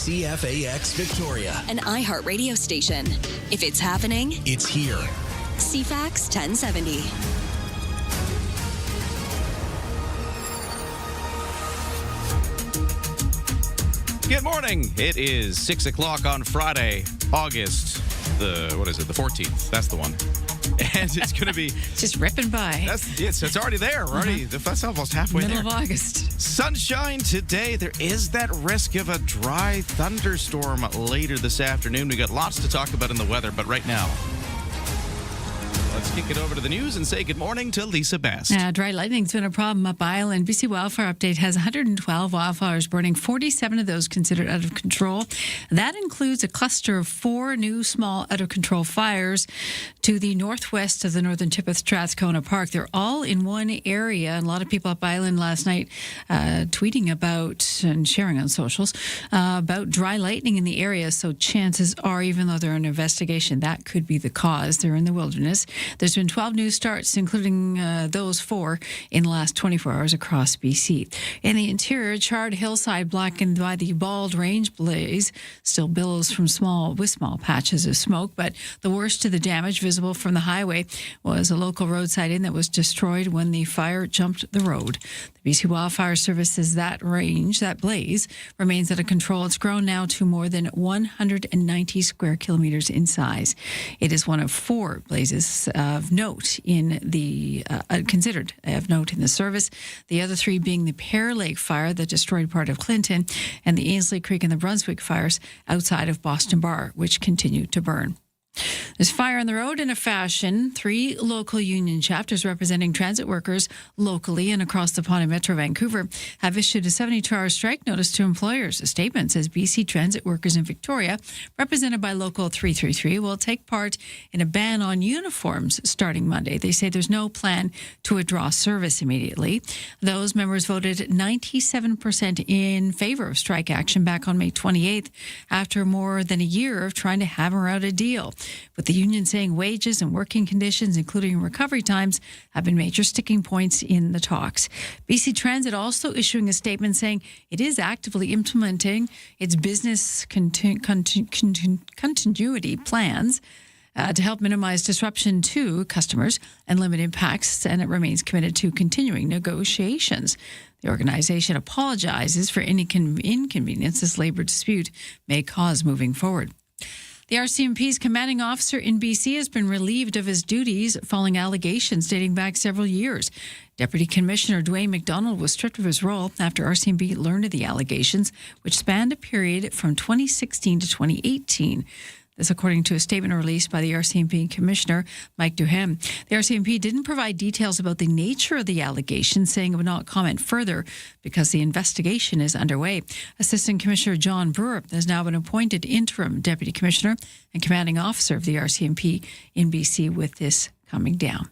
CFAX Victoria, an iHeart radio station. If it's happening, it's here. CFAX 1070. Good morning. It is 6 o'clock on Friday, August the 14th. That's the one. And it's going to be... just ripping by. It's already there. That's almost halfway there. Middle of August. Sunshine today. There is that risk of a dry thunderstorm later this afternoon. We got lots to talk about in the weather, but right now, let's kick it over to the news and say good morning to Lisa Best. Dry lightning's been a problem up Island. BC Wildfire Update has 112 wildfires burning, 47 of those considered out of control. That includes a cluster of 4 new small out-of-control fires to the northwest of the northern tip of Strathcona Park. They're all in one area, and a lot of people up Island last night tweeting about and sharing on socials about dry lightning in the area. So chances are, even though they're an investigation, that could be the cause. They're in the wilderness. There's been 12 new starts, including those 4 in the last 24 hours across BC. In the interior, charred hillside blackened by the Bald Range blaze still billows from small patches of smoke, but the worst of the damage visible from the highway was a local roadside inn that was destroyed when the fire jumped the road. The BC Wildfire Service says that blaze remains under control. It's grown now to more than 190 square kilometers in size. It is one of 4 blazes of note in the considered of note in the service. The other 3 being the Pear Lake fire that destroyed part of Clinton, and the Ainsley Creek and the Brunswick fires outside of Boston Bar, which continue to burn. There's fire on the road in a fashion. 3 local union chapters representing transit workers locally and across the pond in Metro Vancouver have issued a 72-hour strike notice to employers. A statement says BC transit workers in Victoria, represented by Local 333, will take part in a ban on uniforms starting Monday. They say there's no plan to withdraw service immediately. Those members voted 97% in favor of strike action back on May 28th after more than a year of trying to hammer out a deal. With the union saying wages and working conditions, including recovery times, have been major sticking points in the talks. BC Transit also issuing a statement saying it is actively implementing its business continuity plans to help minimize disruption to customers and limit impacts, and it remains committed to continuing negotiations. The organization apologizes for any inconvenience this labor dispute may cause moving forward. The RCMP's commanding officer in BC has been relieved of his duties following allegations dating back several years. Deputy Commissioner Dwayne McDonald was stripped of his role after RCMP learned of the allegations, which spanned a period from 2016 to 2018. This according to a statement released by the RCMP Commissioner, Mike Duhem. The RCMP didn't provide details about the nature of the allegations, saying it would not comment further because the investigation is underway. Assistant Commissioner John Brewer has now been appointed interim Deputy Commissioner and Commanding Officer of the RCMP in BC with this coming down.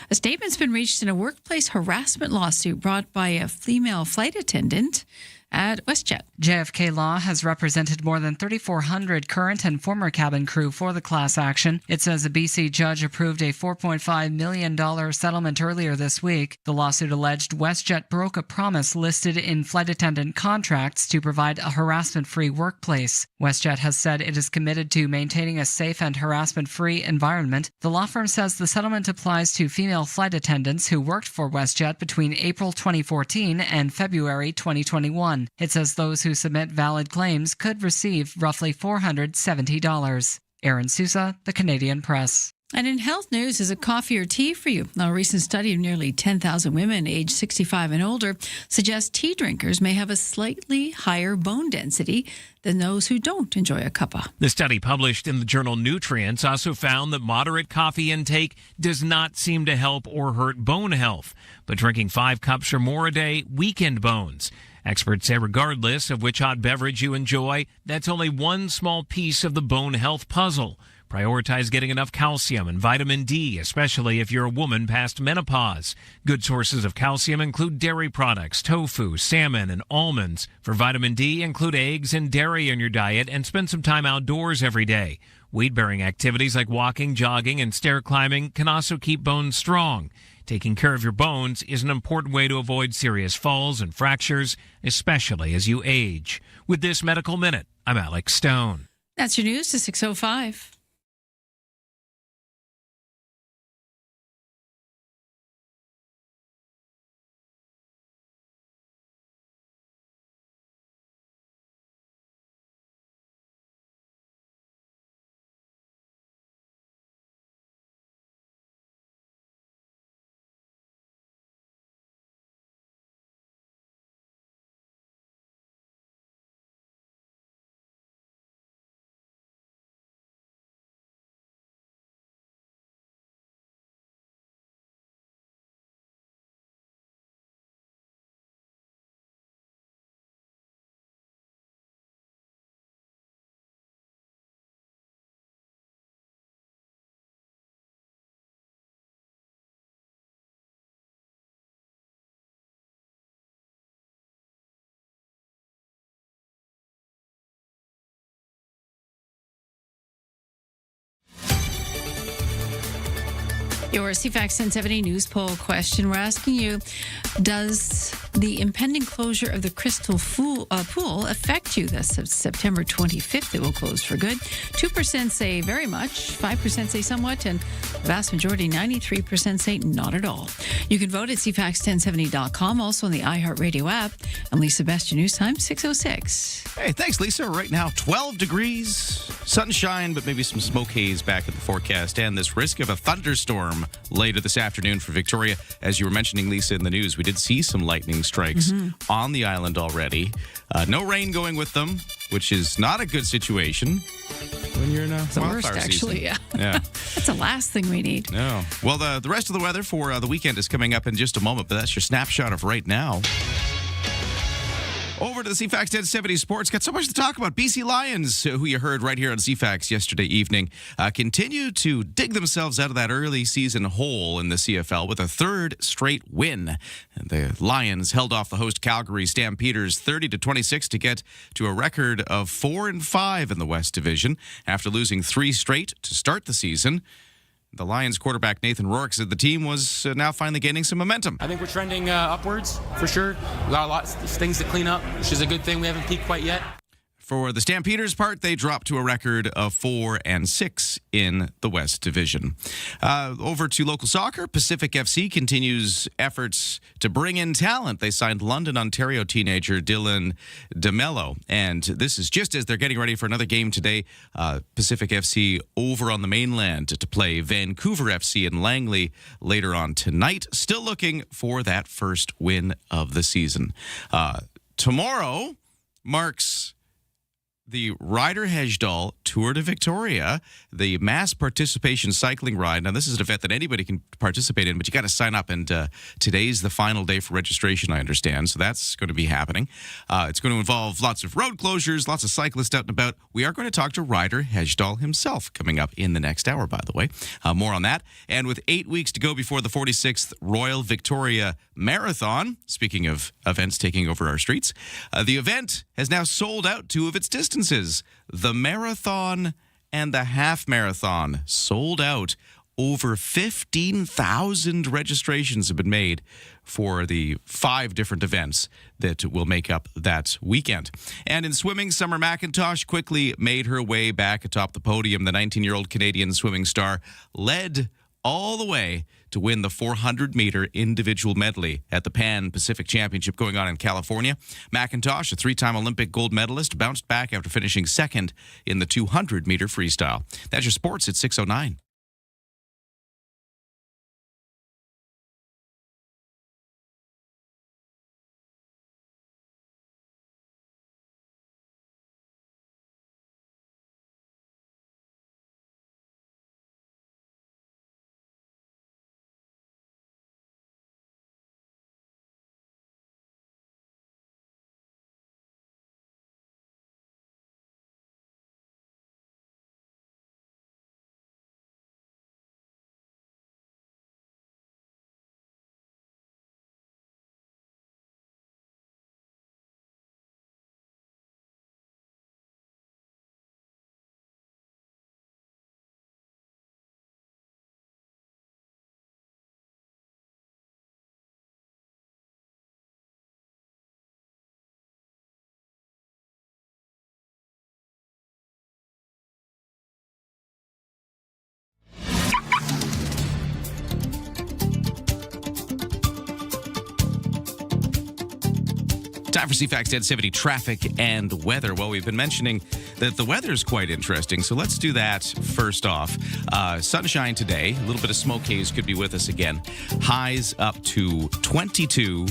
A statement's been reached in a workplace harassment lawsuit brought by a female flight attendant at WestJet. JFK Law has represented more than 3,400 current and former cabin crew for the class action. It says a BC judge approved a $4.5 million settlement earlier this week. The lawsuit alleged WestJet broke a promise listed in flight attendant contracts to provide a harassment-free workplace. WestJet has said it is committed to maintaining a safe and harassment-free environment. The law firm says the settlement applies to female flight attendants who worked for WestJet between April 2014 and February 2021. It says those who submit valid claims could receive roughly $470. Aaron Sousa, The Canadian Press. And in health news, is it coffee or tea for you? Now, a recent study of nearly 10,000 women aged 65 and older suggests tea drinkers may have a slightly higher bone density than those who don't enjoy a cuppa. The study published in the journal Nutrients also found that moderate coffee intake does not seem to help or hurt bone health, but drinking 5 cups or more a day weakened bones. Experts say regardless of which hot beverage you enjoy, that's only one small piece of the bone health puzzle. Prioritize getting enough calcium and vitamin D, especially if you're a woman past menopause. Good sources of calcium include dairy products, tofu, salmon, and almonds. For vitamin D, include eggs and dairy in your diet and spend some time outdoors every day. Weight-bearing activities like walking, jogging, and stair climbing can also keep bones strong. Taking care of your bones is an important way to avoid serious falls and fractures, especially as you age. With this Medical Minute, I'm Alex Stone. That's your news to 6:05. Your CFAX 1070 news poll question. We're asking you, does the impending closure of the Crystal Pool affect you? That's September 25th. It will close for good. 2% say very much, 5% say somewhat, and the vast majority, 93%, say not at all. You can vote at CFAX1070.com, also on the iHeartRadio app. I'm Lisa Best, your news time, 6:06. Hey, thanks, Lisa. Right now, 12 degrees, sunshine, but maybe some smoke haze back in the forecast, and this risk of a thunderstorm later this afternoon for Victoria. As you were mentioning, Lisa, in the news, we did see some lightning strikes on the island already. No rain going with them, which is not a good situation when you're in a The worst, wildfire actually, season. yeah. That's the last thing we need. No. Well, the rest of the weather for the weekend is coming up in just a moment, but that's your snapshot of right now. Over to the CFAX 1070 Sports. Got so much to talk about. BC Lions, who you heard right here on CFAX yesterday evening, continue to dig themselves out of that early season hole in the CFL with a third straight win. The Lions held off the host Calgary Stampeders 30-26 to get to a record of 4-5 in the West Division after losing 3 straight to start the season. The Lions quarterback Nathan Rourke said the team was now finally gaining some momentum. I think we're trending upwards for sure. We got a lot of things to clean up, which is a good thing. We haven't peaked quite yet. For the Stampeders' part, they dropped to a record of 4-6 in the West Division. Over to local soccer, Pacific FC continues efforts to bring in talent. They signed London, Ontario teenager Dylan DeMello, and this is just as they're getting ready for another game today. Pacific FC over on the mainland to play Vancouver FC in Langley later on tonight. Still looking for that first win of the season. Tomorrow marks the Ryder Hejdahl Tour de Victoria, the mass participation cycling ride. Now, this is an event that anybody can participate in, but you got to sign up, and today's the final day for registration, I understand, so that's going to be happening. It's going to involve lots of road closures, lots of cyclists out and about. We are going to talk to Ryder Hejdahl himself coming up in the next hour, by the way. More on that. And with 8 weeks to go before the 46th Royal Victoria Marathon, speaking of events taking over our streets, the event has now sold out 2 of its distances. The marathon and the half marathon sold out. Over 15,000 registrations have been made for the 5 different events that will make up that weekend. And in swimming, Summer McIntosh quickly made her way back atop the podium. The 19-year-old Canadian swimming star led all the way to win the 400-meter individual medley at the Pan Pacific Championship going on in California. McIntosh, a 3-time Olympic gold medalist, bounced back after finishing second in the 200-meter freestyle. That's your sports at 6:09. Time for CFAX 1070 traffic and weather. Well, we've been mentioning that the weather is quite interesting, so let's do that first off. Sunshine today, a little bit of smoke haze could be with us again. Highs up to 22,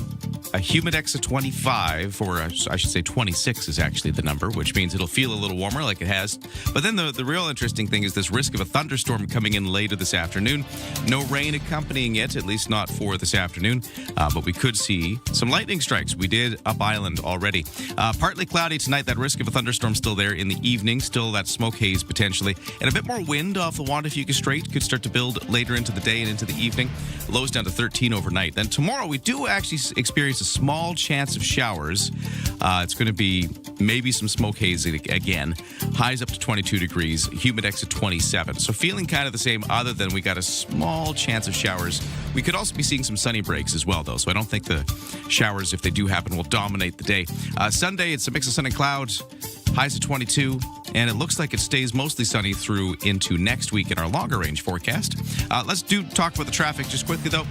a humidex of 25, or I should say 26 is actually the number, which means it'll feel a little warmer like it has. But then the real interesting thing is this risk of a thunderstorm coming in later this afternoon. No rain accompanying it, at least not for this afternoon, but we could see some lightning strikes. We did up island already. Partly cloudy tonight. That risk of a thunderstorm still there in the evening. Still that smoke haze potentially. And a bit more wind off the Wandafuga Strait could start to build later into the day and into the evening. Lows down to 13 overnight. Then tomorrow we do actually experience a small chance of showers. It's going to be maybe some smoke haze again. Highs up to 22 degrees. Humidex at 27. So feeling kind of the same other than we got a small chance of showers. We could also be seeing some sunny breaks as well though. So I don't think the showers, if they do happen, will dominate the day. Sunday, it's a mix of sun and clouds. Highs of 22, and it looks like it stays mostly sunny through into next week in our longer range forecast. Let's talk about the traffic just quickly, though.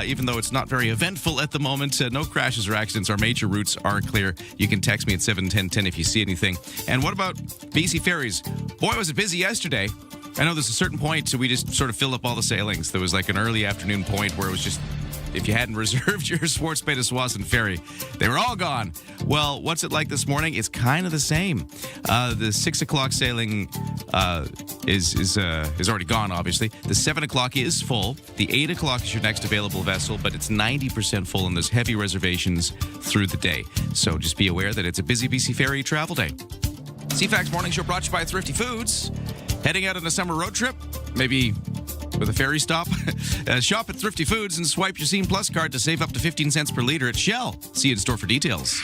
Even though it's not very eventful at the moment, no crashes or accidents. Our major routes are clear. You can text me at 71010 if you see anything. And what about BC Ferries? Boy, was it busy yesterday. I know there's a certain point, so we just sort of filled up all the sailings. There was like an early afternoon point where it was just, if you hadn't reserved your Swartz Bay to Swanson ferry, they were all gone. Well, what's it like this morning? It's kind of the same. The 6 o'clock sailing is already gone, obviously. The 7 o'clock is full. The 8 o'clock is your next available vessel, but it's 90% full, and there's heavy reservations through the day. So just be aware that it's a busy BC Ferry travel day. CFAX Morning Show brought to you by Thrifty Foods. Heading out on a summer road trip? Maybe with a ferry stop? Shop at Thrifty Foods and swipe your Scene Plus card to save up to 15 cents per liter at Shell. See you in store for details.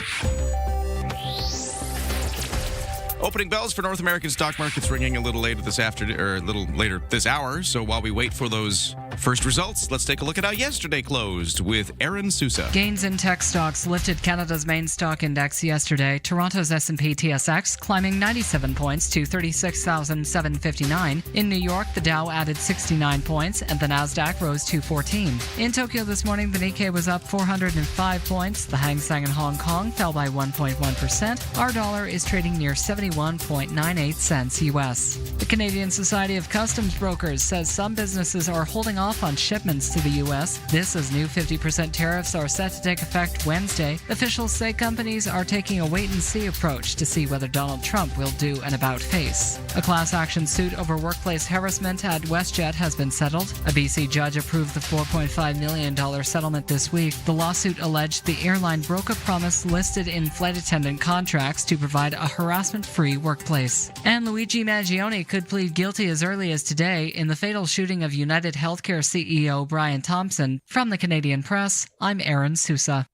Opening bells for North American stock markets ringing a little later this afternoon, or a little later this hour. So while we wait for those first results, let's take a look at how yesterday closed with Aaron Sousa. Gains in tech stocks lifted Canada's main stock index yesterday. Toronto's S&P TSX climbing 97 points to 36,759. In New York, the Dow added 69 points and the Nasdaq rose 214. In Tokyo this morning, the Nikkei was up 405 points. The Hang Seng in Hong Kong fell by 1.1%. Our dollar is trading near 71.98 cents US. The Canadian Society of Customs Brokers says some businesses are holding off on shipments to the U.S. This as new 50% tariffs are set to take effect Wednesday. Officials say companies are taking a wait-and-see approach to see whether Donald Trump will do an about-face. A class action suit over workplace harassment at WestJet has been settled. A BC judge approved the $4.5 million settlement this week. The lawsuit alleged the airline broke a promise listed in flight attendant contracts to provide a harassment-free workplace. And Luigi Mangione could plead guilty as early as today in the fatal shooting of United Healthcare CEO Brian Thompson. From the Canadian Press, I'm Aaron Sousa.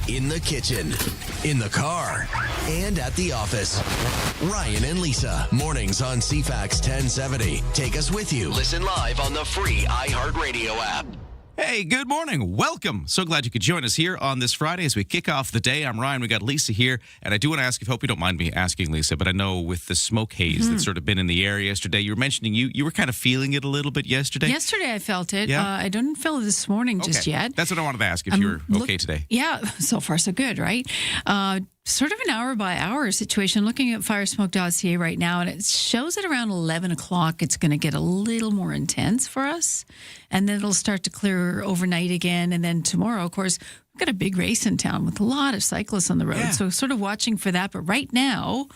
In the kitchen, in the car, and at the office. Ryan and Lisa, mornings on CFAX 1070. Take us with you. Listen live on the free iHeartRadio app. Hey, good morning. Welcome. So glad you could join us here on this Friday as we kick off the day. I'm Ryan. We got Lisa here. And I do want to ask, hope you don't mind me asking, Lisa, but I know with the smoke haze that's sort of been in the air yesterday, you were mentioning you were kind of feeling it a little bit yesterday. Yesterday I felt it. Yeah? I didn't feel it this morning just yet. That's what I wanted to ask, if you were okay today. Yeah, so far so good, right? Sort of an hour-by-hour situation. Looking at firesmoke.ca right now, and it shows at around 11 o'clock it's going to get a little more intense for us, and then it'll start to clear overnight again. And then tomorrow, of course, we've got a big race in town with a lot of cyclists on the road, so sort of watching for that. But right now,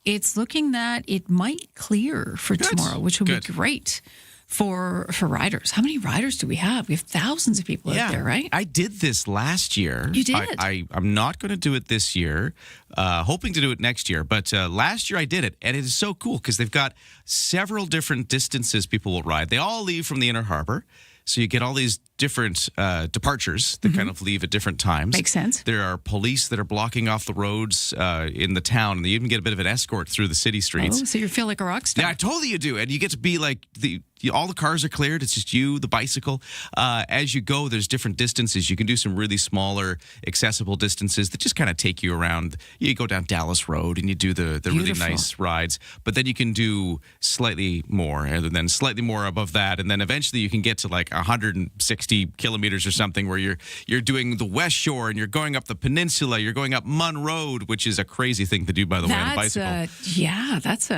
it's looking that it might clear for tomorrow, which would be great for riders. How many riders do we have? We have thousands of people out there, right? I did this last year. You did? I'm not going to do it this year, hoping to do it next year. But last year I did it, and it is so cool because they've got several different distances people will ride. They all leave from the Inner Harbor. So you get all these different departures that kind of leave at different times. Makes sense. There are police that are blocking off the roads in the town, and you even get a bit of an escort through the city streets. Oh, so you feel like a rock star. Yeah, totally you do. And you get to be like all the cars are cleared. It's just you, the bicycle. As you go, there's different distances. You can do some really smaller, accessible distances that just kind of take you around. You go down Dallas Road and you do the really nice rides. But then you can do slightly more, and then slightly more above that. And then eventually you can get to like 160 kilometers or something where you're doing the West Shore and you're going up the peninsula. You're going up Munn Road, which is a crazy thing to do, by the way, on a bicycle. That's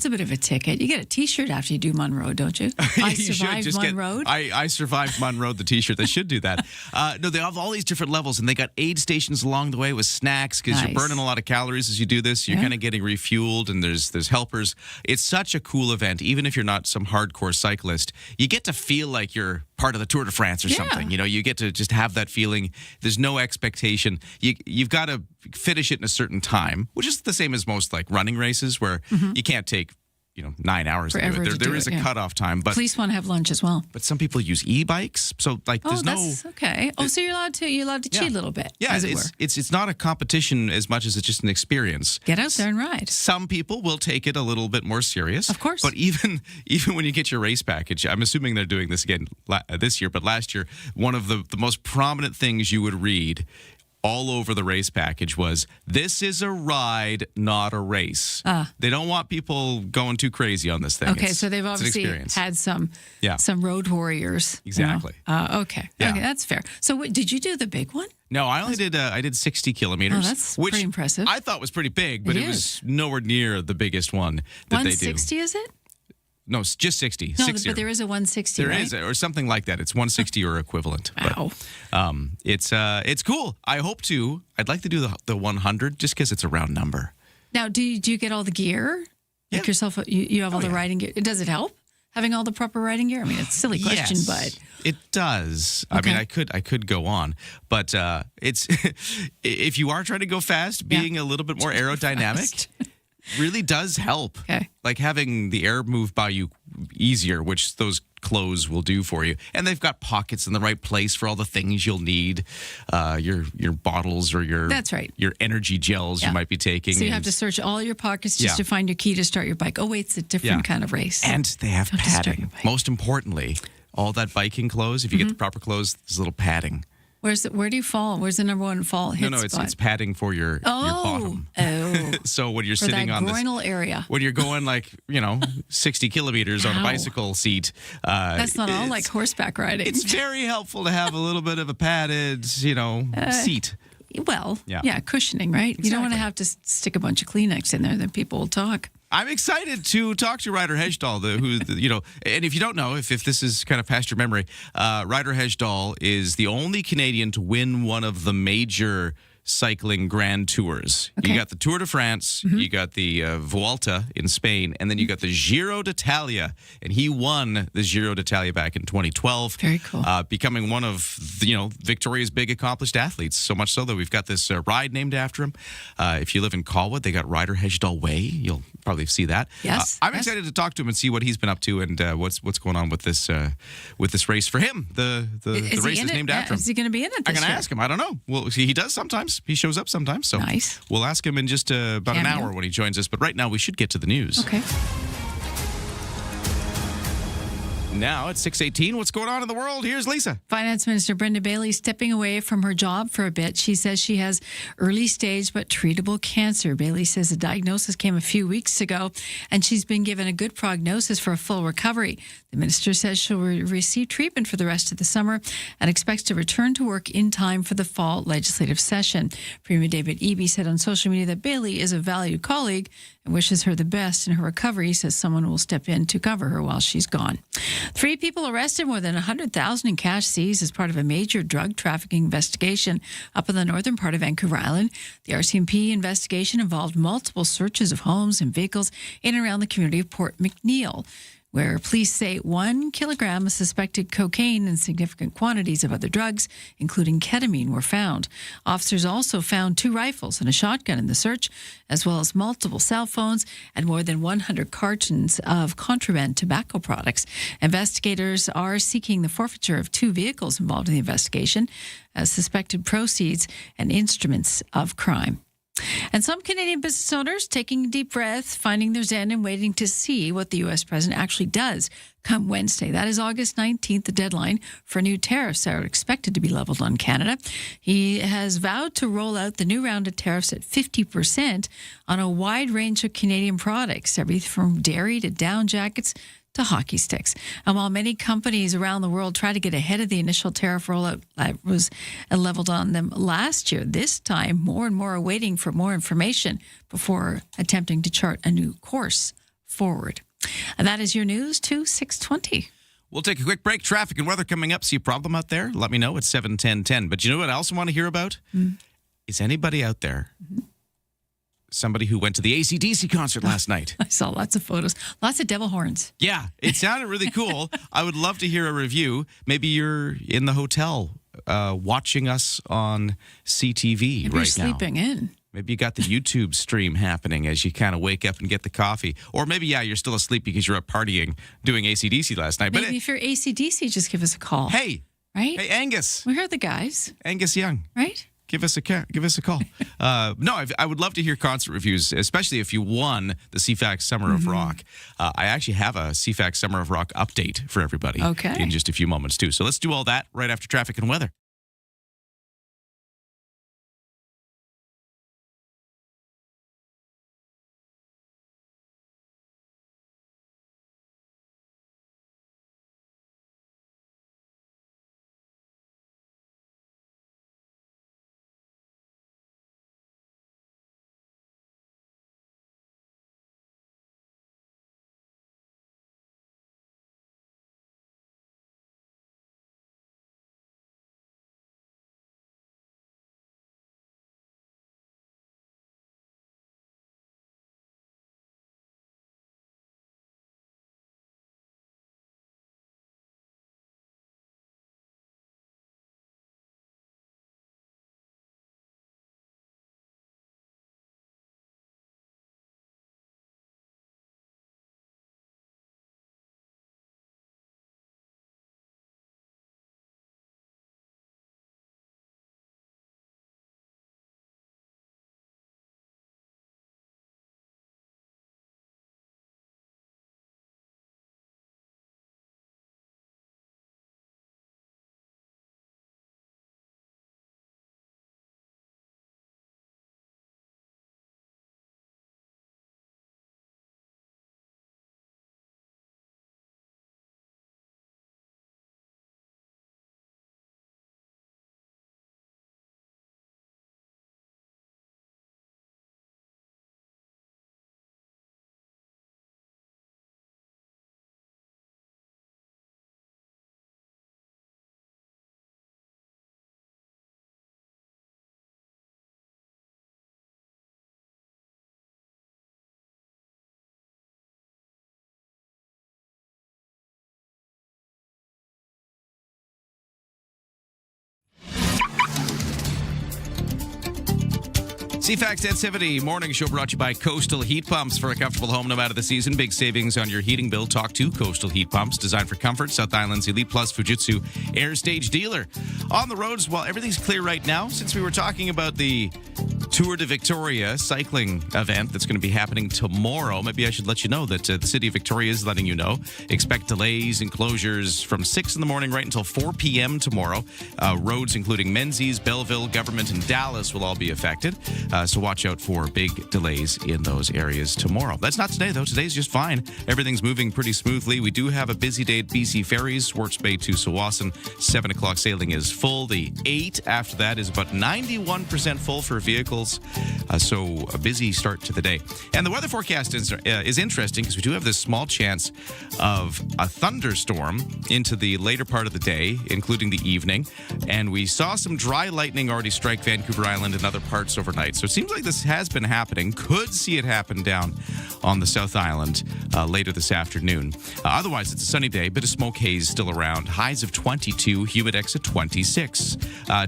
a bit of a ticket. You get a T-shirt after you do Munn Road, don't you? I survived Munn Road. I survived Munn Road, the T-shirt. They should do that. No, they have all these different levels, and they got aid stations along the way with snacks because you're burning a lot of calories as you do this. You're kind of getting refueled, and there's helpers. It's such a cool event. Even if you're not some hardcore cyclist, you get to feel like you're part of the Tour de France or something. You know, you get to just have that feeling. There's no expectation. You've got to finish it in a certain time, which is the same as most like running races where you can't take 9 hours Forever to do it. There is a cutoff time, but police want to have lunch as well. But some people use e-bikes, so like there's that's okay. Oh, so you're allowed to cheat a little bit. Yeah, as it were. It's not a competition as much as it's just an experience. Get out there and ride. Some people will take it a little bit more serious, of course. But even when you get your race package, I'm assuming they're doing this again this year, but last year, one of the most prominent things you would read all over the race package was, "This is a ride, not a race." They don't want people going too crazy on this thing. Okay, so they've obviously had some road warriors. Exactly. Okay, that's fair. So did you do the big one? No, I only did 60 kilometers. Oh, that's which pretty impressive. I thought was pretty big, but it was nowhere near the biggest one that they do. 160 is it? No, it's just 60. No, but there is a 160, There is, or something like that. It's 160 or equivalent. Wow. But, it's cool. I'd like to do the 100 just because it's a round number. Now, do you get all the gear? Like yourself, you have all the riding gear. Does it help having all the proper riding gear? I mean, it's a silly question, but it does. Okay. I mean, I could go on, but it's if you are trying to go fast, being a little bit more aerodynamic really does help. Okay. Like having the air move by you easier, which those clothes will do for you. And they've got pockets in the right place for all the things you'll need, your bottles or your energy gels you might be taking. So you have to search all your pockets just to find your key to start your bike. Oh, wait, it's a different kind of race. And they have padding. Most importantly, all that biking clothes, if you get the proper clothes, there's a little padding. Where do you fall? Where's the number one fall hit spot? It's padding for your bottom. Oh. So when you're for sitting that on this groinal area. When you're going 60 kilometers on a bicycle seat. That's not all like horseback riding. It's very helpful to have a little bit of a padded, seat. Well, cushioning, right? Exactly. You don't want to have to stick a bunch of Kleenex in there, then people will talk. I'm excited to talk to Ryder Hejdahl, and if you don't know, if this is kind of past your memory, Ryder Hejdahl is the only Canadian to win one of the major cycling grand tours. Okay. You got the Tour de France, you got the Vuelta in Spain, and then you got the Giro d'Italia, and he won the Giro d'Italia back in 2012. Very cool. Becoming one of Victoria's big accomplished athletes, so much so that we've got this ride named after him. If you live in Colwood, they got Ryder Hejdahl Way. You'll probably see that. Yes. I'm excited to talk to him and see what he's been up to and what's going on with this race for him. The race is named after him. Is he going to be in it this I'm going to year? ask him. I don't know. Well, he does sometimes. He shows up sometimes. So nice. We'll ask him in just about an hour when he joins us. But right now, we should get to the news. Okay. Now it's 6:18. What's going on in the world? Here's Lisa. Finance Minister Brenda Bailey stepping away from her job for a bit. She says she has early stage but treatable cancer. Bailey says the diagnosis came a few weeks ago, and she's been given a good prognosis for a full recovery. The minister says she'll receive treatment for the rest of the summer and expects to return to work in time for the fall legislative session. Premier David Eby said on social media that Bailey is a valued colleague and wishes her the best in her recovery. He says someone will step in to cover her while she's gone. 3 people arrested, more than $100,000 in cash seized as part of a major drug trafficking investigation up in the northern part of Vancouver Island. The RCMP investigation involved multiple searches of homes and vehicles in and around the community of Port McNeill, where police say 1 kilogram of suspected cocaine and significant quantities of other drugs, including ketamine, were found. Officers also found 2 rifles and a shotgun in the search, as well as multiple cell phones and more than 100 cartons of contraband tobacco products. Investigators are seeking the forfeiture of 2 vehicles involved in the investigation as suspected proceeds and instruments of crime. And some Canadian business owners taking a deep breath, finding their zen and waiting to see what the U.S. president actually does come Wednesday. That is August 19th, the deadline for new tariffs that are expected to be leveled on Canada. He has vowed to roll out the new round of tariffs at 50% on a wide range of Canadian products, everything from dairy to down jackets to hockey sticks. And while many companies around the world try to get ahead of the initial tariff rollout that was leveled on them last year, this time more and more are waiting for more information before attempting to chart a new course forward. And that is your news to 620. We'll take a quick break. Traffic and weather coming up. See a problem out there? Let me know. It's 7:10:10. But you know what I also want to hear about? Is anybody out there? Somebody who went to the AC/DC concert last night. I saw lots of photos, lots of devil horns. Yeah, it sounded really cool. I would love to hear a review. Maybe you're in the hotel watching us on CTV Maybe right you're now. sleeping in. Maybe you got the YouTube stream happening as you kind of wake up and get the coffee. Or maybe, you're still asleep because you're up partying doing AC/DC last night. Maybe if you're AC/DC, just give us a call. Hey, right? Hey, Angus. We heard the guys. Angus Young. Right? Give us a call. No, I would love to hear concert reviews, especially if you won the CFAX Summer of Rock. I actually have a CFAX Summer of Rock update for everybody in just a few moments, too. So let's do all that right after traffic and weather. CFAX 1070 morning show brought to you by Coastal Heat Pumps. For a comfortable home no matter the season. Big savings on your heating bill. Talk to Coastal Heat Pumps. Designed for comfort. South Island's Elite Plus Fujitsu Air Stage dealer. On the roads, well, everything's clear right now. Since we were talking about the Tour de Victoria cycling event that's going to be happening tomorrow, maybe I should let you know that the city of Victoria is letting you know. Expect delays and closures from 6 in the morning right until 4 p.m. tomorrow. Roads including Menzies, Belleville, Government, and Dallas will all be affected. So watch out for big delays in those areas tomorrow. That's not today, though. Today's just fine. Everything's moving pretty smoothly. We do have a busy day at BC Ferries, Swartz Bay to Tsawwassen. 7 o'clock sailing is full. The 8 after that is about 91% full for vehicles. So a busy start to the day. And the weather forecast is interesting because we do have this small chance of a thunderstorm into the later part of the day, including the evening. And we saw some dry lightning already strike Vancouver Island and other parts overnight. So it seems like this has been happening. Could see it happen down on the South Island later this afternoon. Otherwise, it's a sunny day. Bit of smoke haze still around. Highs of 22, humidex at 26.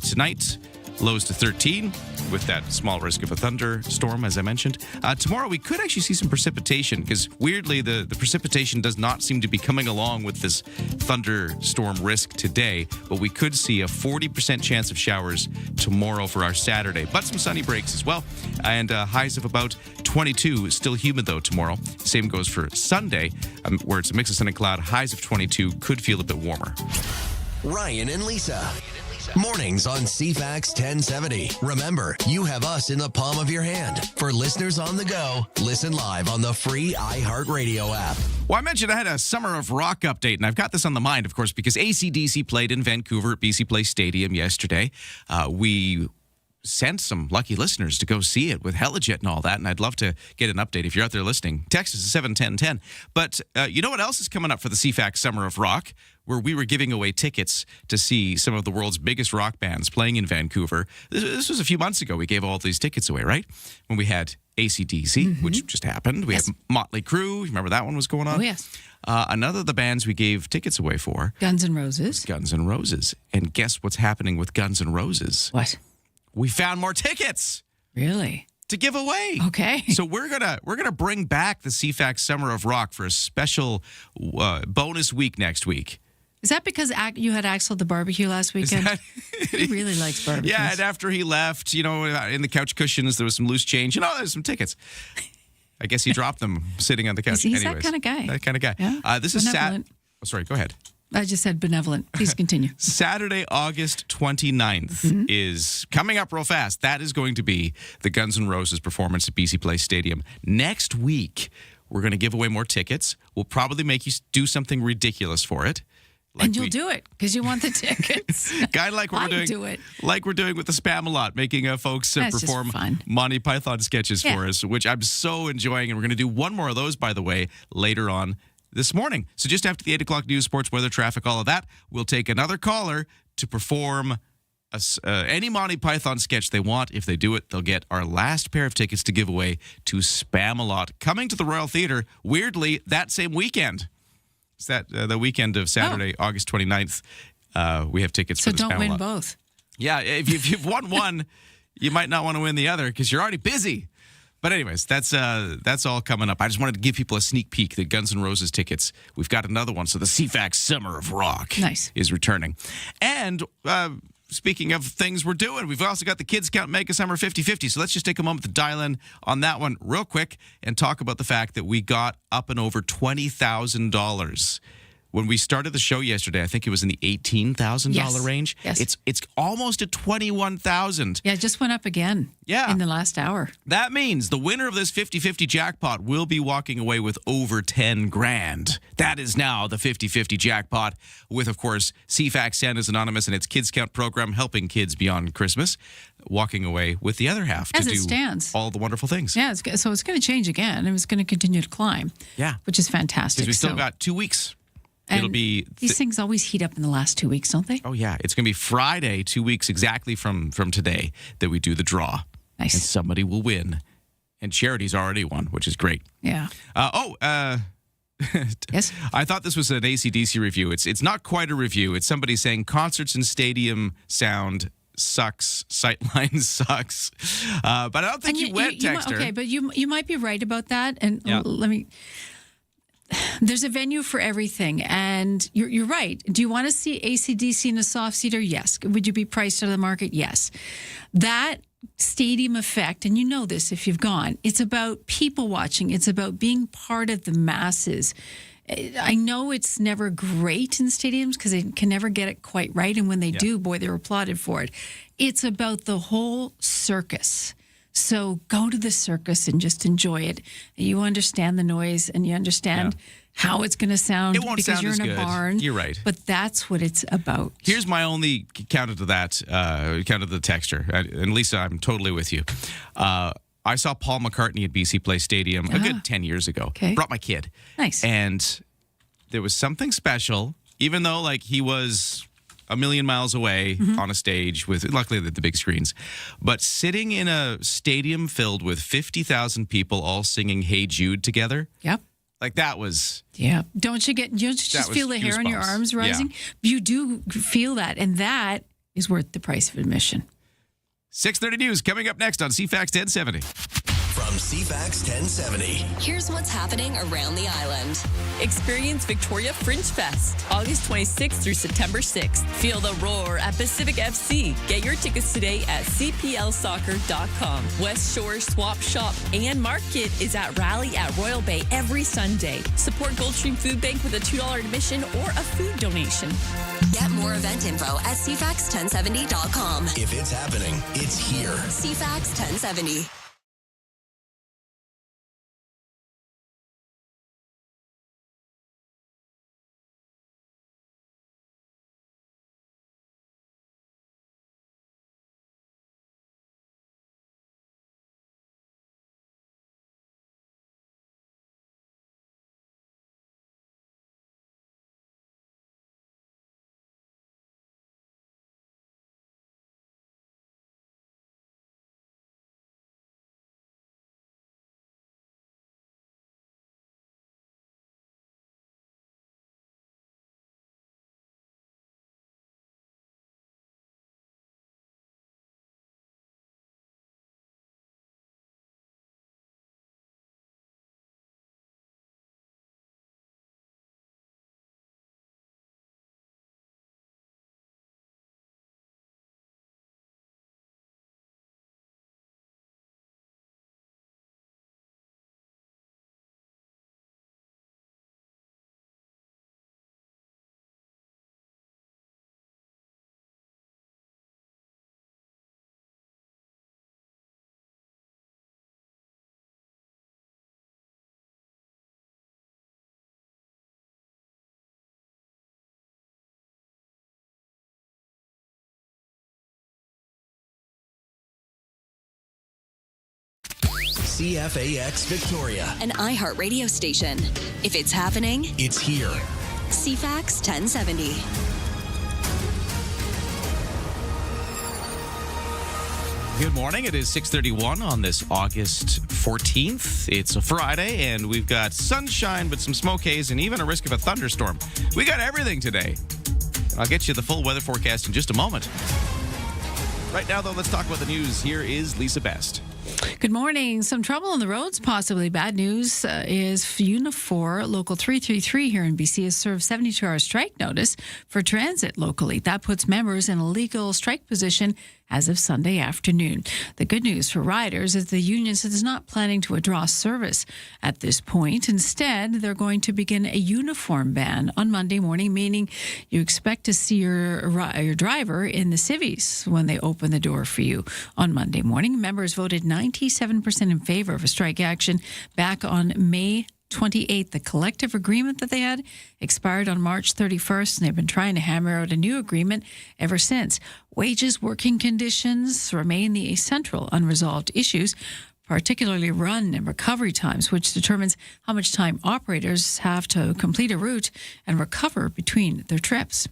Tonight, lows to 13 with that small risk of a thunderstorm, as I mentioned. Tomorrow, we could actually see some precipitation because, weirdly, the precipitation does not seem to be coming along with this thunderstorm risk today, but we could see a 40% chance of showers tomorrow for our Saturday, but some sunny breaks as well, and highs of about 22. Still humid, though, tomorrow. Same goes for Sunday, where it's a mix of sun and cloud. Highs of 22, could feel a bit warmer. Ryan and Lisa. Mornings on CFAX 1070. Remember, you have us in the palm of your hand. For listeners on the go, listen live on the free iHeartRadio app. Well, I mentioned I had a Summer of Rock update, and I've got this on the mind, of course, because AC/DC played in Vancouver at BC Place Stadium yesterday. We sent some lucky listeners to go see it with Helijet and all that, and I'd love to get an update if you're out there listening. Text us at 71010. But you know what else is coming up for the CFAX Summer of Rock, where we were giving away tickets to see some of the world's biggest rock bands playing in Vancouver. This was a few months ago. We gave all these tickets away, right? When we had AC/DC, which just happened. We had Motley Crue. Remember that one was going on? Oh, yes. Another of the bands we gave tickets away for. Guns N' Roses. Guns N' Roses. And guess what's happening with Guns N' Roses? What? We found more tickets Really? to give away. Okay. So we're gonna bring back the CFAX Summer of Rock for a special bonus week next week. Is that because you had Axel at the barbecue last weekend? He really likes barbecue. Yeah, and after he left, in the couch cushions, there was some loose change. There's some tickets. I guess he dropped them sitting on the couch. He's Anyways, that kind of guy. That kind of guy. Yeah. This is Benevolent. Oh, sorry, go ahead. I just said benevolent. Please continue. Saturday, August 29th is coming up real fast. That is going to be the Guns N' Roses performance at BC Place Stadium. Next week, we're going to give away more tickets. We'll probably make you do something ridiculous for it. And you'll do it because you want the tickets. Kind of like what we're doing. do it. Like we're doing with the Spam-A-Lot, making folks That's just perform fun. Monty Python sketches for Yeah. us, which I'm so enjoying. And we're going to do one more of those, by the way, later on this morning. So just after the 8 o'clock news, sports, weather, traffic, all of that, we'll take another caller to perform any Monty Python sketch they want. If they do it, they'll get our last pair of tickets to give away to Spam-A-Lot, coming to the Royal Theatre, weirdly, that same weekend. It's that the weekend of Saturday, August 29th. We have tickets So for the don't Spam-A-Lot. win both. Yeah, if you've won one, you might not want to win the other because you're already busy. But anyways, that's all coming up. I just wanted to give people a sneak peek. The Guns N' Roses tickets. We've got another one. So the CFAX Summer of Rock is returning. And speaking of things we're doing, we've also got the Kids Count Mega Summer 50/50. So let's just take a moment to dial in on that one real quick and talk about the fact that we got up and over $20,000. When we started the show yesterday, I think it was in the $18,000 range. Yes. It's almost at $21,000. Yeah, it just went up again. Yeah. In the last hour. That means the winner of this 50/50 jackpot will be walking away with over 10 grand. That is now the 50/50 jackpot with, of course, CFAX Santa's Anonymous and its Kids Count program helping kids beyond Christmas, walking away with the other half As to it do stands. all the wonderful things. Yeah, so it's going to change again. And it's going to continue to climb. Yeah. Which is fantastic. Because we still got 2 weeks. And It'll be these things always heat up in the last 2 weeks, don't they? Oh, yeah. It's going to be Friday, 2 weeks exactly from today that we do the draw. Nice. And somebody will win. And Charity's already won, which is great. Yeah. Yes? I thought this was an AC/DC review. It's not quite a review. It's somebody saying concerts and stadium sound sucks. Sightline sucks. But I don't think you went, Texter. Okay, but you might be right about that. And Yeah. there's a venue for everything, and you're right. Do you want to see AC/DC in a soft seater? Yes. Would you be priced out of the market? Yes. That stadium effect, and you know this if you've gone, it's about people watching. It's about being part of the masses. I know it's never great in stadiums because they can never get it quite right, and when they do, boy, they're applauded for it. It's about the whole circus. So go to the circus and just enjoy it. You understand the noise and you understand how it's going to sound It won't because sound you're as in a good. barn. You're right. But that's what it's about. Here's my only counter to that, counter to the texture. And Lisa, I'm totally with you. I saw Paul McCartney at BC Place Stadium a good 10 years ago. Okay. Brought my kid. Nice. And there was something special, even though he was a million miles away on a stage with, luckily, the big screens. But sitting in a stadium filled with 50,000 people all singing Hey Jude together. Yep. That was... Yeah. Don't you just feel the hair on your arms rising? You do feel that. And that is worth the price of admission. 6:30 news coming up next on CFAX 1070. From CFAX 1070. Here's what's happening around the island. Experience Victoria Fringe Fest, August 26th through September 6th. Feel the roar at Pacific FC. Get your tickets today at cplsoccer.com. West Shore Swap Shop and Market is at Rally at Royal Bay every Sunday. Support Goldstream Food Bank with a $2 admission or a food donation. Get more event info at cfax1070.com. If it's happening, it's here. CFAX 1070. CFAX Victoria. An iHeart radio station. If it's happening, It's here. CFAX 1070. Good morning. It is 6:31 on this August 14th. It's a Friday, and we've got sunshine, but some smoke haze, and even a risk of a thunderstorm. We got everything today. I'll get you the full weather forecast in just a moment. Right now, though, let's talk about the news. Here is Lisa Best. Good morning. Some trouble on the roads, possibly. Bad news is Unifor Local 333 here in BC has served 72-hour strike notice for transit locally. That puts members in a legal strike position as of Sunday afternoon. The good news for riders is the union says it's not planning to withdraw service at this point. Instead, they're going to begin a uniform ban on Monday morning, meaning you expect to see your driver in the civvies when they open the door for you on Monday morning. Members voted 97% in favor of a strike action back on May 28th. The collective agreement that they had expired on March 31st, and they've been trying to hammer out a new agreement ever since. Wages, working conditions remain the central unresolved issues, particularly run and recovery times, which determines how much time operators have to complete a route and recover between their trips.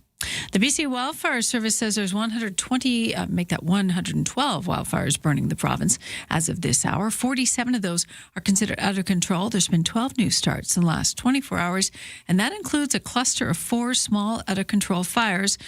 The BC Wildfire Service says there's 112 wildfires burning the province as of this hour. 47 of those are considered out of control. There's been 12 new starts in the last 24 hours, and that includes a cluster of 4 small out-of-control fires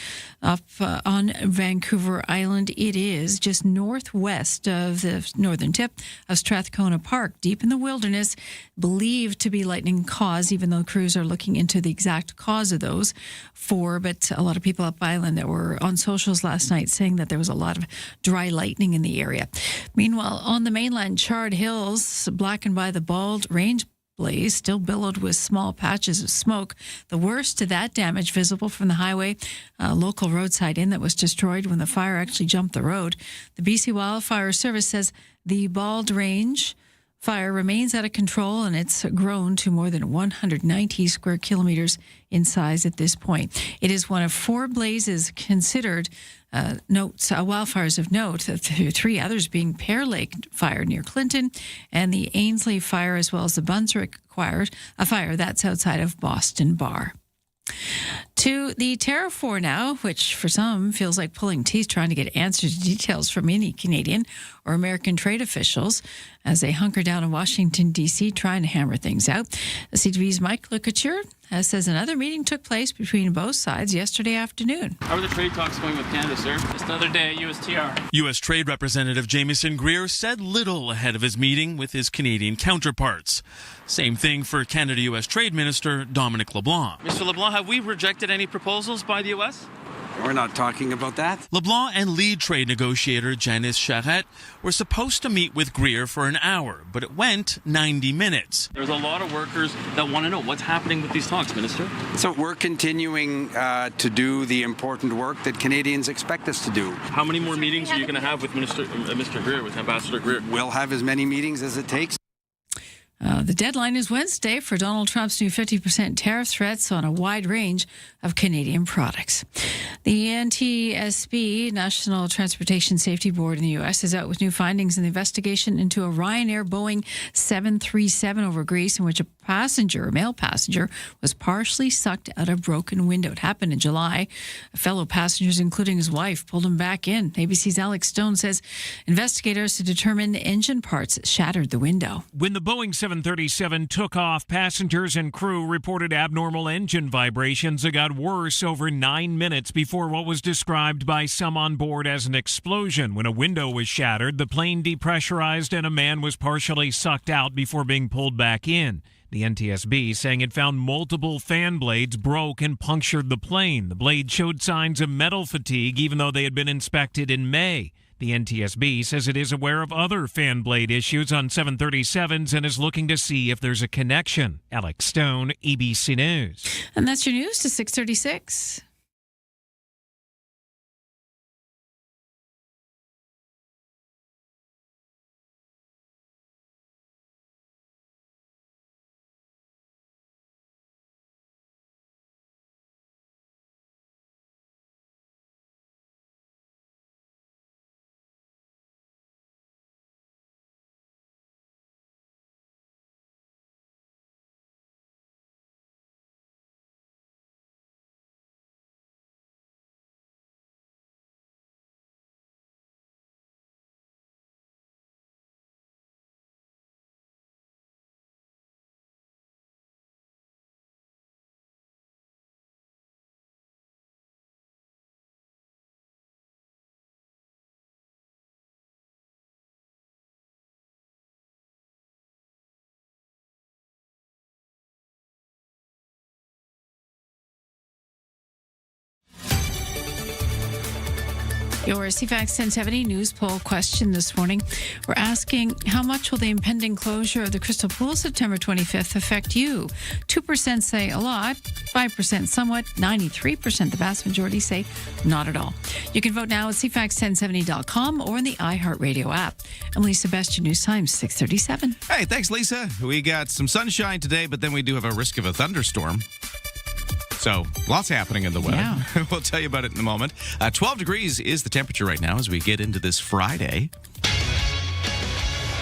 up on Vancouver Island. It is just northwest of the northern tip of Strathcona Park, deep in the wilderness, believed to be lightning caused, even though crews are looking into the exact cause of those 4. But a lot of people up island that were on socials last night saying that there was a lot of dry lightning in the area. Meanwhile, on the mainland, Chard Hills, blackened by the Bald Range blaze, still billowed with small patches of smoke. The worst of that damage visible from the highway, a local roadside inn that was destroyed when the fire actually jumped the road. The BC Wildfire Service says the Bald Range fire remains out of control, and it's grown to more than 190 square kilometers in size at this point. It is one of 4 blazes considered wildfires of note, 3 others being Pear Lake fire near Clinton and the Ainsley fire, as well as the Bunswick fire that's outside of Boston Bar. To the tariff war now, which for some feels like pulling teeth trying to get answers to details from any Canadian or American trade officials. as they hunker down in Washington, D.C., trying to hammer things out. The CTV's Mike Lecouture says another meeting took place between both sides yesterday afternoon. How are the trade talks going with Canada, sir? Just another day at USTR. U.S. Trade Representative Jamieson Greer said little ahead of his meeting with his Canadian counterparts. Same thing for Canada-U.S. Trade Minister Dominic LeBlanc. Mr. LeBlanc, have we rejected any proposals by the U.S.? We're not talking about that. LeBlanc and lead trade negotiator Janice Charette were supposed to meet with Greer for an hour, but it went 90 minutes. There's a lot of workers that want to know what's happening with these talks, Minister. So we're continuing to do the important work that Canadians expect us to do. How many more meetings are you going to have with Mr. Greer, with Ambassador Greer? We'll have as many meetings as it takes. The deadline is Wednesday for Donald Trump's new 50% tariff threats on a wide range of Canadian products. The NTSB, National Transportation Safety Board in the U.S., is out with new findings in the investigation into a Ryanair Boeing 737 over Greece in which a male passenger, was partially sucked out a broken window. It happened in July. Fellow passengers, including his wife, pulled him back in. ABC's Alex Stone says investigators to determine engine parts shattered the window. When the Boeing 737 took off, passengers and crew reported abnormal engine vibrations that got worse over 9 minutes before what was described by some on board as an explosion. When a window was shattered, the plane depressurized and a man was partially sucked out before being pulled back in. The NTSB saying it found multiple fan blades broke and punctured the plane. The blade showed signs of metal fatigue even though they had been inspected in May. The NTSB says it is aware of other fan blade issues on 737s and is looking to see if there's a connection. Alex Stone, ABC News. And that's your news to 6:36. Your CFAX 1070 news poll question this morning. We're asking, how much will the impending closure of the Crystal Pool September 25th affect you? 2% say a lot, 5% somewhat, 93%, the vast majority, say not at all. You can vote now at CFAX1070.com or in the iHeartRadio app. I'm Lisa Best, your news times, 6:37. Hey, thanks, Lisa. We got some sunshine today, but then we do have a risk of a thunderstorm. So, lots happening in the weather. Yeah. We'll tell you about it in a moment. 12 degrees is the temperature right now as we get into this Friday.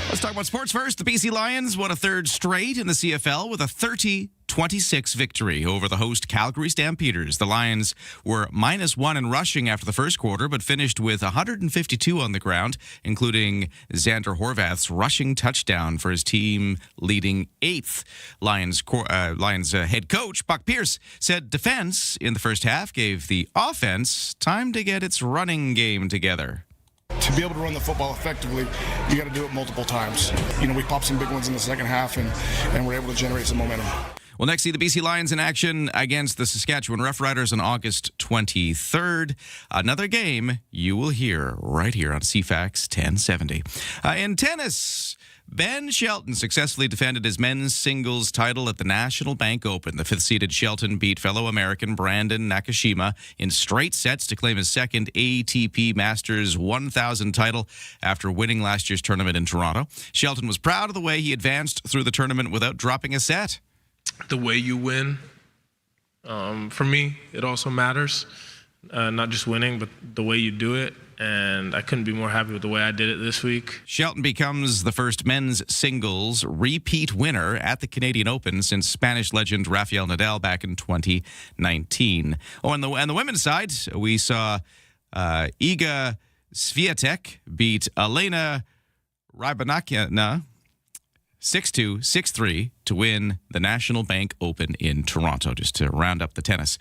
Let's talk about sports first. The BC Lions won a third straight in the CFL with a 30-26 victory over the host Calgary Stampeders. The Lions were -1 in rushing after the first quarter, but finished with 152 on the ground, including Xander Horvath's rushing touchdown for his team leading 8th. Lions head coach Buck Pierce said defense in the first half gave the offense time to get its running game together. To be able to run the football effectively, you got to do it multiple times. We popped some big ones in the second half, and we're able to generate some momentum. Well, next, see the BC Lions in action against the Saskatchewan Roughriders on August 23rd. Another game you will hear right here on CFAX 1070. In tennis, Ben Shelton successfully defended his men's singles title at the National Bank Open. The fifth-seeded Shelton beat fellow American Brandon Nakashima in straight sets to claim his second ATP Masters 1000 title after winning last year's tournament in Toronto. Shelton was proud of the way he advanced through the tournament without dropping a set. The way you win, for me, it also matters. Not just winning, but the way you do it. And I couldn't be more happy with the way I did it this week. Shelton becomes the first men's singles repeat winner at the Canadian Open since Spanish legend Rafael Nadal back in 2019. On the women's side, we saw Iga Swiatek beat Elena Rybakina 6-2, 6-3 to win the National Bank Open in Toronto, just to round up the tennis.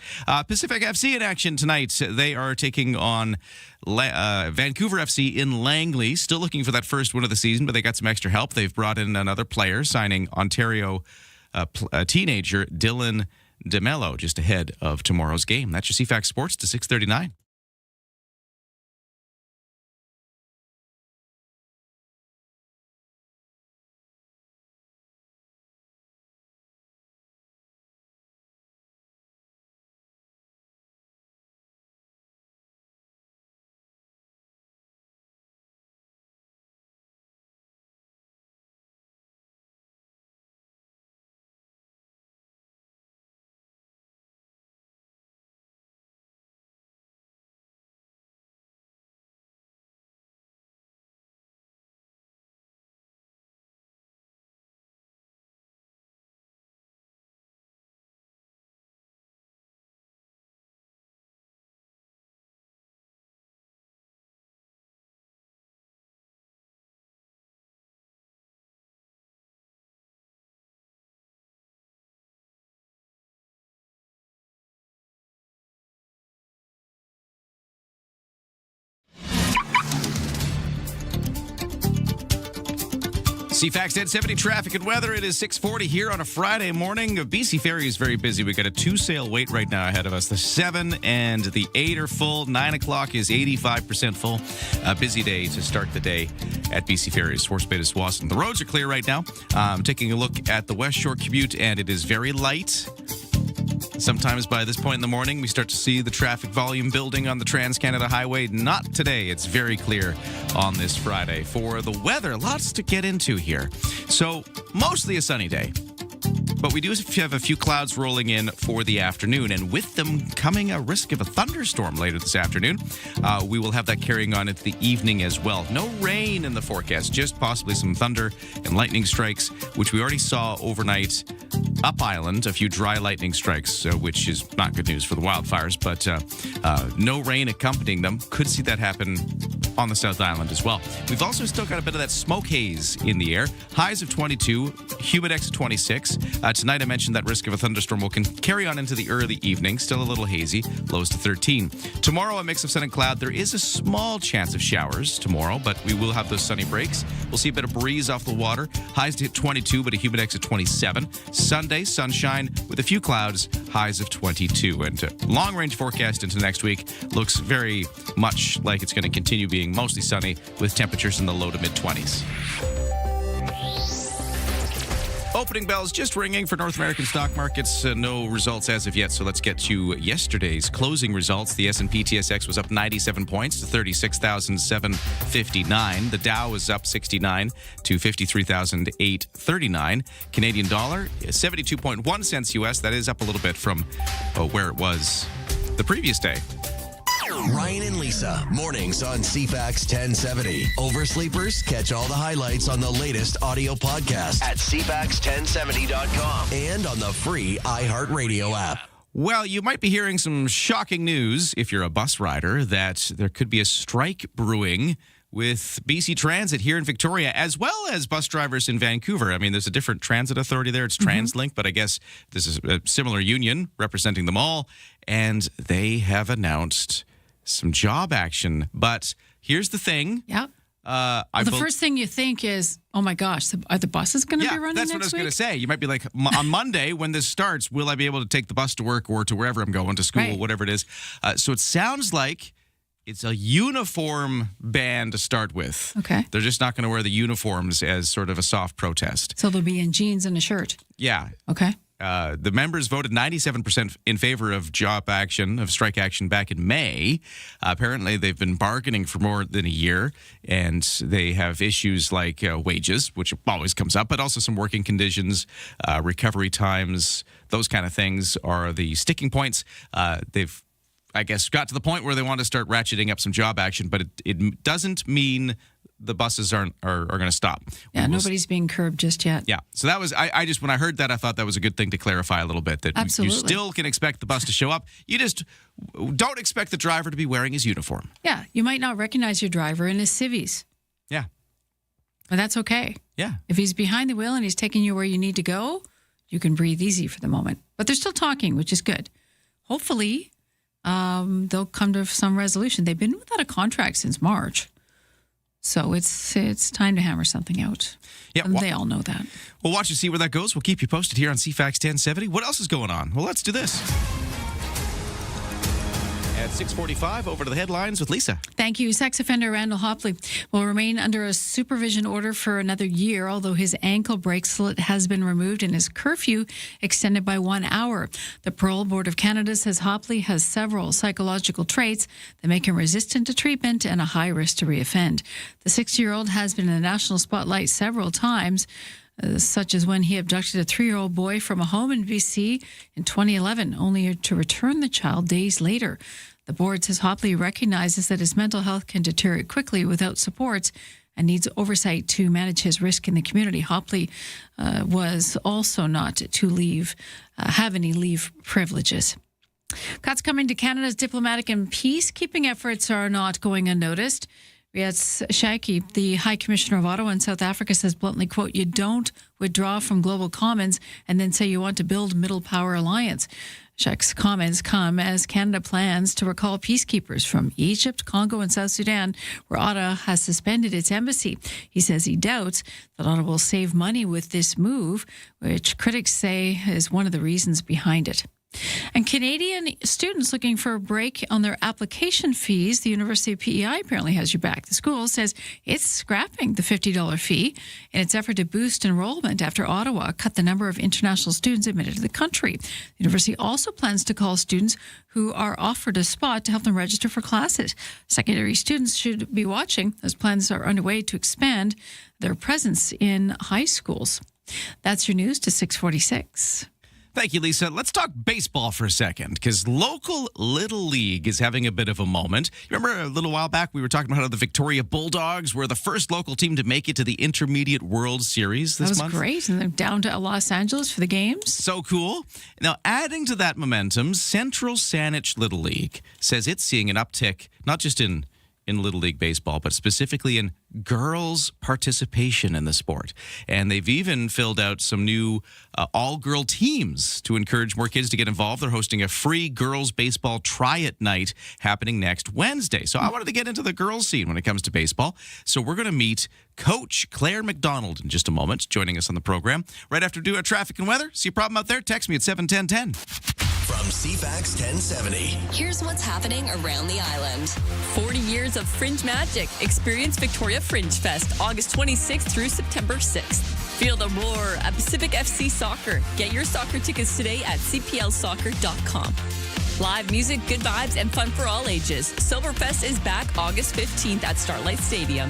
Pacific FC in action tonight. They are taking on Vancouver FC in Langley. Still looking for that first win of the season, but they got some extra help. They've brought in another player, signing Ontario teenager Dylan DeMello just ahead of tomorrow's game. That's your CFAX Sports to 6:39. CFAX 1070 traffic and weather. It is 6:40 here on a Friday morning. BC Ferry is very busy. We got a 2-sail wait right now ahead of us. The 7 and the 8 are full. 9 o'clock is 85% full. A busy day to start the day at BC Ferries. Horse Bay to Swanson. The roads are clear right now. Taking a look at the West Shore commute, and it is very light. Sometimes by this point in the morning, we start to see the traffic volume building on the Trans-Canada Highway. Not today. It's very clear on this Friday. For the weather, lots to get into here. So, mostly a sunny day. But we do have a few clouds rolling in for the afternoon, and with them coming a risk of a thunderstorm later this afternoon. We will have that carrying on into the evening as well. No rain in the forecast, just possibly some thunder and lightning strikes, which we already saw overnight up island, a few dry lightning strikes, which is not good news for the wildfires, but no rain accompanying them. Could see that happen on the South Island as well. We've also still got a bit of that smoke haze in the air. Highs of 22, humidex of 26. Tonight I mentioned that risk of a thunderstorm will carry on into the early evening. Still a little hazy, lows to 13. Tomorrow a mix of sun and cloud. There is a small chance of showers tomorrow, but we will have those sunny breaks. We'll see a bit of breeze off the water. Highs to hit 22, but a humidex of 27. Sunday, sunshine with a few clouds, highs of 22. And long-range forecast into next week looks very much like it's going to continue being mostly sunny with temperatures in the low to mid-20s. Opening bells just ringing for North American stock markets. No results as of yet, so let's get to yesterday's closing results. The S&P TSX was up 97 points to 36,759. The Dow was up 69 to 53,839. Canadian dollar, 72.1 cents US. That is up a little bit from where it was the previous day. Ryan and Lisa, mornings on CFAX 1070. Oversleepers, catch all the highlights on the latest audio podcast at CFAX1070.com and on the free iHeartRadio app. Well, you might be hearing some shocking news if you're a bus rider that there could be a strike brewing with BC Transit here in Victoria, as well as bus drivers in Vancouver. I mean, there's a different transit authority there. It's TransLink, but I guess this is a similar union representing them all, and they have announced some job action. But here's the thing. Yeah. The first thing you think is, oh my gosh, are the buses going to be running that's next what I was week? going to say. You might be like, on Monday when this starts, will I be able to take the bus to work or to wherever I'm going, to school, whatever it is. So it sounds like it's a uniform ban to start with. Okay. They're just not going to wear the uniforms as sort of a soft protest. So they'll be in jeans and a shirt. Yeah. Okay. The members voted 97% in favor of strike action back in May. Apparently, they've been bargaining for more than a year, and they have issues like wages, which always comes up, but also some working conditions, recovery times, those kind of things are the sticking points. They've, I guess, got to the point where they want to start ratcheting up some job action, but it doesn't mean the buses are going to stop. Yeah, nobody's being curbed just yet. Yeah. So that was, I just, when I heard that, I thought that was a good thing to clarify a little bit, that Absolutely. you still can expect the bus to show up. You just don't expect the driver to be wearing his uniform. Yeah, you might not recognize your driver in his civvies. Yeah. But that's okay. Yeah. If he's behind the wheel and he's taking you where you need to go, you can breathe easy for the moment. But they're still talking, which is good. Hopefully, they'll come to some resolution. They've been without a contract since March. So it's time to hammer something out. Yeah, And they all know that. We'll watch and see where that goes. We'll keep you posted here on CFAX 1070. What else is going on? Well, let's do this. At 6:45, over to the headlines with Lisa. Thank you. Sex offender Randall Hopley will remain under a supervision order for another year, although his ankle bracelet has been removed and his curfew extended by 1 hour. The Parole Board of Canada says Hopley has several psychological traits that make him resistant to treatment and a high risk to reoffend. The 60-year-old has been in the national spotlight several times, such as when he abducted a 3-year-old boy from a home in BC in 2011, only to return the child days later. The board says Hopley recognizes that his mental health can deteriorate quickly without supports and needs oversight to manage his risk in the community. Hopley was also not to have any leave privileges. Cuts coming to Canada's diplomatic and peacekeeping efforts are not going unnoticed. Riyad Shaki, the High Commissioner of Ottawa in South Africa, says bluntly, quote, "You don't withdraw from global commons and then say you want to build middle power alliance." Shak's comments come as Canada plans to recall peacekeepers from Egypt, Congo, and South Sudan, where Ottawa has suspended its embassy. He says he doubts that Ottawa will save money with this move, which critics say is one of the reasons behind it. And Canadian students looking for a break on their application fees, the University of PEI apparently has your back. The school says it's scrapping the $50 fee in its effort to boost enrollment after Ottawa cut the number of international students admitted to the country. The university also plans to call students who are offered a spot to help them register for classes. Secondary students should be watching as plans are underway to expand their presence in high schools. That's your news to 646. Thank you, Lisa. Let's talk baseball for a second, because local Little League is having a bit of a moment. Remember a little while back we were talking about how the Victoria Bulldogs were the first local team to make it to the Intermediate World Series this month? That was great. And they're down to Los Angeles for the games. So cool. Now, adding to that momentum, Central Saanich Little League says it's seeing an uptick, not just in Little League baseball, but specifically in girls' participation in the sport. And they've even filled out some new all-girl teams to encourage more kids to get involved. They're hosting a free girls' baseball try-it night happening next Wednesday. So I wanted to get into the girls' scene when it comes to baseball. So we're going to meet Coach Claire McDonald in just a moment, joining us on the program. Right after do a traffic and weather. See a problem out there? Text me at 71010. From CFAX 1070. Here's what's happening around the island. 40 years of Fringe magic. Experience Victoria Fringe Fest, August 26th through September 6th. Feel the roar at Pacific FC Soccer. Get your soccer tickets today at cplsoccer.com. Live music, good vibes, and fun for all ages. Silverfest is back August 15th at Starlight Stadium.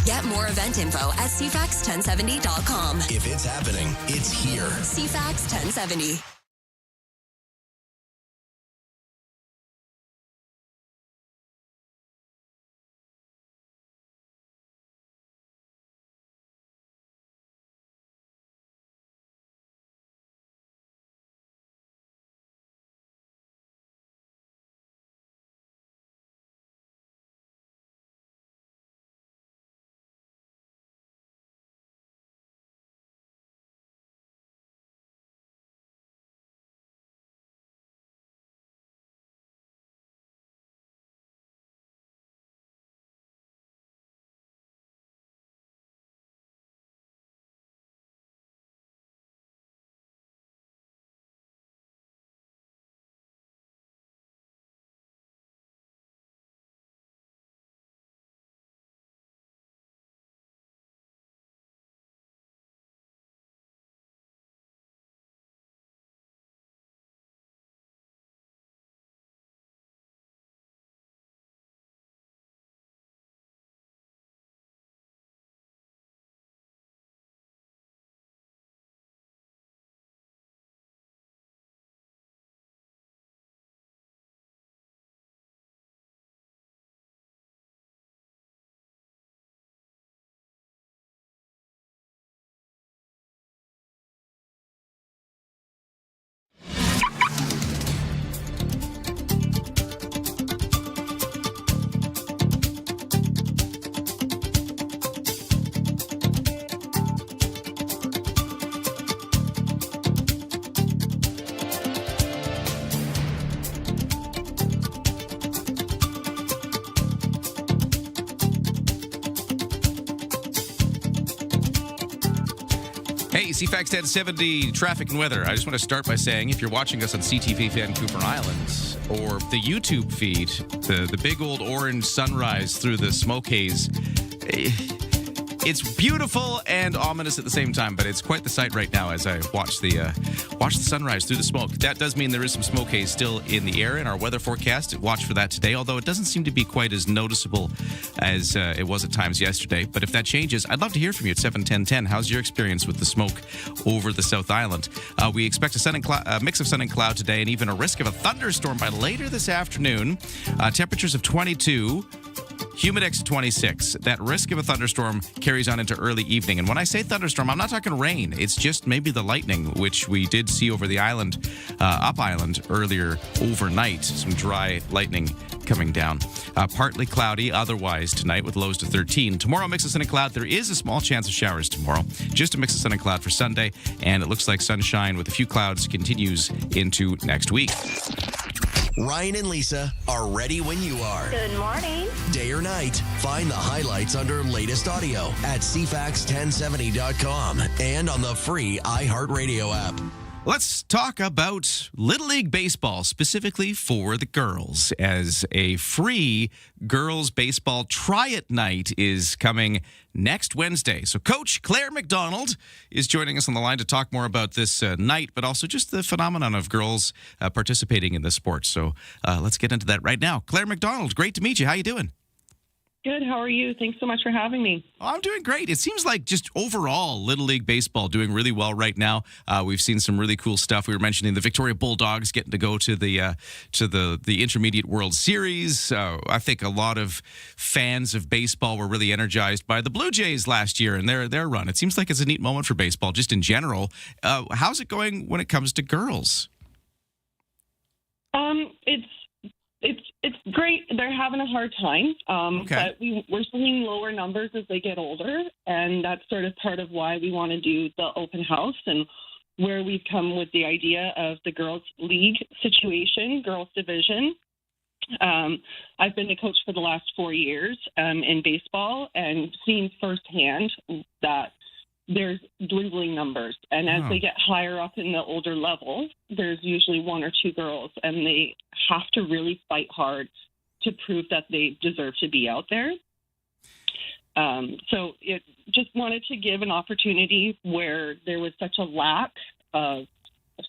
Get more event info at cfax1070.com. If it's happening, it's here. CFAX 1070. CFAX 1070 traffic and weather. I just want to start by saying if you're watching us on CTV Vancouver Island or the YouTube feed, the big old orange sunrise through the smoke haze, it's beautiful and ominous at the same time, but it's quite the sight right now as I watch the sunrise through the smoke. That does mean there is some smoke haze still in the air in our weather forecast. Watch for that today, although it doesn't seem to be quite as noticeable as it was at times yesterday. But if that changes, I'd love to hear from you at 71010. How's your experience with the smoke over the South Island? We expect a mix of sun and cloud today and even a risk of a thunderstorm by later this afternoon. Temperatures of 22. Humidex 26. That risk of a thunderstorm carries on into early evening. And when I say thunderstorm, I'm not talking rain. It's just maybe the lightning, which we did see over the island, up island earlier overnight. Some dry lightning coming down. Partly cloudy otherwise tonight with lows to 13. Tomorrow, mix of sun and cloud. There is a small chance of showers tomorrow. Just a mix of sun and cloud for Sunday. And it looks like sunshine with a few clouds continues into next week. Ryan and Lisa are ready when you are. Good morning. Day or night, find the highlights under latest audio at CFAX1070.com and on the free iHeartRadio app. Let's talk about Little League Baseball, specifically for the girls, as a free girls baseball try-it night is coming next Wednesday. So Coach Claire McDonald is joining us on the line to talk more about this night, but also just the phenomenon of girls participating in the sport. So let's get into that right now. Claire McDonald, great to meet you. How you doing? Good. How are you? Thanks so much for having me. Oh, I'm doing great. It seems like just overall Little League Baseball doing really well right now. We've seen some really cool stuff. We were mentioning the Victoria Bulldogs getting to go to the Intermediate World Series. I think a lot of fans of baseball were really energized by the Blue Jays last year and their run. It seems like it's a neat moment for baseball just in general. How's it going when it comes to girls? It's great. They're having a hard time, Okay. but we're seeing lower numbers as they get older, and that's sort of part of why we want to do the open house and where we've come with the idea of the girls' league situation, girls' division. I've been a coach for the last 4 years in baseball and seen firsthand that there's dwindling numbers. And as they get higher up in the older level, there's usually one or two girls, and they have to really fight hard to prove that they deserve to be out there. So it just wanted to give an opportunity where there was such a lack of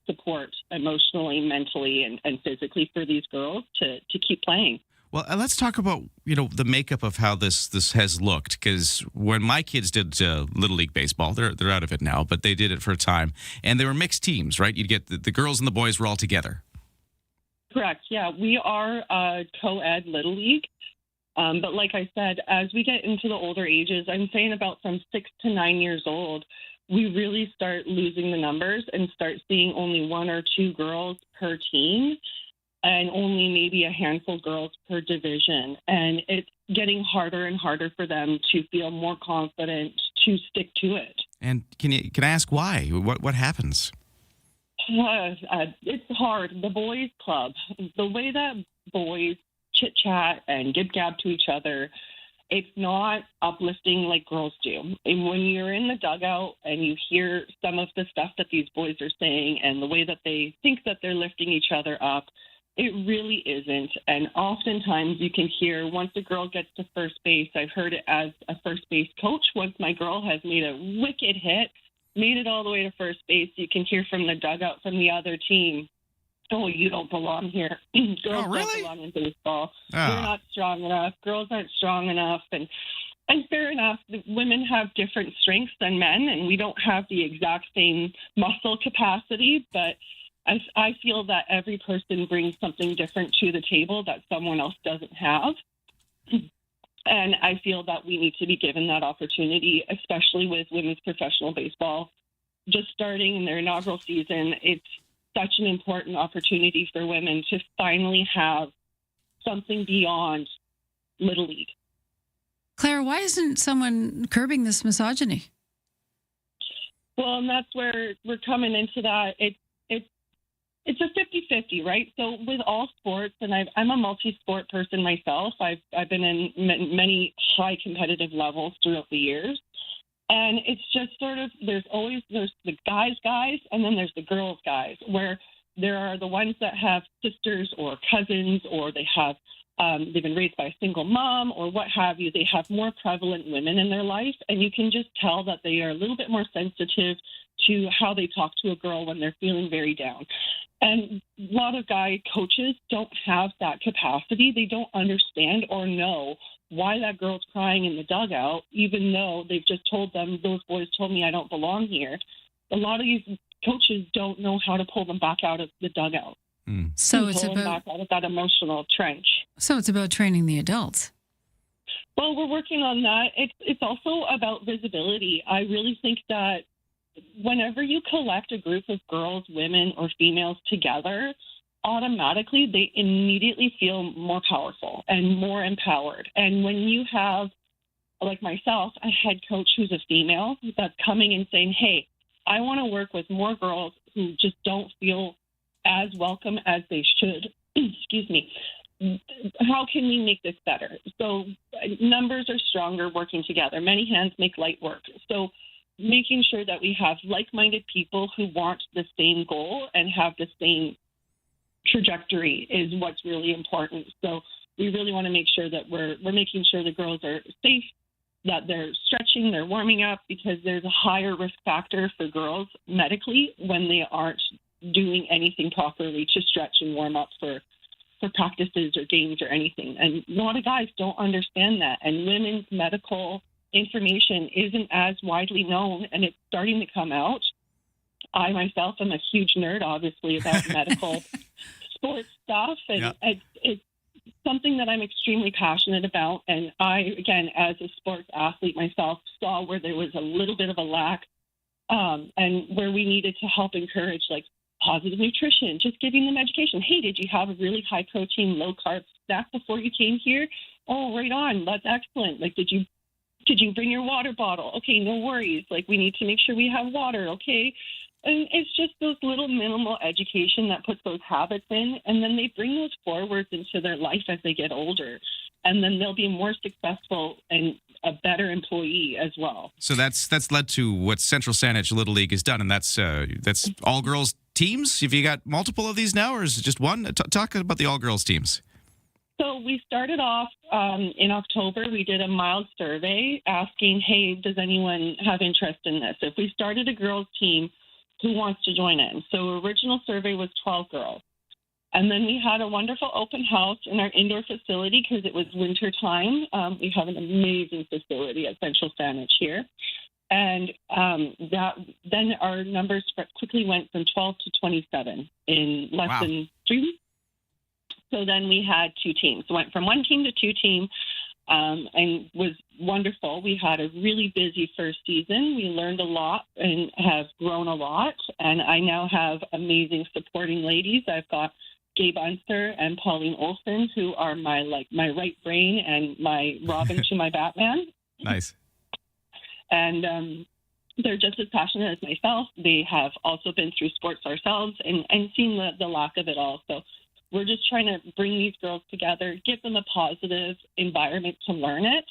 support emotionally, mentally, and physically for these girls to keep playing. Well, let's talk about, the makeup of how this has looked, because when my kids did Little League Baseball, they're out of it now, but they did it for a time, and they were mixed teams, right? You'd get the girls and the boys were all together. Correct, yeah. We are a co-ed Little League, but like I said, as we get into the older ages, I'm saying about from 6 to 9 years old, we really start losing the numbers and start seeing only one or two girls per team, and only maybe a handful of girls per division. And it's getting harder and harder for them to feel more confident to stick to it. And can I ask why? What happens? It's hard. The boys' club, the way that boys chit-chat and gib-gab to each other, it's not uplifting like girls do. And when you're in the dugout and you hear some of the stuff that these boys are saying and the way that they think that they're lifting each other up, it really isn't. And oftentimes you can hear once a girl gets to first base, I've heard it as a first base coach, once my girl has made a wicked hit, made it all the way to first base, you can hear from the dugout from the other team, "Oh, you don't belong here. Girls don't belong in baseball. You're not strong enough. Girls aren't strong enough." And fair enough, women have different strengths than men, and we don't have the exact same muscle capacity, but I feel that every person brings something different to the table that someone else doesn't have. And I feel that we need to be given that opportunity, especially with women's professional baseball just starting in their inaugural season. It's such an important opportunity for women to finally have something beyond Little League. Claire, why isn't someone curbing this misogyny? Well, and that's where we're coming into that. It's a 50-50, right? So with all sports, and I'm a multi-sport person myself. I've been in many high competitive levels throughout the years. And it's just sort of, there's the guys, and then there's the girls, guys, where there are the ones that have sisters or cousins, or they have, they've been raised by a single mom or what have you. They have more prevalent women in their life, and you can just tell that they are a little bit more sensitive to how they talk to a girl when they're feeling very down. And a lot of guy coaches don't have that capacity. They don't understand or know why that girl's crying in the dugout, even though they've just told them, those boys told me I don't belong here. A lot of these coaches don't know how to pull them back out of the dugout. So it's pull them about back out of that emotional trench. So it's about training the adults. Well, we're working on that. It's also about visibility. I really think that whenever you collect a group of girls, women, or females together, automatically they immediately feel more powerful and more empowered. And when you have, like myself, a head coach who's a female that's coming and saying, hey, I want to work with more girls who just don't feel as welcome as they should. Excuse me. How can we make this better? So numbers are stronger working together. Many hands make light work. So making sure that we have like-minded people who want the same goal and have the same trajectory is what's really important. So we really want to make sure that we're making sure the girls are safe, that they're stretching, they're warming up, because there's a higher risk factor for girls medically when they aren't doing anything properly to stretch and warm up for practices or games or anything. And a lot of guys don't understand that. And women's medical information isn't as widely known, and it's starting to come out. I myself am a huge nerd, obviously, about medical sports stuff, and it's something that I'm extremely passionate about. And I, again, as a sports athlete myself, saw where there was a little bit of a lack, and where we needed to help encourage, like, positive nutrition, just giving them education. Hey, did you have a really high protein, low carb snack before you came here? Oh, right on. That's excellent. Like, did you bring your water bottle? Okay, no worries. Like, we need to make sure we have water, okay? And it's just those little minimal education that puts those habits in, and then they bring those forwards into their life as they get older. And then they'll be more successful and a better employee as well. So that's led to what Central Saanich Little League has done, and that's all girls teams. Have you got multiple of these now, or is it just one? Talk about the all girls teams. So we started off in October. We did a mild survey asking, hey, does anyone have interest in this? If we started a girls team, who wants to join in? So original survey was 12 girls. And then we had a wonderful open house in our indoor facility because it was winter time. We have an amazing facility at Central Saanich here. And then our numbers quickly went from 12 to 27 in less than 3 weeks. So then we had two teams. So went from one team to two teams, and was wonderful. We had a really busy first season. We learned a lot and have grown a lot. And I now have amazing supporting ladies. I've got Gabe Unser and Pauline Olson, who are my right brain and my Robin to my Batman. Nice. And they're just as passionate as myself. They have also been through sports ourselves and seen the lack of it all. So we're just trying to bring these girls together, give them a positive environment to learn it.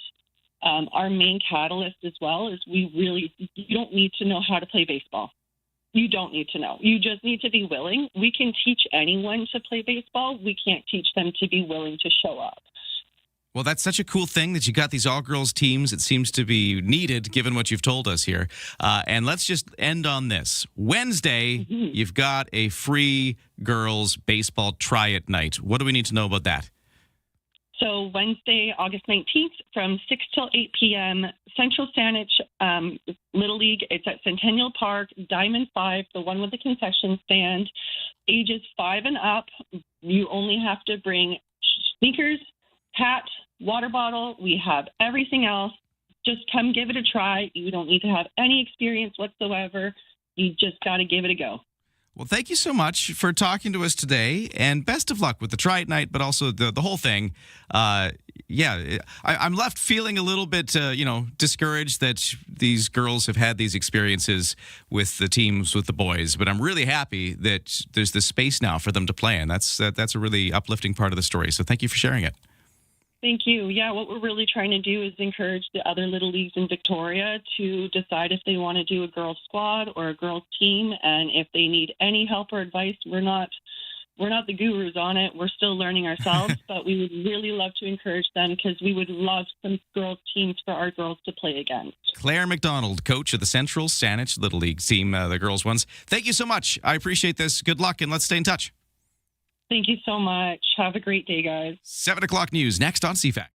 Our main catalyst as well is you don't need to know how to play baseball. You don't need to know. You just need to be willing. We can teach anyone to play baseball. We can't teach them to be willing to show up. Well, that's such a cool thing that you got these all-girls teams. It seems to be needed, given what you've told us here. And let's just end on this. Wednesday, you've got a free girls baseball try-it night. What do we need to know about that? So Wednesday, August 19th, from 6 till 8 p.m., Central Saanich Little League. It's at Centennial Park, Diamond 5, the one with the concession stand. Ages 5 and up, you only have to bring sneakers, hat, water bottle. We have everything else. Just come give it a try. You don't need to have any experience whatsoever. You just got to give it a go. Well, thank you so much for talking to us today, and best of luck with the try-it night, but also the whole thing. I'm left feeling a little bit, discouraged that these girls have had these experiences with the teams, with the boys, but I'm really happy that there's this space now for them to play in. That's a really uplifting part of the story, so thank you for sharing it. Thank you. Yeah, what we're really trying to do is encourage the other little leagues in Victoria to decide if they want to do a girls squad or a girls team, and if they need any help or advice, we're not the gurus on it. We're still learning ourselves, but we would really love to encourage them because we would love some girls teams for our girls to play against. Claire McDonald, coach of the Central Saanich Little League team, the girls ones. Thank you so much. I appreciate this. Good luck, and let's stay in touch. Thank you so much. Have a great day, guys. 7 o'clock news next on CFAX.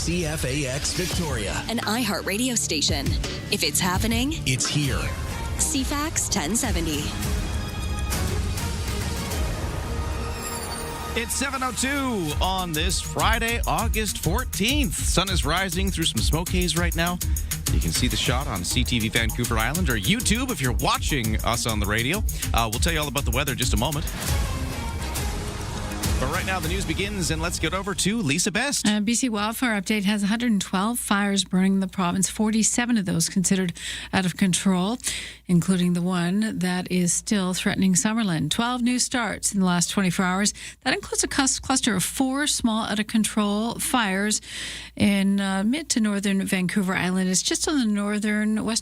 CFAX Victoria. An iHeartRadio station. If it's happening, It's here. CFAX 1070. It's 7:02 on this Friday, August 14th. Sun is rising through some smoke haze right now. You can see the shot on CTV Vancouver Island or YouTube if you're watching us on the radio. We'll tell you all about the weather in just a moment. But right now, the news begins, and let's get over to Lisa Best. BC Wildfire Update has 112 fires burning the province, 47 of those considered out of control, including the one that is still threatening Summerland. 12 new starts in the last 24 hours. That includes a cluster of 4 small out-of-control fires in mid to northern Vancouver Island. It's just on the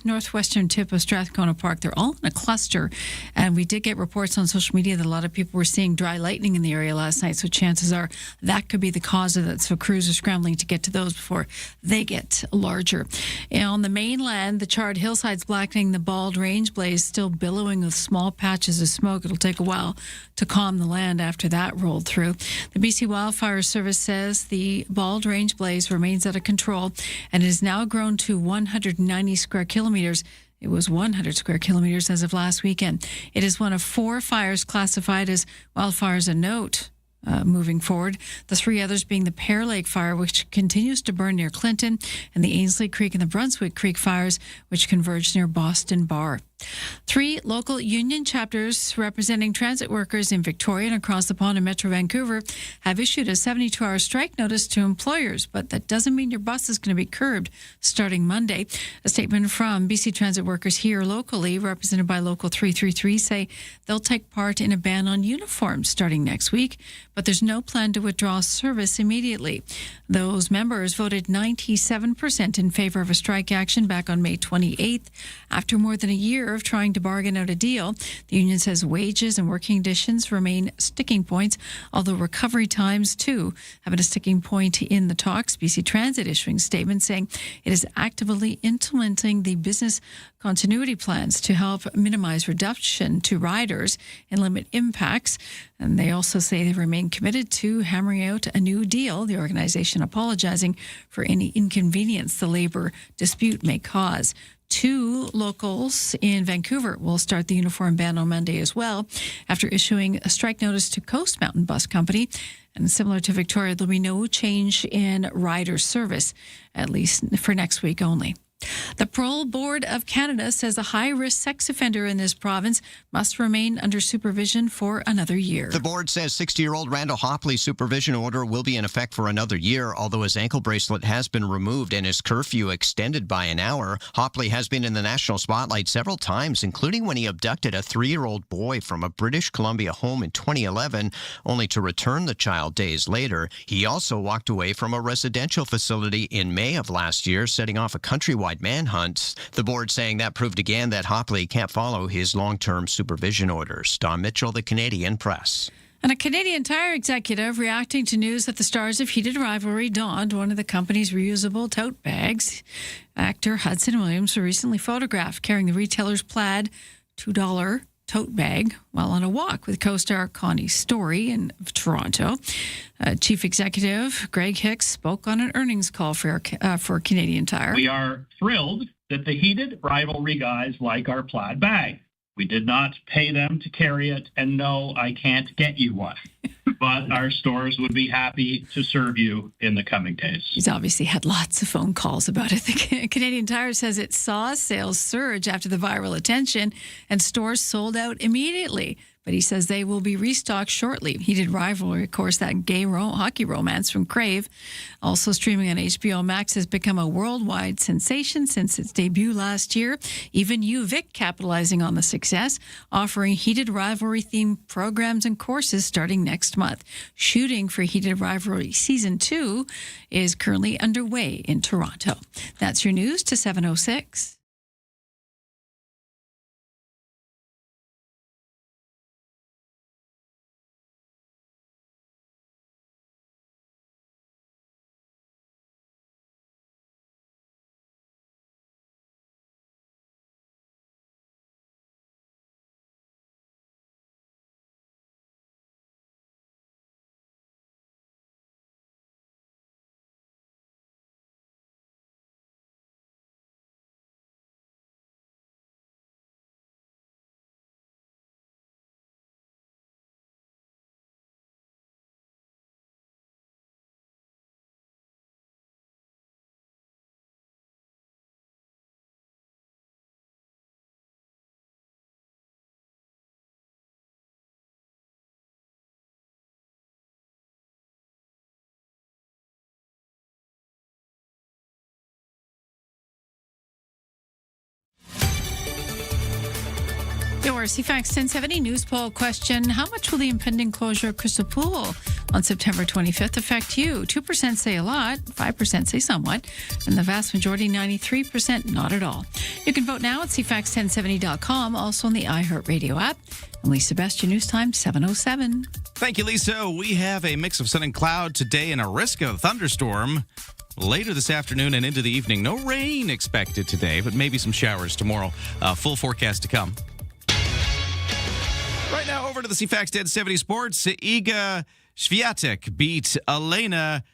northwestern tip of Strathcona Park. They're all in a cluster, and we did get reports on social media that a lot of people were seeing dry lightning in the area last night, so chances are that could be the cause of it. So crews are scrambling to get to those before they get larger. And on the mainland, the charred hillsides blackening, the Bald Range blaze still billowing with small patches of smoke. It'll take a while to calm the land after that rolled through. The BC Wildfire Service says the Bald Range blaze remains out of control and has now grown to 190 square kilometers. It was 100 square kilometers as of last weekend. It is one of 4 fires classified as wildfires of note. Moving forward, the 3 others being the Pear Lake Fire, which continues to burn near Clinton, and the Ainslie Creek and the Brunswick Creek fires, which converged near Boston Bar. 3 local union chapters representing transit workers in Victoria and across the pond in Metro Vancouver have issued a 72-hour strike notice to employers, but that doesn't mean your bus is going to be curbed starting Monday. A statement from BC Transit workers here locally, represented by Local 333, say they'll take part in a ban on uniforms starting next week, but there's no plan to withdraw service immediately. Those members voted 97% in favor of a strike action back on May 28th. After more than a year, nerve trying to bargain out a deal. The union says wages and working conditions remain sticking points, although recovery times, too, have been a sticking point in the talks. BC Transit issuing statements saying it is actively implementing the business continuity plans to help minimize reduction to riders and limit impacts. And they also say they remain committed to hammering out a new deal, the organization apologizing for any inconvenience the labor dispute may cause. 2 locals in Vancouver will start the uniform ban on Monday as well, after issuing a strike notice to Coast Mountain Bus Company. And similar to Victoria, there'll be no change in rider service, at least for next week only. The Parole Board of Canada says a high-risk sex offender in this province must remain under supervision for another year. The board says 60-year-old Randall Hopley's supervision order will be in effect for another year, although his ankle bracelet has been removed and his curfew extended by an hour. Hopley has been in the national spotlight several times, including when he abducted a 3-year-old boy from a British Columbia home in 2011, only to return the child days later. He also walked away from a residential facility in May of last year, setting off a countrywide manhunt. The board saying that proved again that Hopley can't follow his long-term supervision orders. Don Mitchell, the Canadian Press. And a Canadian Tire executive reacting to news that the stars of Heated Rivalry donned one of the company's reusable tote bags. Actor Hudson Williams was recently photographed carrying the retailer's plaid $2 tote bag while on a walk with co-star Connie Story in Toronto. Chief Executive Greg Hicks spoke on an earnings call for Canadian Tire. We are thrilled that the Heated Rivalry guys like our plaid bag. We did not pay them to carry it, and no, I can't get you one. But our stores would be happy to serve you in the coming days. He's obviously had lots of phone calls about it. The Canadian Tire says it saw sales surge after the viral attention, and stores sold out immediately. But he says they will be restocked shortly. Heated Rivalry, of course, that gay hockey romance from Crave, also streaming on HBO Max, has become a worldwide sensation since its debut last year. Even UVic capitalizing on the success, offering Heated Rivalry-themed programs and courses starting next month. Shooting for Heated Rivalry Season 2 is currently underway in Toronto. That's your news to 7:06. Your CFAX 1070 news poll question: how much will the impending closure of Crystal Pool on September 25th affect you? 2% say a lot, 5% say somewhat, and the vast majority, 93%, not at all. You can vote now at CFAX1070.com, also on the iHeartRadio app. And Lisa Best, your news time, 7:07. Thank you, Lisa. We have a mix of sun and cloud today and a risk of thunderstorm later this afternoon and into the evening. No rain expected today, but maybe some showers tomorrow. Full forecast to come. Right now, over to the CFAX 1070 Sports. Iga Swiatek beat Elena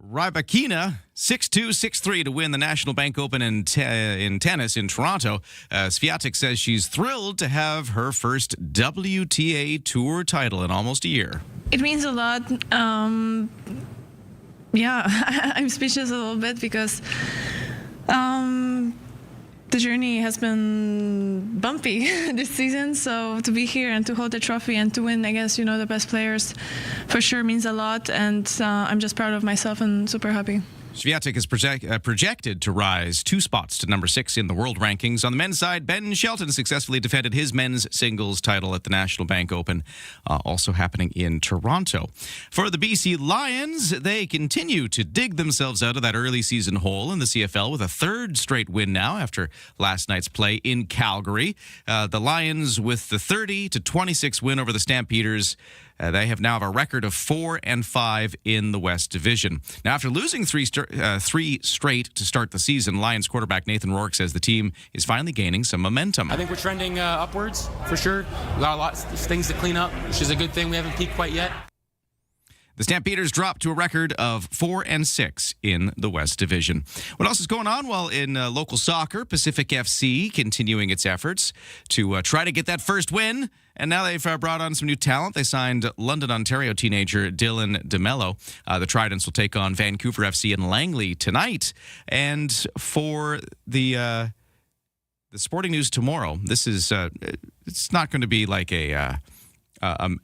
Rybakina 6-2, 6-3 to win the National Bank Open in tennis in Toronto. Swiatek says she's thrilled to have her first WTA Tour title in almost a year. It means a lot. I'm speechless a little bit because the journey has been bumpy this season. So to be here and to hold the trophy and to win against, the best players for sure means a lot. And I'm just proud of myself and super happy. Swiatek is projected to rise 2 spots to number 6 in the world rankings. On the men's side, Ben Shelton successfully defended his men's singles title at the National Bank Open, also happening in Toronto. For the BC Lions, they continue to dig themselves out of that early season hole in the CFL with a 3rd straight win now after last night's play in Calgary. The Lions with the 30-26 win over the Stampeders. They have now a record of 4-5 in the West Division. Now, after losing three straight to start the season, Lions quarterback Nathan Rourke says the team is finally gaining some momentum. I think we're trending upwards for sure. We got a lot of things to clean up, which is a good thing. We haven't peaked quite yet. The Stampeders dropped to a record of 4-6 in the West Division. What else is going on? Well, in local soccer, Pacific FC continuing its efforts to try to get that first win. And now they've brought on some new talent. They signed London, Ontario teenager Dylan DeMello. The Tridents will take on Vancouver FC in Langley tonight. And for the sporting news tomorrow, this is it's not going to be like a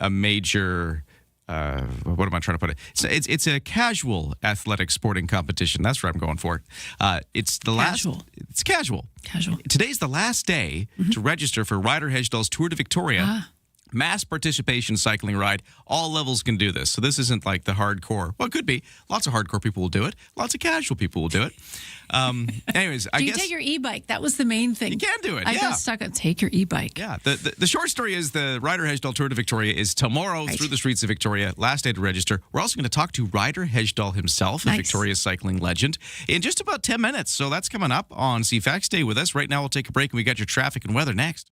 major. What am I trying to put it? It's a casual athletic sporting competition. That's what I'm going for. It's the last. It's casual. Casual. Today's the last day to register for Ryder Hesjedal's Tour de Victoria. Mass participation cycling ride. All levels can do this. So this isn't like the hardcore. Well, it could be. Lots of hardcore people will do it. Lots of casual people will do it. Anyways, I guess. Do you take your e-bike? That was the main thing. You can do it. I got stuck on take your e-bike. Yeah. The short story is the Ryder Hesjedal Tour de Victoria is tomorrow through the streets of Victoria. Last day to register. We're also going to talk to Ryder Hesjedal himself, the Victoria cycling legend, in just about 10 minutes. So that's coming up on CFAX. Stay with us. Right now, we'll take a break and we got your traffic and weather next.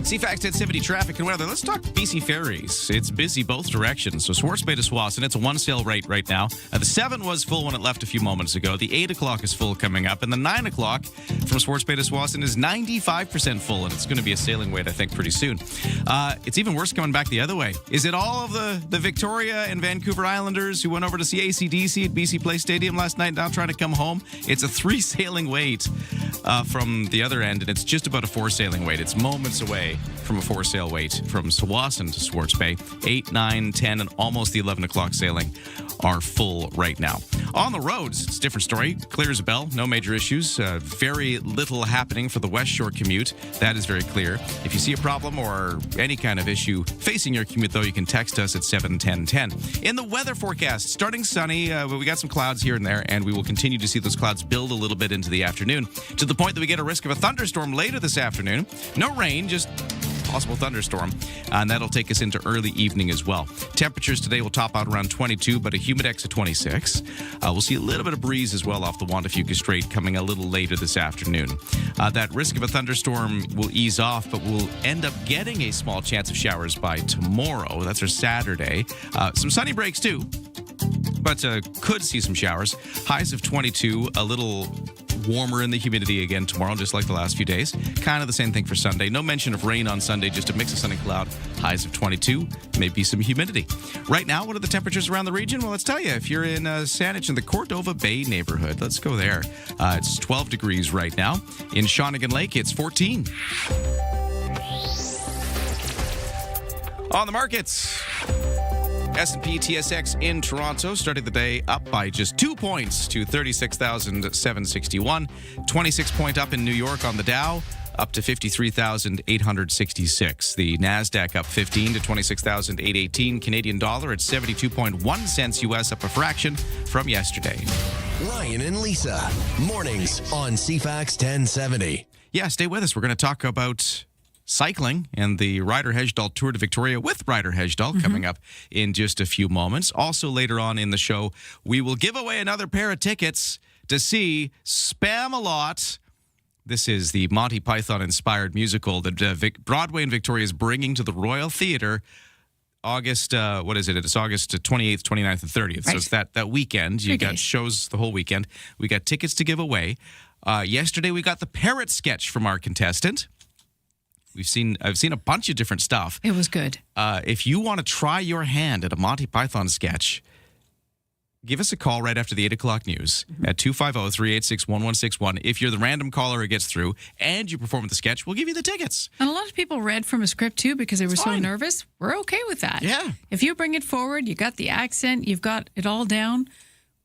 CFAX 1070 traffic and weather. Let's talk BC Ferries. It's busy both directions. So Swartz Bay to Swassen, it's a 1 sail rate right now. The 7 was full when it left a few moments ago. The 8 o'clock is full coming up. And the 9 o'clock from Swartz Bay to Swassen is 95% full. And it's going to be a sailing weight, I think, pretty soon. It's even worse coming back the other way. Is it all of the Victoria and Vancouver Islanders who went over to see AC/DC at BC Place Stadium last night now trying to come home? It's a 3 sailing weight from the other end. And it's just about a 4 sailing weight. It's moments away from a 4 sail weight from Swassen to Swartz Bay. 8, 9, 10, and almost the 11 o'clock sailing are full right now. On the roads, it's a different story. Clear as a bell, no major issues. Very little happening for the West Shore commute. That is very clear. If you see a problem or any kind of issue facing your commute, though, you can text us at 71010. In the weather forecast, starting sunny, we got some clouds here and there, and we will continue to see those clouds build a little bit into the afternoon, to the point that we get a risk of a thunderstorm later this afternoon. No rain, just possible thunderstorm, and that'll take us into early evening as well. Temperatures today will top out around 22, but a humidex of 26. We'll see a little bit of breeze as well off the Juan de Fuca Strait coming a little later this afternoon. That risk of a thunderstorm will ease off, but we'll end up getting a small chance of showers by tomorrow. That's our Saturday. Some sunny breaks too, but could see some showers. Highs of 22, a little warmer in the humidity again tomorrow, just like the last few days. Kind of the same thing for Sunday. No mention of rain on Sunday, just a mix of sun and cloud. Highs of 22, maybe some humidity. Right now, what are the temperatures around the region? Well, let's tell you. If you're in Saanich in the Cordova Bay neighborhood, let's go there. It's 12 degrees right now. In Shawnigan Lake, it's 14. On the markets, S&P TSX in Toronto started the day up by just 2 points to 36,761. 26-point up in New York on the Dow. up to 53,866. The NASDAQ up 15 to 26,818. Canadian dollar at 72.1 cents US, up a fraction from yesterday. Ryan and Lisa, mornings on CFAX 1070. Yeah, stay with us. We're going to talk about cycling and the Ryder Hejdahl Tour de Victoria with Ryder Hejdahl coming up in just a few moments. Also, later on in the show, we will give away another pair of tickets to see Spam-A-Lot. This is the Monty Python-inspired musical that Broadway and Victoria is bringing to the Royal Theatre August, It's August 28th, 29th, and 30th. Right. So it's that weekend. You got shows the whole weekend. We got tickets to give away. Yesterday, we got the parrot sketch from our contestant. I've seen a bunch of different stuff. It was good. If you want to try your hand at a Monty Python sketch, give us a call right after the 8 o'clock news at 250-386-1161. If you're the random caller who gets through and you perform the sketch, we'll give you the tickets. And a lot of people read from a script, too, because they were so nervous. We're okay with that. Yeah. If you bring it forward, you got the accent, you've got it all down,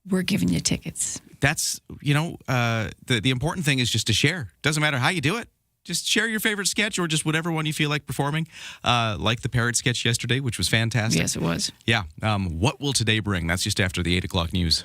we're giving you tickets. That's, the important thing is just to share. Doesn't matter how you do it. Just share your favorite sketch or just whatever one you feel like performing. Like the parrot sketch yesterday, which was fantastic. Yes, it was. Yeah. What will today bring? That's just after the 8 o'clock news.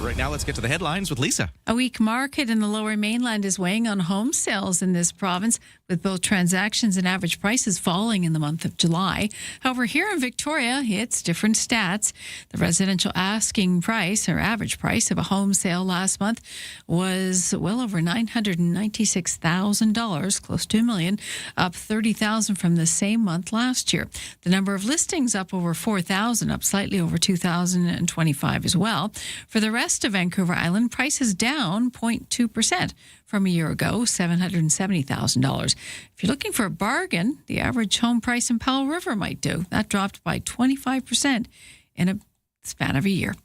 Right now, let's get to the headlines with Lisa. A weak market in the Lower Mainland is weighing on home sales in this province, with both transactions and average prices falling in the month of July. However, here in Victoria, it's different stats. The residential asking price, or average price, of a home sale last month was well over $996,000, close to $1 million, up $30,000 from the same month last year. The number of listings up over 4,000, up slightly over 2,025 as well. For the rest of Vancouver Island, prices down 0.2% from a year ago, $770,000. If you're looking for a bargain, the average home price in Powell River might do. That dropped by 25% in a span of a year.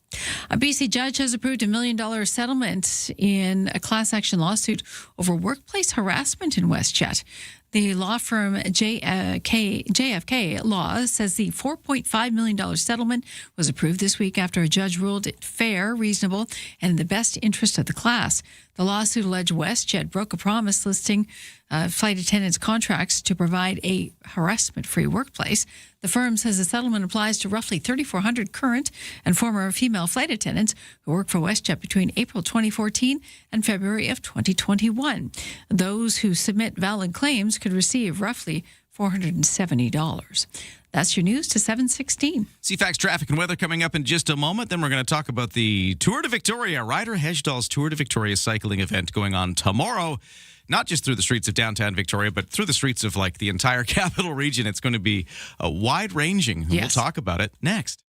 A BC judge has approved $1 million settlement in a class action lawsuit over workplace harassment in WestJet. The law firm JFK Law says the $4.5 million settlement was approved this week after a judge ruled it fair, reasonable, and in the best interest of the class. The lawsuit alleged WestJet broke a promise listing flight attendants' contracts to provide a harassment-free workplace. The firm says the settlement applies to roughly 3,400 current and former female flight attendants who worked for WestJet between April 2014 and February of 2021. Those who submit valid claims could receive roughly $470. That's your news to 7:16. CFAX traffic and weather coming up in just a moment. Then we're going to talk about the Tour de Victoria, Ryder Hejdahl's Tour de Victoria cycling event going on tomorrow. Not just through the streets of downtown Victoria, but through the streets of the entire capital region. It's going to be wide-ranging. Yes. We'll talk about it next.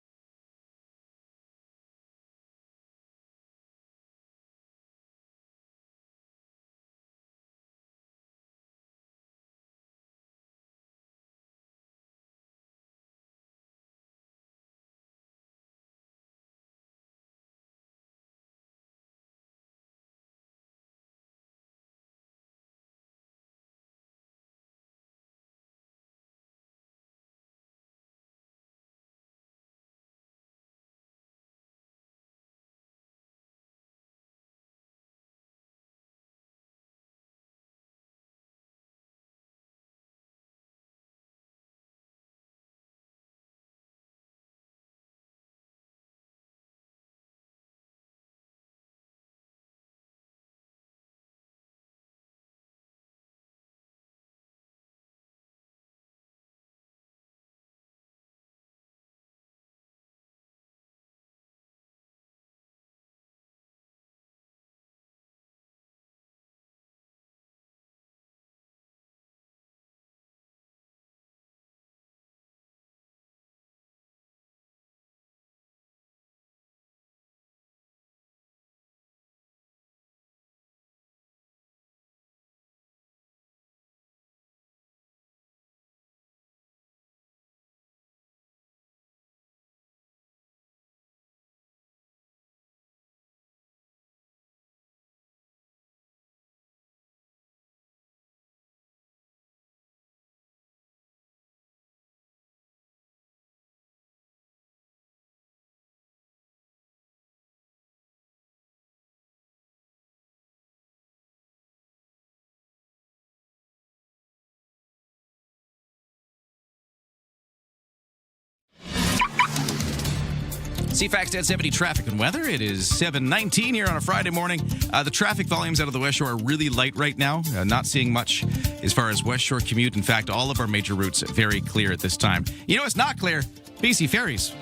CFAX 1070 traffic and weather. It is 7:19 here on a Friday morning. The traffic volumes out of the West Shore are really light right now. Not seeing much as far as West Shore commute. In fact, all of our major routes very clear at this time. You know what's not clear? BC Ferries.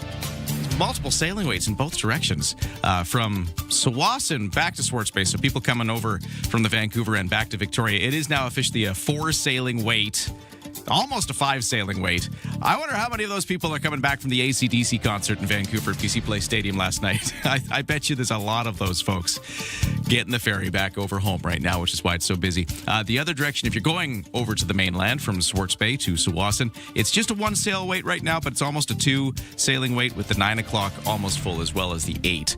Multiple sailing weights in both directions from Tsawwassen back to Swartz Bay. So people coming over from the Vancouver end back to Victoria. It is now officially a 4 sailing weight. Almost a 5 sailing weight. I wonder how many of those people are coming back from the AC/DC concert in Vancouver at BC Place Stadium last night. I bet you there's a lot of those folks getting the ferry back over home right now, which is why it's so busy. The other direction, if you're going over to the mainland from Swartz Bay to Tsawwassen, it's just a 1 sail weight right now, but it's almost a 2 sailing weight with the 9 o'clock almost full as well as the 8.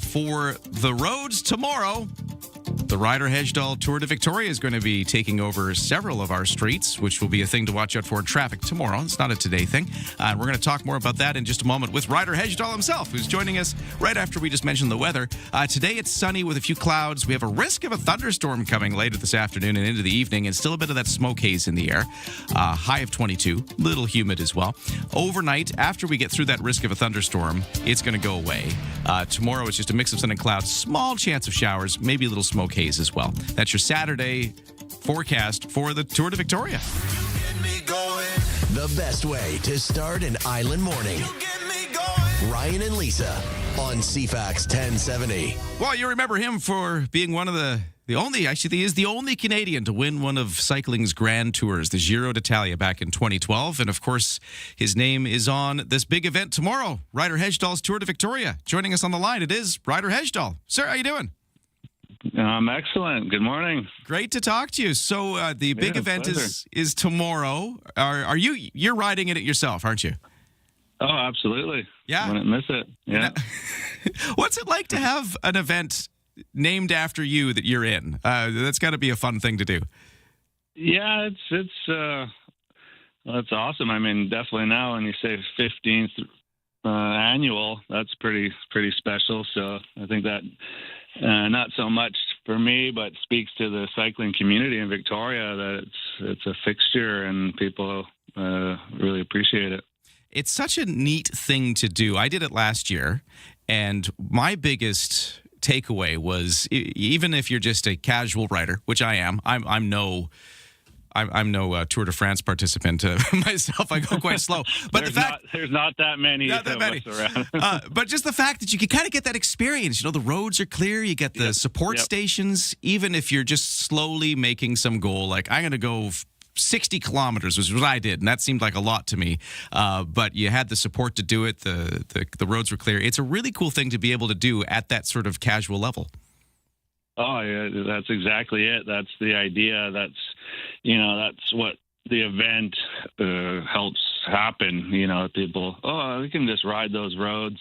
For the roads tomorrow, the Ryder Hejdahl Tour de Victoria is going to be taking over several of our streets, which will be a thing to watch out for in traffic tomorrow. It's not a today thing. We're going to talk more about that in just a moment with Ryder Hejdahl himself, who's joining us right after we just mentioned the weather. Today it's sunny with a few clouds. We have a risk of a thunderstorm coming later this afternoon and into the evening, and still a bit of that smoke haze in the air. High of 22, little humid as well. Overnight, after we get through that risk of a thunderstorm, it's going to go away. Tomorrow it's just a mix of sun and clouds, small chance of showers, maybe a little smoke haze as well. That's your Saturday forecast for the Tour de Victoria. The best way to start an island morning. Ryan and Lisa on CFAX 1070. Well, you remember him for being one of the only, actually, he is the only Canadian to win one of cycling's grand tours, the Giro d'Italia, back in 2012. And of course, his name is on this big event tomorrow, Ryder Hejdahl's Tour de Victoria. Joining us on the line, it is Ryder Hejdahl. Sir, how you doing? I'm excellent. Good morning. Great to talk to you. So the big event is tomorrow. You're riding in it yourself, aren't you? Oh, absolutely. Yeah. Wouldn't miss it. Yeah. What's it like to have an event named after you that you're in? That's got to be a fun thing to do. Yeah, that's awesome. I mean, definitely now when you say 15th annual, that's pretty special. So I think that not so much for me, but speaks to the cycling community in Victoria that it's a fixture and people really appreciate it. It's such a neat thing to do. I did it last year, and my biggest takeaway was, even if you're just a casual rider, which I am, I'm no Tour de France participant myself. I go quite slow. But there's not that many. Not that many. But just the fact that you can kind of get that experience. You know, the roads are clear. You get the support stations. Even if you're just slowly making some goal, like I'm going to go 60 kilometers, which is what I did, and that seemed like a lot to me. But you had the support to do it. The roads were clear. It's a really cool thing to be able to do at that sort of casual level. Oh, yeah, that's exactly it. That's the idea. That's what the event helps happen. You know, people, we can just ride those roads.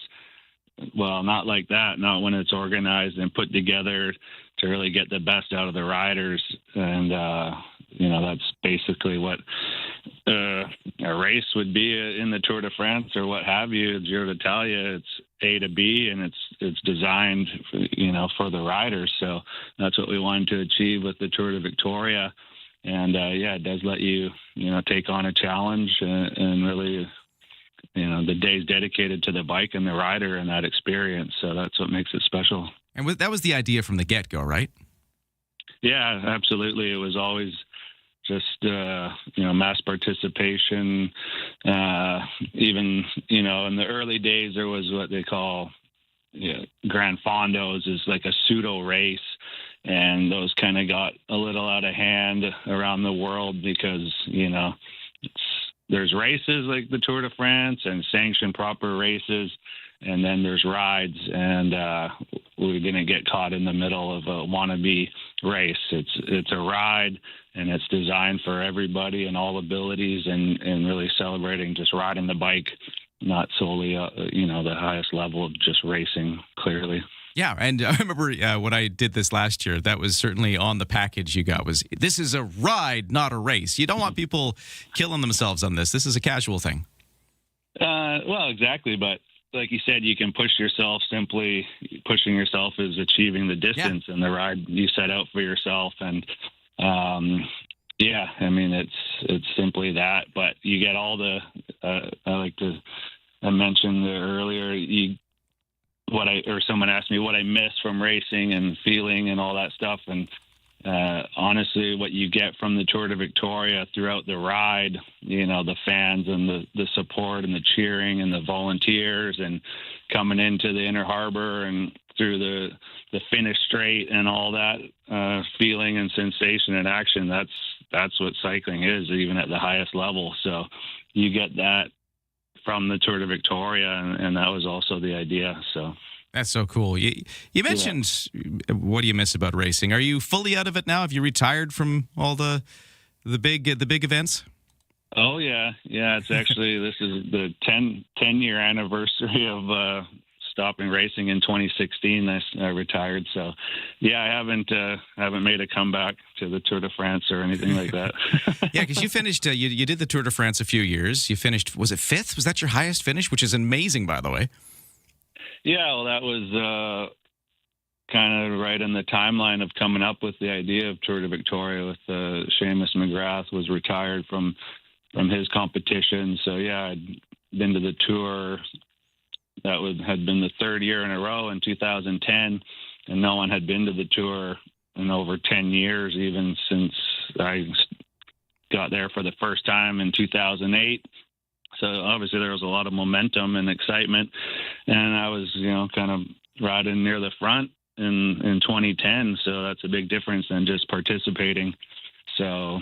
Well, not like that. Not when it's organized and put together to really get the best out of the riders. And, that's basically what a race would be in the Tour de France or what have you. Giro d'Italia, it's A to B, and it's designed, for the riders. So that's what we wanted to achieve with the Tour de Victoria. And, it does let you, take on a challenge and really, the day's dedicated to the bike and the rider and that experience. So that's what makes it special. And that was the idea from the get-go, right? Yeah, absolutely. It was always just, mass participation. Even, in the early days, there was what they call Grand Fondos, is like a pseudo race. And those kind of got a little out of hand around the world because, there's races like the Tour de France and sanctioned proper races. And then there's rides, and we didn't get caught in the middle of a wannabe race. It's a ride, and it's designed for everybody and all abilities, and really celebrating just riding the bike, not solely the highest level of just racing. Clearly. Yeah, and I remember when I did this last year, that was certainly on the package you got. This is a ride, not a race. You don't want people killing themselves on this. This is a casual thing. Well, exactly, but like you said, you can push yourself. Simply pushing yourself is achieving the distance and the ride you set out for yourself. And it's simply that. But you get all the I mentioned earlier, you someone asked me what I miss from racing and feeling and all that stuff. And honestly, what you get from the Tour de Victoria throughout the ride, the fans and the support and the cheering and the volunteers and coming into the Inner Harbor and through the finish straight and all that feeling and sensation and action, that's what cycling is, even at the highest level. So you get that from the Tour de Victoria, and that was also the idea. So that's so cool. You mentioned what do you miss about racing? Are you fully out of it now? Have you retired from all the big events? Oh yeah. It's actually this is the 10-year anniversary of stopping racing in 2016. I retired. So yeah, I haven't made a comeback to the Tour de France or anything like that. Yeah, because you finished. You did the Tour de France a few years. You finished. Was it fifth? Was that your highest finish? Which is amazing, by the way. Yeah, well, that was kind of right in the timeline of coming up with the idea of Tour de Victoria with Seamus McGrath was retired from his competition. So, yeah, I'd been to the Tour. That had been the third year in a row in 2010, and no one had been to the Tour in over 10 years, even since I got there for the first time in 2008. So obviously there was a lot of momentum and excitement, and I was, kind of riding near the front in 2010. So that's a big difference than just participating. So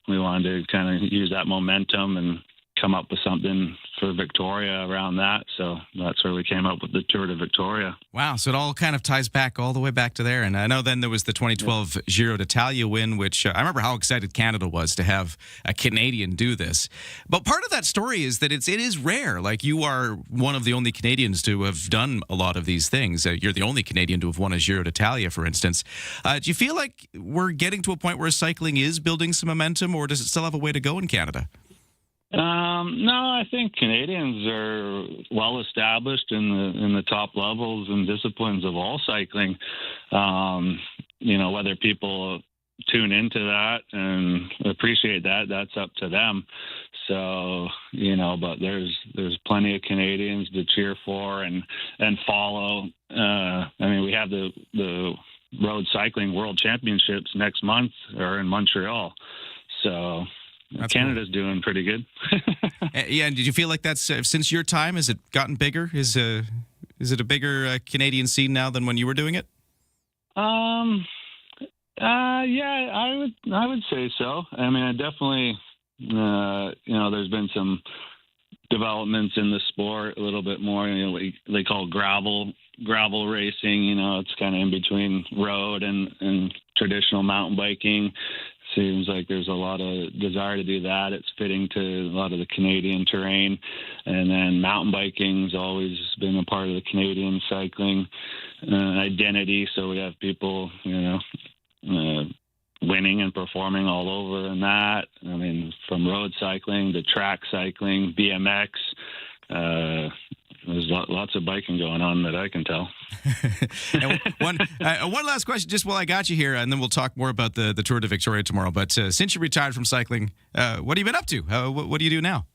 we wanted to kind of use that momentum and come up with something for Victoria around that. So that's where we came up with the Tour de Victoria. Wow. So it all kind of ties back all the way back to there. And I know then there was the 2012 Giro d'Italia win, which I remember how excited Canada was to have a Canadian do this. But part of that story is that it is rare. Like, you are one of the only Canadians to have done a lot of these things. You're the only Canadian to have won a Giro d'Italia, for instance. Do you feel like we're getting to a point where cycling is building some momentum, or does it still have a way to go in Canada? No, I think Canadians are well established in the top levels and disciplines of all cycling. Whether people tune into that and appreciate that, that's up to them. So, but there's plenty of Canadians to cheer for and follow. We have the Road Cycling World Championships next month or in Montreal. So Canada's doing pretty good. Yeah, and did you feel like that's since your time? Has it gotten bigger? Is it a bigger Canadian scene now than when you were doing it? Yeah, I would say so. I mean, I definitely, there's been some developments in the sport a little bit more. They call gravel racing. It's kind of in between road and traditional mountain biking. Seems like there's a lot of desire to do that. It's fitting to a lot of the Canadian terrain. And then mountain biking's always been a part of the Canadian cycling identity. So we have people, winning and performing all over in that. I mean, from road cycling to track cycling, BMX, there's lots of biking going on that I can tell. And one last question, just while I got you here, and then we'll talk more about the Tour de Victoria tomorrow. But since you retired from cycling, what have you been up to? What do you do now?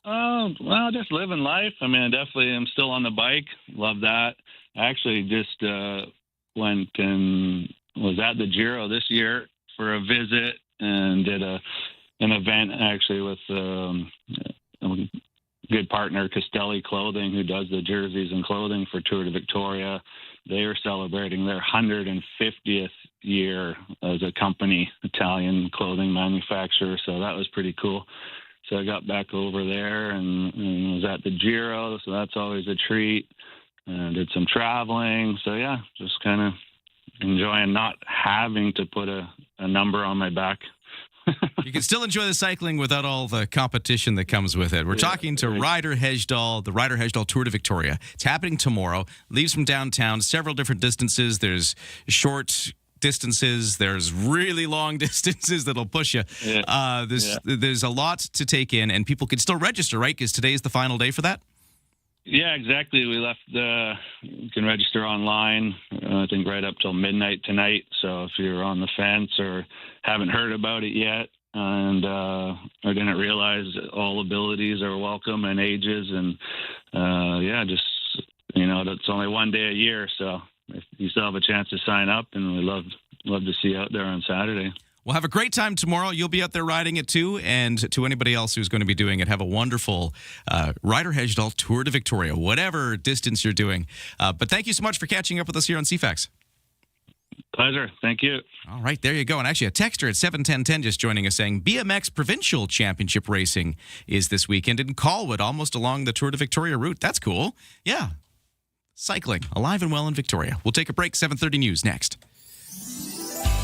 Well, just living life. I mean, I definitely am still on the bike. Love that. I actually just went and was at the Giro this year for a visit and did an event actually with good partner Castelli Clothing, who does the jerseys and clothing for Tour de Victoria. They are celebrating their 150th year as a company, Italian clothing manufacturer. So that was pretty cool. So I got back over there and was at the Giro. So that's always a treat. Did some traveling. So yeah, just kind of enjoying not having to put a number on my back. You can still enjoy the cycling without all the competition that comes with it. We're talking to Ryder Hejdahl, the Ryder Hejdahl Tour de Victoria. It's happening tomorrow. Leaves from downtown, several different distances. There's short distances. There's really long distances that'll push you. There's a lot to take in, and people can still register, right? Because today is the final day for that? Yeah, exactly. We left you can register online, I think right up till midnight tonight. So if you're on the fence or haven't heard about it yet and or didn't realize all abilities are welcome and ages and just that's only one day a year. So if you still have a chance to sign up, and we love to see you out there on Saturday. Well, have a great time tomorrow. You'll be out there riding it too. And to anybody else who's going to be doing it, have a wonderful Ryder Hegedal Tour de Victoria, whatever distance you're doing. But thank you so much for catching up with us here on CFAX. Pleasure. Thank you. All right, there you go. And actually, a texter at 71010 just joining us saying BMX Provincial Championship Racing is this weekend in Colwood, almost along the Tour de Victoria route. That's cool. Yeah. Cycling, alive and well in Victoria. We'll take a break. 7:30 News next.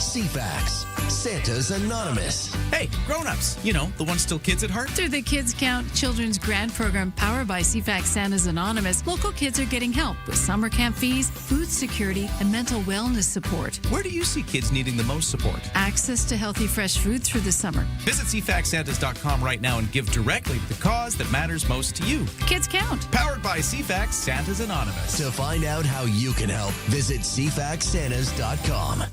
CFAX, Santa's Anonymous. Hey, grown-ups, the ones still kids at heart. Through the Kids Count Children's Grant Program powered by CFAX Santa's Anonymous, local kids are getting help with summer camp fees, food security, and mental wellness support. Where do you see kids needing the most support? Access to healthy, fresh food through the summer. Visit CFAXSantas.com right now and give directly to the cause that matters most to you. Kids Count. Powered by CFAX Santa's Anonymous. To find out how you can help, visit CFAXSantas.com.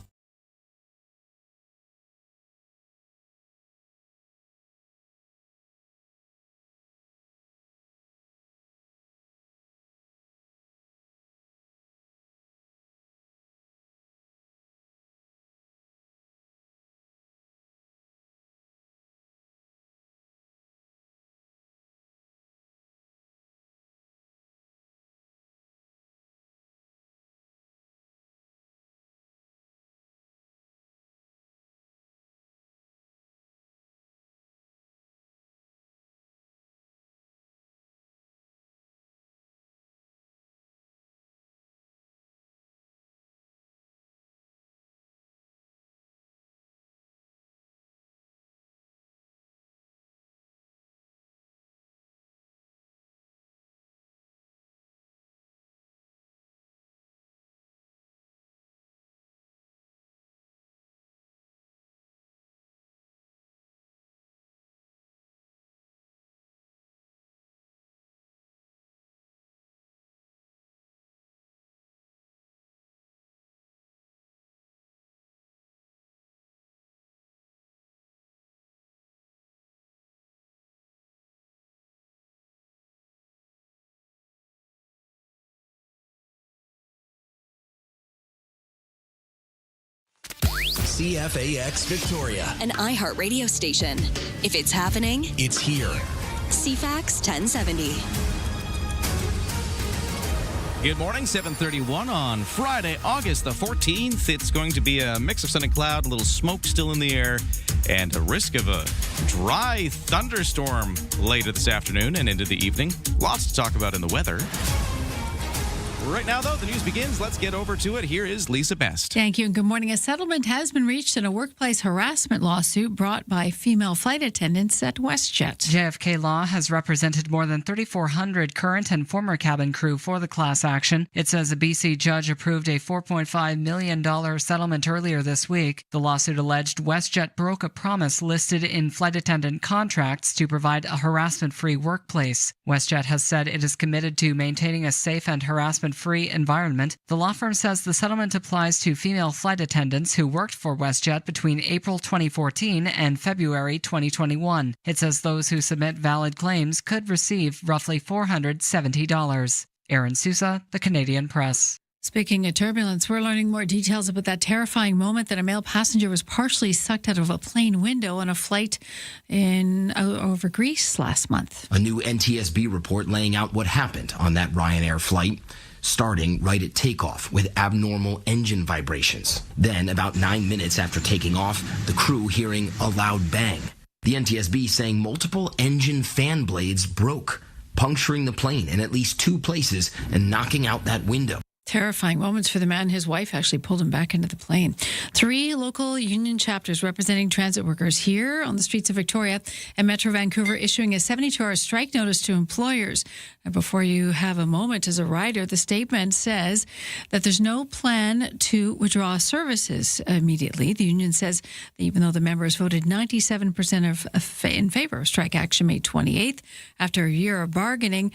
CFAX Victoria, An iHeartRadio station. If it's happening, it's here. CFAX 1070. Good morning, 7:31 on Friday, August the 14th. It's going to be a mix of sun and cloud, a little smoke still in the air, and a risk of a dry thunderstorm later this afternoon and into the evening. Lots to talk about in the weather. Right now, though, the news begins. Let's get over to it. Here is Lisa Best. Thank you and good morning. A settlement has been reached in a workplace harassment lawsuit brought by female flight attendants at WestJet. JFK Law has represented more than 3,400 current and former cabin crew for the class action. It says a BC judge approved a $4.5 million settlement earlier this week. The lawsuit alleged WestJet broke a promise listed in flight attendant contracts to provide a harassment-free workplace. WestJet has said it is committed to maintaining a safe and harassment-free environment. The law firm says the settlement applies to female flight attendants who worked for WestJet between April 2014 and February 2021. It says those who submit valid claims could receive roughly $470. Aaron Sousa, The Canadian Press. Speaking of turbulence, we're learning more details about that terrifying moment that a male passenger was partially sucked out of a plane window on a flight over Greece last month. A new NTSB report laying out what happened on that Ryanair flight, starting right at takeoff with abnormal engine vibrations. Then, about 9 minutes after taking off, the crew hearing a loud bang. The NTSB saying multiple engine fan blades broke, puncturing the plane in at least 2 places and knocking out that window. Terrifying moments for the man. His wife actually pulled him back into the plane. 3 local union chapters representing transit workers here on the streets of Victoria and Metro Vancouver issuing a 72-hour strike notice to employers. And before you have a moment as a rider, the statement says that there's no plan to withdraw services immediately. The union says that even though the members voted 97% in favor of strike action May 28th, after a year of bargaining,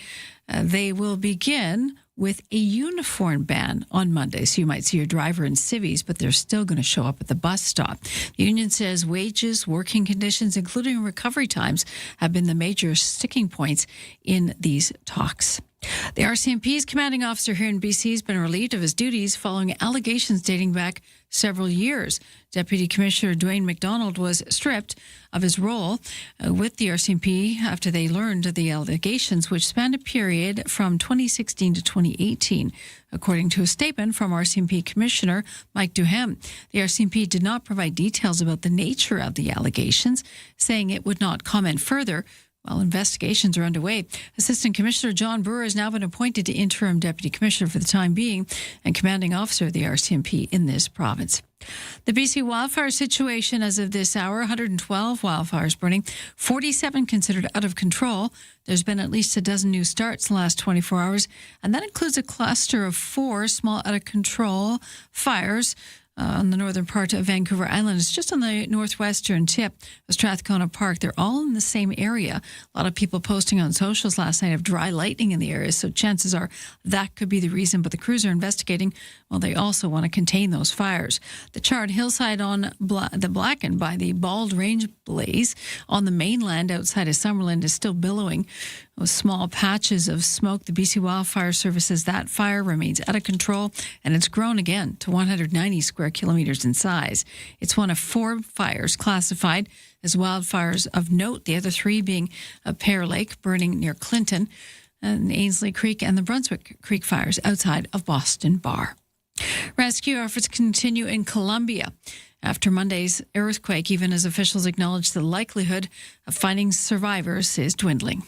they will begin with a uniform ban on Monday. So you might see your driver in civvies, but they're still going to show up at the bus stop. The union says wages, working conditions, including recovery times, have been the major sticking points in these talks. The RCMP's commanding officer here in BC has been relieved of his duties following allegations dating back several years. Deputy Commissioner Dwayne McDonald was stripped of his role with the RCMP after they learned of the allegations, which spanned a period from 2016 to 2018. According to a statement from RCMP Commissioner Mike Duhem, the RCMP did not provide details about the nature of the allegations, saying it would not comment further while investigations are underway. Assistant Commissioner John Brewer has now been appointed to interim Deputy Commissioner for the time being and commanding officer of the RCMP in this province. The BC wildfire situation as of this hour, 112 wildfires burning, 47 considered out of control. There's been at least a dozen new starts in the last 24 hours, and that includes a cluster of 4 small out of control fires on the northern part of Vancouver Island. It's just on the northwestern tip of Strathcona Park. They're all in the same area. A lot of people posting on socials last night of dry lightning in the area, so chances are that could be the reason. But the crews are investigating. Well, they also want to contain those fires. The charred hillside on the blackened by the Bald Range blaze on the mainland outside of Summerland is still billowing with small patches of smoke. The BC Wildfire Service says that fire remains out of control, and it's grown again to 190 square kilometers in size. It's one of 4 fires classified as wildfires of note, the other 3 being Pear Lake, burning near Clinton, and Ainsley Creek, and the Brunswick Creek fires outside of Boston Bar. Rescue efforts continue in Colombia after Monday's earthquake, even as officials acknowledge the likelihood of finding survivors is dwindling.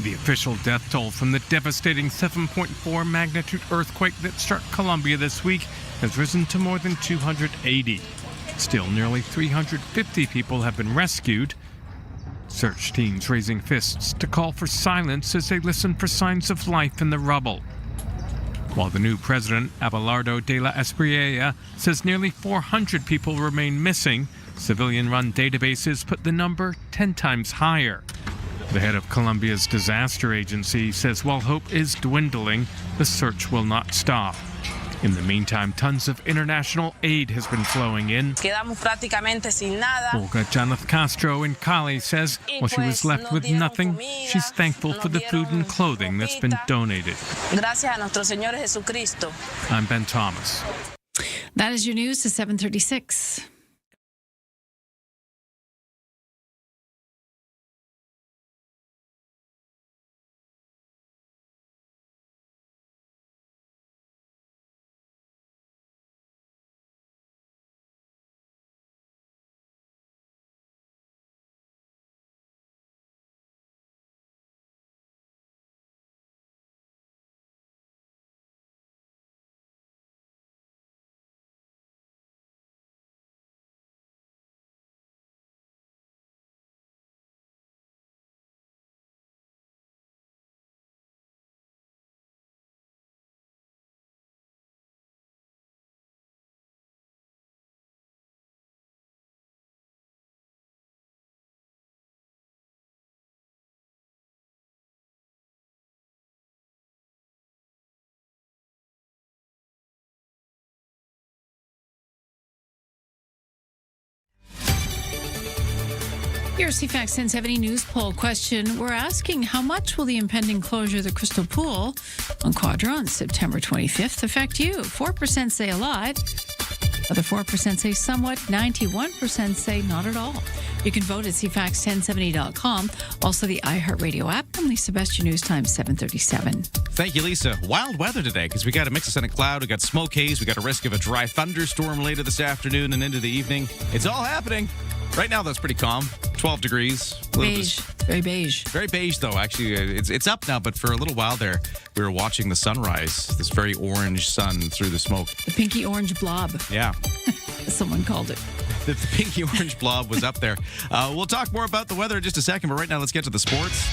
The official death toll from the devastating 7.4 magnitude earthquake that struck Colombia this week has risen to more than 280. Still, nearly 350 people have been rescued. Search teams raising fists to call for silence as they listen for signs of life in the rubble. While the new president, Abelardo de la Espriella, says nearly 400 people remain missing, civilian-run databases put the number 10 times higher. The head of Colombia's disaster agency says while hope is dwindling, the search will not stop. In the meantime, tons of international aid has been flowing in. Quedamos prácticamente sin nada. Olga Janeth Castro in Cali says while she was left with nothing, she's thankful for the food and clothing that's been donated. Gracias a nuestro Señor Jesucristo. I'm Ben Thomas. That is your news to 7:36. Your CFAX 1070 news poll question. We're asking, how much will the impending closure of the Crystal Pool on Quadra on September 25th affect you? 4% say a lot. Other 4% say somewhat. 91% say not at all. You can vote at CFAX1070.com. Also, the iHeartRadio app. I'm Lisa Best, your news time, 7:37. Thank you, Lisa. Wild weather today because we got a mix of sun and cloud. We got smoke haze. We got a risk of a dry thunderstorm later this afternoon and into the evening. It's all happening. Right now, that's pretty calm. 12 degrees. Beige. Very beige. Very beige, though. Actually, it's up now, but for a little while there, we were watching the sunrise. This very orange sun through the smoke. The pinky orange blob. Yeah. Someone called it. The pinky orange blob was up there. We'll talk more about the weather in just a second, but right now, let's get to the sports.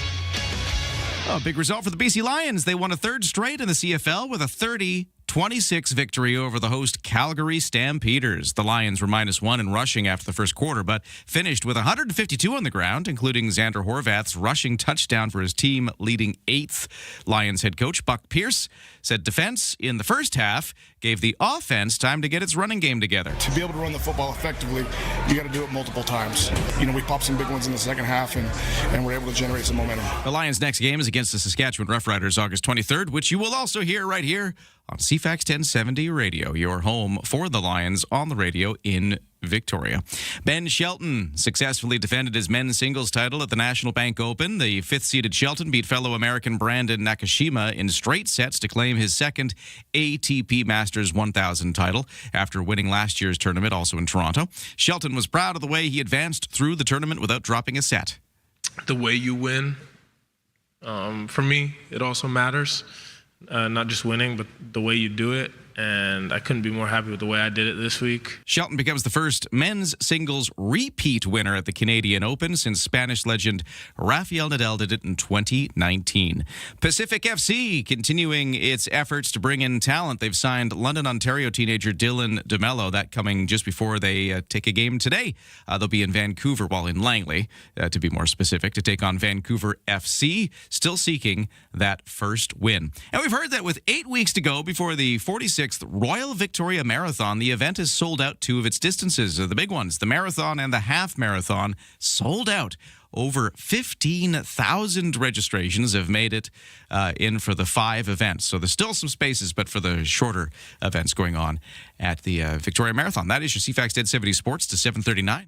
Oh, big result for the BC Lions. They won a third straight in the CFL with a 30-20 26 victory over the host Calgary Stampeders. The Lions were -1 in rushing after the first quarter, but finished with 152 on the ground, including Xander Horvath's rushing touchdown for his team, leading 8th. Lions head coach Buck Pierce said defense in the first half gave the offense time to get its running game together. To be able to run the football effectively, you got to do it multiple times. We popped some big ones in the second half, and we're able to generate some momentum. The Lions' next game is against the Saskatchewan Roughriders August 23rd, which you will also hear right here on CFAX 1070 Radio, your home for the Lions on the radio in Victoria. Ben Shelton successfully defended his men's singles title at the National Bank Open. The 5th-seeded Shelton beat fellow American Brandon Nakashima in straight sets to claim his second ATP Masters 1000 title after winning last year's tournament, also in Toronto. Shelton was proud of the way he advanced through the tournament without dropping a set. The way you win, for me, it also matters. Not just winning, but the way you do it. And I couldn't be more happy with the way I did it this week. Shelton becomes the first men's singles repeat winner at the Canadian Open since Spanish legend Rafael Nadal did it in 2019. Pacific FC continuing its efforts to bring in talent. They've signed London, Ontario teenager Dylan DeMello. That coming just before they take a game today. They'll be in Vancouver, while in Langley, to be more specific, to take on Vancouver FC, still seeking that first win. And we've heard that with 8 weeks to go before the 46th Royal Victoria Marathon, the event has sold out 2 of its distances. The big ones, the marathon and the half marathon, sold out. Over 15,000 registrations have made it in for the 5 events. So there's still some spaces, but for the shorter events going on at the Victoria Marathon. That is your CFAX 1070 Sports to 7:39.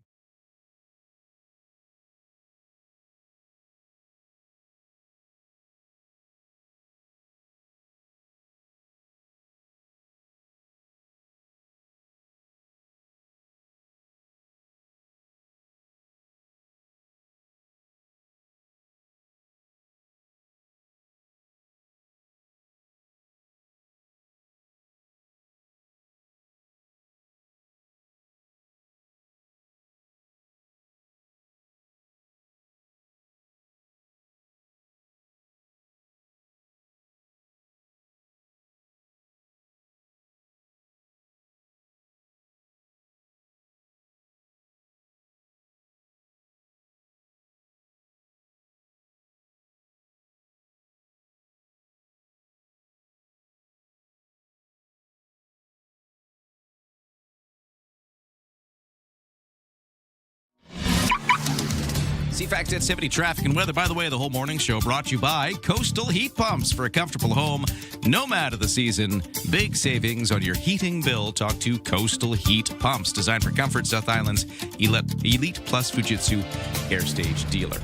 CFAX 1070 traffic and weather. By the way, the whole morning show brought to you by Coastal Heat Pumps. For a comfortable home, no matter the season, big savings on your heating bill. Talk to Coastal Heat Pumps. Designed for comfort, South Island's Elite Plus Fujitsu air stage dealer.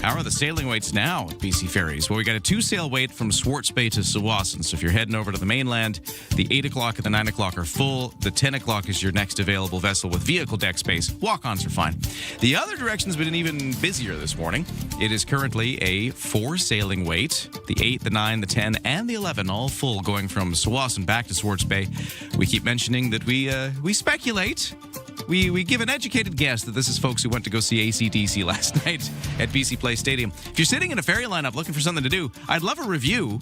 How are the sailing weights now at BC Ferries? Well, we got a 2-sail wait from Swartz Bay to Tsawwassen. So if you're heading over to the mainland, the 8 o'clock and the 9 o'clock are full. The 10 o'clock is your next available vessel with vehicle deck space. Walk-ons are fine. The other direction's been even busier this morning. It is currently a 4 sailing wait. The 8, the 9, the 10, and the 11 all full going from Tsawwassen back to Swartz Bay. We keep mentioning that we speculate. We give an educated guess that this is folks who went to go see AC/DC last night at BC Place Stadium. If you're sitting in a ferry lineup looking for something to do, I'd love a review.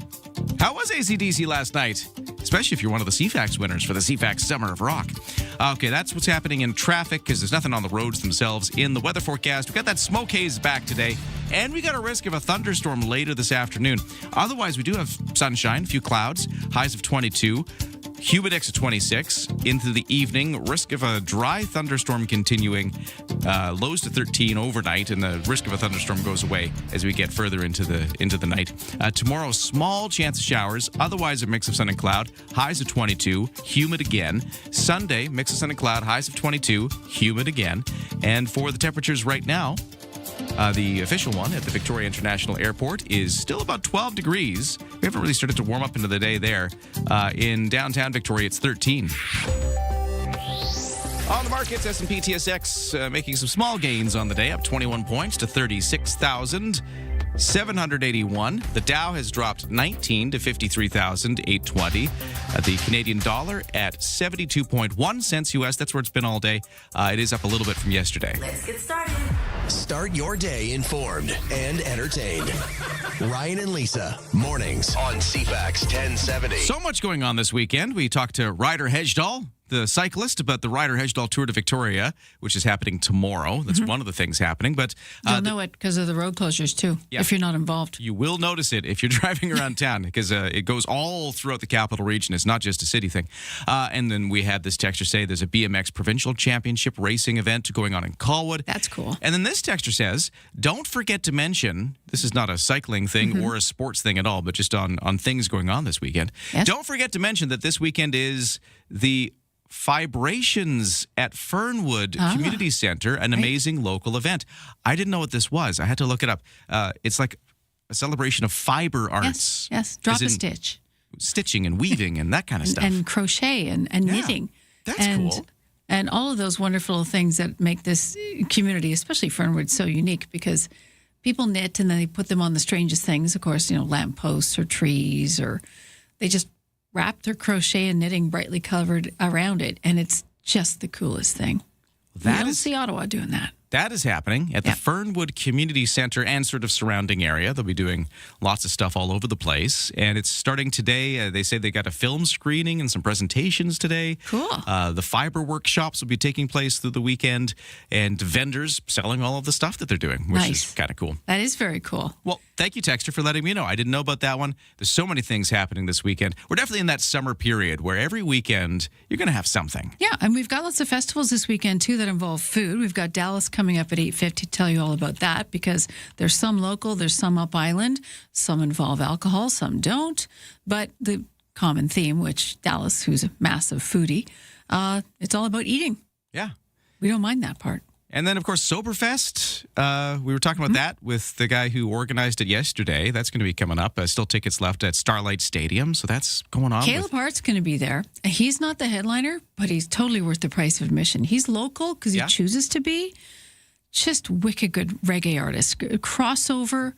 How was AC/DC last night? Especially if you're one of the CFAX winners for the CFAX Summer of Rock. Okay, that's what's happening in traffic because there's nothing on the roads themselves. In the weather forecast, we got that smoke haze back today, and we got a risk of a thunderstorm later this afternoon. Otherwise, we do have sunshine, a few clouds, highs of 22. Humidex of 26 into the evening. Risk of a dry thunderstorm continuing. Lows to 13 overnight, and the risk of a thunderstorm goes away as we get further into the night. Tomorrow, small chance of showers. Otherwise, a mix of sun and cloud. Highs of 22. Humid again. Sunday, mix of sun and cloud. Highs of 22. Humid again. And for the temperatures right now, the official one at the Victoria International Airport is still about 12 degrees. We haven't really started to warm up into the day there. In downtown Victoria, it's 13. On the markets, S&P TSX making some small gains on the day, up 21 points to 36,781. The Dow has dropped 19 to 53,820. The Canadian dollar at 72.1 cents US. That's where it's been all day. It is up a little bit from yesterday. Let's get started. Start your day informed and entertained. Ryan and Lisa, mornings on CFAX 1070. So much going on this weekend. We talked to Ryder Hejdahl, the cyclist, about the Ryder Hejdahl Tour de Victoria, which is happening tomorrow. That's one of the things happening. But you'll know it because of the road closures, too, if you're not involved. You will notice it if you're driving around town because it goes all throughout the capital region. It's not just a city thing. And then we had this texter say there's a BMX provincial championship racing event going on in Colwood. That's cool. And then this texter says, don't forget to mention, this is not a cycling thing or a sports thing at all, but just on things going on this weekend. Yes. Don't forget to mention that this weekend is the Vibrations at Fernwood Community Center, an amazing local event. I didn't know what this was. I had to look it up. It's like a celebration of fiber arts. Yes. Drop a stitch. Stitching and weaving and that kind of stuff. And crochet and knitting. That's cool. And all of those wonderful things that make this community, especially Fernwood, so unique because people knit and then they put them on the strangest things. Of course, lampposts or trees, or they just wrap their crochet and knitting brightly covered around it, and it's just the coolest thing. You don't see Ottawa doing that. That is happening at the Fernwood Community Center and sort of surrounding area. They'll be doing lots of stuff all over the place. And it's starting today. They say they got a film screening and some presentations today. Cool. The fiber workshops will be taking place through the weekend. And vendors selling all of the stuff that they're doing, which is kind of cool. That is very cool. Well, thank you, Texter, for letting me know. I didn't know about that one. There's so many things happening this weekend. We're definitely in that summer period where every weekend you're going to have something. Yeah, and we've got lots of festivals this weekend, too, that involve food. We've got Dallas coming up at 8:50 to tell you all about that because there's some local, there's some up island, some involve alcohol, some don't. But the common theme, which Dallas, who's a massive foodie, it's all about eating. Yeah. We don't mind that part. And then, of course, Soberfest. We were talking about that with the guy who organized it yesterday. That's going to be coming up. Still tickets left at Starlight Stadium, so that's going on. Caleb Hart's going to be there. He's not the headliner, but he's totally worth the price of admission. He's local because he chooses to be. Just wicked good reggae artist. Crossover.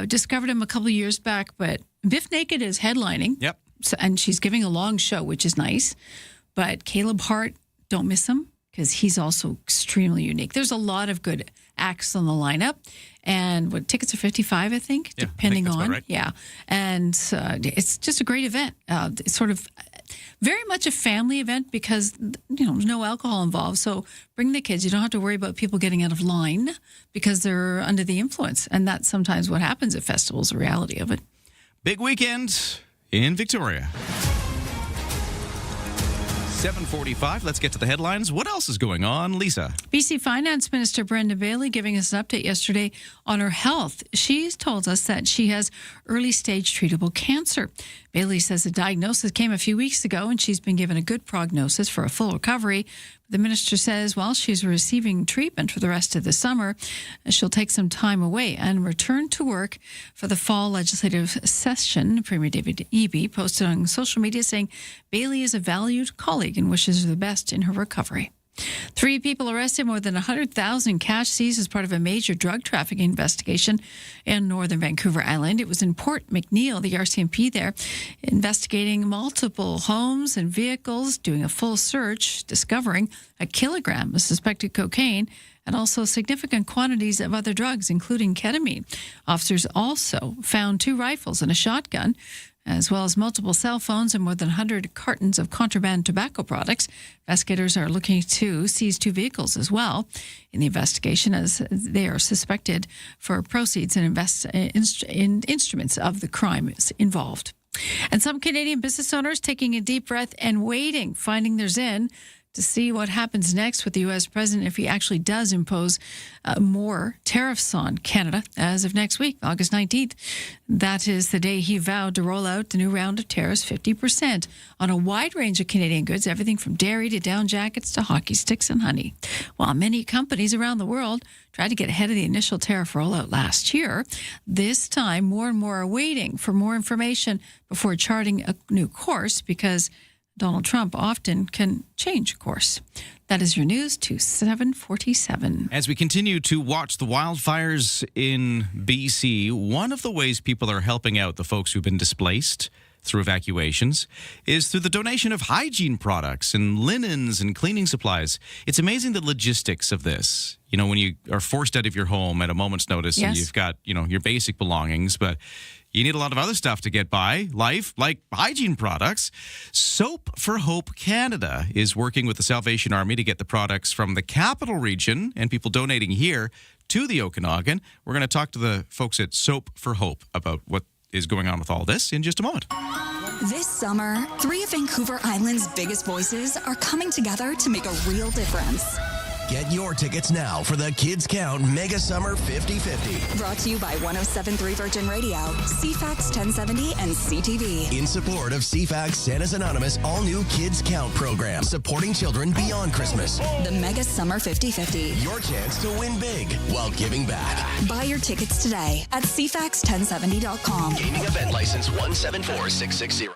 Discovered him a couple of years back, but Biff Naked is headlining. Yep. So, and she's giving a long show, which is nice. But Caleb Hart, don't miss him because he's also extremely unique. There's a lot of good acts on the lineup. And tickets are $55, I think, depending on. Right. Yeah. And it's just a great event. It's sort of very much a family event because, there's no alcohol involved. So bring the kids. You don't have to worry about people getting out of line because they're under the influence. And that's sometimes what happens at festivals, the reality of it. Big weekend in Victoria. 7:45. Let's get to the headlines. What else is going on, Lisa? BC Finance Minister Brenda Bailey giving us an update yesterday on her health. She's told us that she has early-stage treatable cancer. Bailey says the diagnosis came a few weeks ago and she's been given a good prognosis for a full recovery. The minister says while she's receiving treatment for the rest of the summer, she'll take some time away and return to work for the fall legislative session. Premier David Eby posted on social media saying Bailey is a valued colleague and wishes her the best in her recovery. 3 people arrested, more than 100,000 cash seized as part of a major drug trafficking investigation in northern Vancouver Island. It was in Port McNeill, the RCMP there, investigating multiple homes and vehicles, doing a full search, discovering a kilogram of suspected cocaine and also significant quantities of other drugs, including ketamine. Officers also found 2 rifles and a shotgun, as well as multiple cell phones and more than 100 cartons of contraband tobacco products. Investigators are looking to seize 2 vehicles as well in the investigation as they are suspected for proceeds and in instruments of the crimes involved. And some Canadian business owners taking a deep breath and waiting, finding their zen to see what happens next with the U.S. president if he actually does impose more tariffs on Canada as of next week, August 19th. That is the day he vowed to roll out the new round of tariffs, 50% on a wide range of Canadian goods, everything from dairy to down jackets to hockey sticks and honey. While many companies around the world tried to get ahead of the initial tariff rollout last year, this time more and more are waiting for more information before charting a new course because Donald Trump often can change course. That is your news to 7:47. As we continue to watch the wildfires in BC, one of the ways people are helping out the folks who've been displaced through evacuations is through the donation of hygiene products and linens and cleaning supplies. It's amazing the logistics of this. You know, when you are forced out of your home at a moment's notice and you've got, you know, your basic belongings, but you need a lot of other stuff to get by life, like hygiene products. Soap for Hope Canada is working with the Salvation Army to get the products from the capital region and people donating here to the Okanagan. We're going to talk to the folks at Soap for Hope about what is going on with all this in just a moment. This summer, 3 of Vancouver Island's biggest voices are coming together to make a real difference. Get your tickets now for the Kids Count Mega Summer 50-50. Brought to you by 107.3 Virgin Radio, CFAX 1070, and CTV. In support of CFAX Santa's Anonymous all-new Kids Count program, supporting children beyond Christmas. The Mega Summer 50-50. Your chance to win big while giving back. Buy your tickets today at CFAX1070.com. Gaming event license 174660.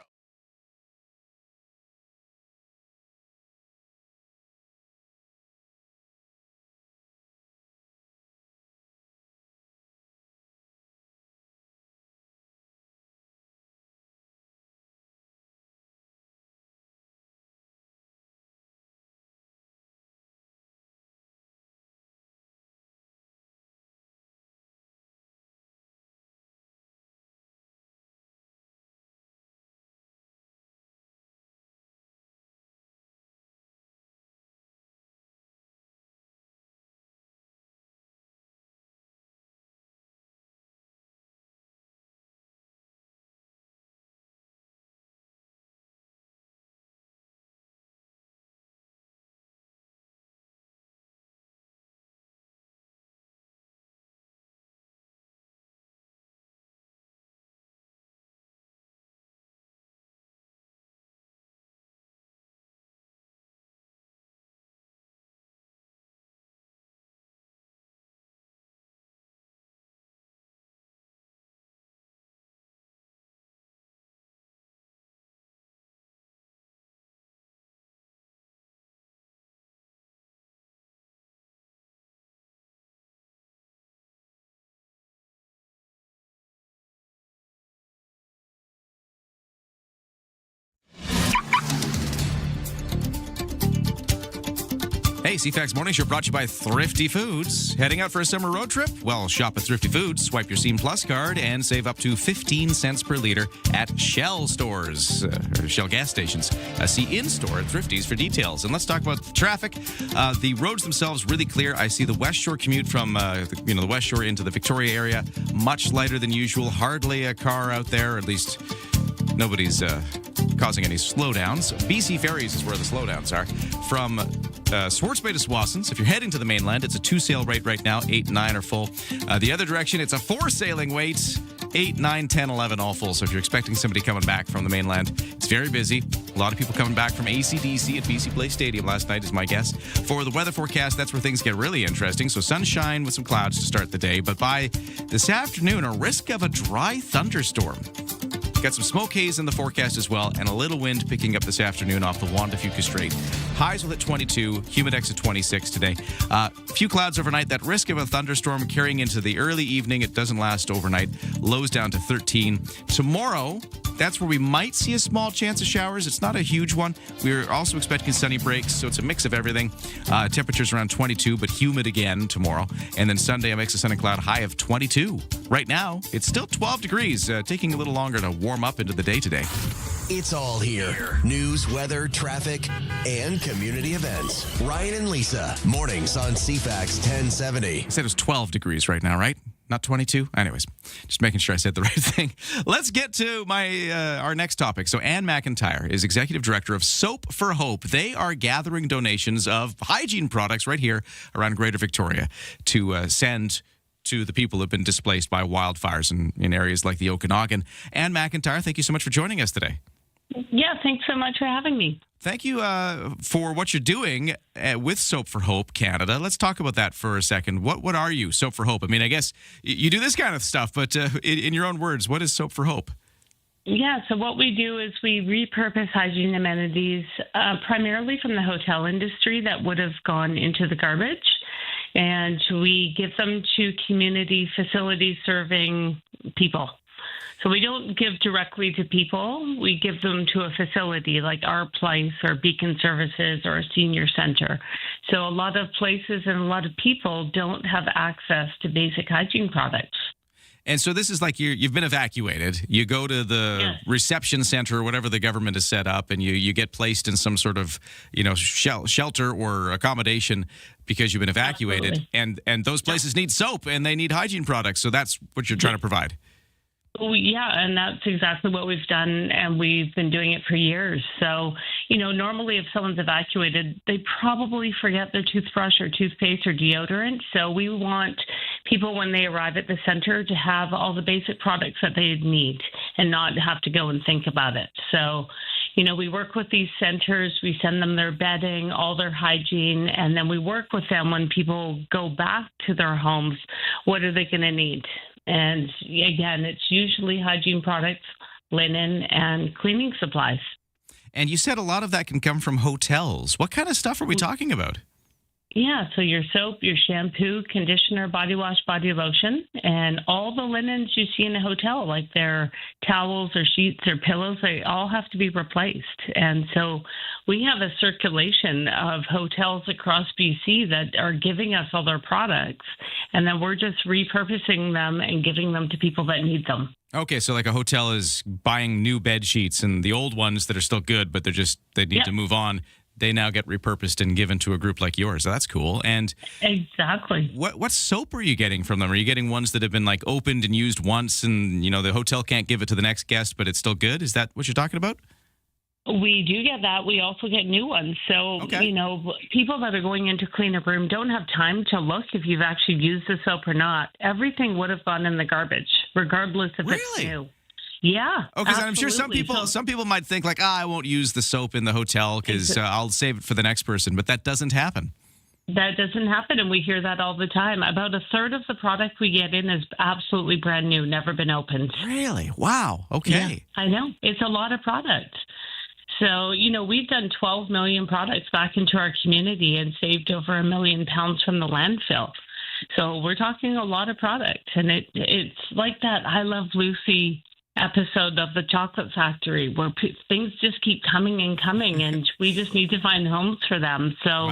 Hey, CFAX Morning Show brought to you by Thrifty Foods. Heading out for a summer road trip? Well, shop at Thrifty Foods, swipe your Scene Plus card, and save up to 15 cents per liter at Shell stores, or Shell gas stations. See in-store at Thrifty's for details. And let's talk about the traffic. The roads themselves really clear. I see the West Shore commute from the West Shore into the Victoria area much lighter than usual. Hardly a car out there, or at least nobody's causing any slowdowns. BC Ferries is where the slowdowns are. From Swartz Bay to Swassons. If you're heading to the mainland, it's a 2 sail rate right now. 8 and 9 are full. The other direction, it's a 4 sailing wait. 8, 9, 10, 11 all full. So if you're expecting somebody coming back from the mainland, it's very busy. A lot of people coming back from AC/DC at BC Place Stadium last night is my guess. For the weather forecast, that's where things get really interesting. So sunshine with some clouds to start the day. But by this afternoon, a risk of a dry thunderstorm. Got some smoke haze in the forecast as well, and a little wind picking up this afternoon off the Juan de Fuca Strait. Highs will hit 22, humidex at 26 today. Few clouds overnight. That risk of a thunderstorm carrying into the early evening. It doesn't last overnight. Lows down to 13. Tomorrow, that's where we might see a small chance of showers. It's not a huge one. We're also expecting sunny breaks, so it's a mix of everything. Temperatures around 22, but humid again tomorrow. And then Sunday, a mix of sun and cloud, high of 22. Right now, it's still 12 degrees, taking a little longer to warm up into the day today. It's all here. News, weather, traffic, and community events. Ryan and Lisa, mornings on CFAX 1070. I said it was 12 degrees right now, right? Not 22? Anyways, just making sure I said the right thing. Let's get to our next topic. So Ann McIntyre is Executive Director of Soap for Hope. They are gathering donations of hygiene products right here around Greater Victoria to send to the people who have been displaced by wildfires in areas like the Okanagan. Ann McIntyre, thank you so much for joining us today. Yeah, thanks so much for having me. Thank you for what you're doing with Soap for Hope Canada. Let's talk about that for a second. What are you, Soap for Hope? I mean, I guess you do this kind of stuff, but in your own words, what is Soap for Hope? Yeah, so what we do is we repurpose hygiene amenities primarily from the hotel industry that would have gone into the garbage, and we give them to community facilities serving people. So we don't give directly to people. We give them to a facility like Our Place or Beacon Services or a senior center. So a lot of places and a lot of people don't have access to basic hygiene products. And so this is like you've been evacuated. You go to the reception center or whatever the government has set up, and you get placed in some sort of shelter or accommodation because you've been evacuated. And those places need soap and they need hygiene products. So that's what you're trying to provide. Yeah, and that's exactly what we've done, and we've been doing it for years. So, normally if someone's evacuated, they probably forget their toothbrush or toothpaste or deodorant. So we want people, when they arrive at the center, to have all the basic products that they need and not have to go and think about it. So, we work with these centers, we send them their bedding, all their hygiene, and then we work with them when people go back to their homes. What are they going to need? And again, it's usually hygiene products, linen, and cleaning supplies. And you said a lot of that can come from hotels. What kind of stuff are we talking about? Yeah, so your soap, your shampoo, conditioner, body wash, body lotion, and all the linens you see in a hotel, like their towels or sheets or pillows, they all have to be replaced. And so we have a circulation of hotels across BC that are giving us all their products, and then we're just repurposing them and giving them to people that need them. Okay, so like a hotel is buying new bed sheets, and the old ones that are still good, but they need to move on. They now get repurposed and given to a group like yours. So that's cool. And exactly. What soap are you getting from them? Are you getting ones that have been like opened and used once, and the hotel can't give it to the next guest, but it's still good? Is that what you're talking about? We do get that. We also get new ones. So, people that are going in to clean a room don't have time to look if you've actually used the soap or not. Everything would have gone in the garbage, regardless if it's new. Yeah. Oh, because I'm sure some people might think like, I won't use the soap in the hotel because I'll save it for the next person. But that doesn't happen. That doesn't happen, and we hear that all the time. About a third of the product we get in is absolutely brand new, never been opened. Really? Wow. Okay. Yeah, I know. It's a lot of product. So, we've done 12 million products back into our community and saved over £1 million from the landfill. So we're talking a lot of product, and it's like that I Love Lucy episode of the Chocolate Factory where things just keep coming and coming, and we just need to find homes for them. So,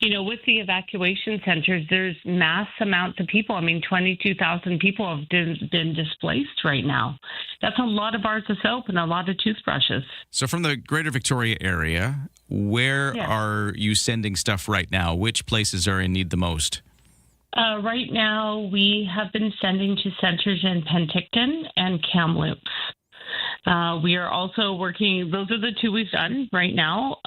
with the evacuation centers, there's mass amounts of people. I mean, 22,000 people have been displaced right now. That's a lot of bars of soap and a lot of toothbrushes. So from the greater Victoria area, where are you sending stuff right now? Which places are in need the most? Right now, we have been sending to centers in Penticton and Kamloops. We are also working, those are the two we've done right now.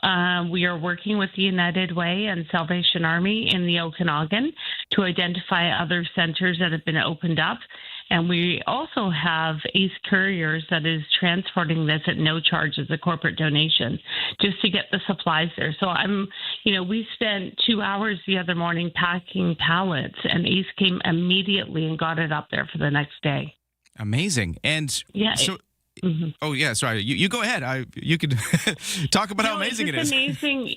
We are working with the United Way and Salvation Army in the Okanagan to identify other centers that have been opened up. And we also have Ace Couriers that is transporting this at no charge as a corporate donation just to get the supplies there. So we spent 2 hours the other morning packing pallets, and Ace came immediately and got it up there for the next day. Amazing. And oh, yeah, sorry. You go ahead. You could talk about how amazing it is. It's amazing,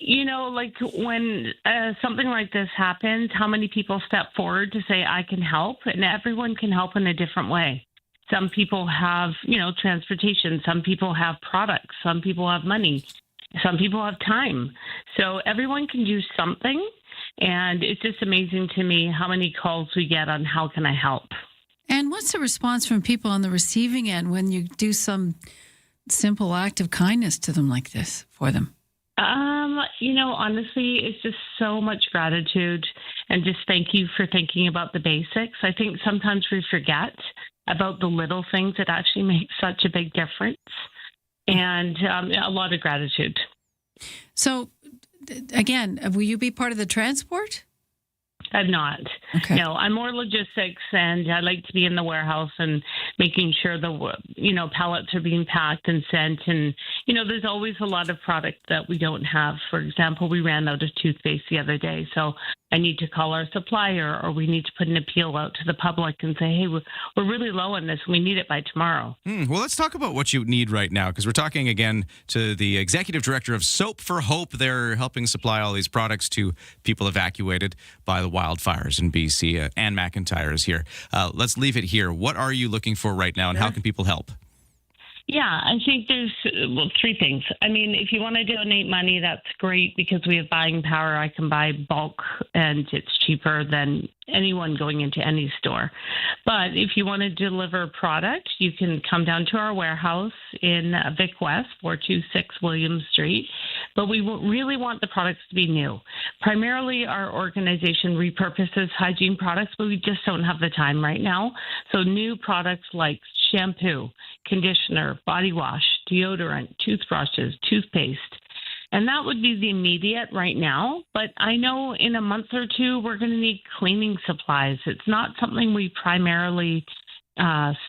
like when something like this happens, how many people step forward to say, I can help, and everyone can help in a different way. Some people have, transportation. Some people have products. Some people have money. Some people have time. So everyone can do something, and it's just amazing to me how many calls we get on how can I help. And what's the response from people on the receiving end when you do some simple act of kindness to them like this for them? Honestly, it's just so much gratitude and just thank you for thinking about the basics. I think sometimes we forget about the little things that actually make such a big difference, and a lot of gratitude. So, again, will you be part of the transport? I'm not. Okay. No, I'm more logistics, and I like to be in the warehouse and making sure the pallets are being packed and sent. And there's always a lot of product that we don't have. For example, we ran out of toothpaste the other day, so I need to call our supplier, or we need to put an appeal out to the public and say, hey, we're really low on this. We need it by tomorrow. Well, let's talk about what you need right now, because we're talking again to the executive director of Soap for Hope. They're helping supply all these products to people evacuated by the wildfires in BC. Ann McIntyre is here. Let's leave it here. What are you looking for right now, and how can people help? Yeah, I think there's three things. I mean, if you want to donate money, that's great because we have buying power. I can buy bulk and it's cheaper than anyone going into any store. But if you want to deliver product, you can come down to our warehouse in Vic West, 426 William Street. But we really want the products to be new. Primarily, our organization repurposes hygiene products, but we just don't have the time right now. So new products like shampoo, conditioner, body wash, deodorant, toothbrushes, toothpaste. And that would be the immediate right now. But I know in a month or two, we're going to need cleaning supplies. It's not something we primarily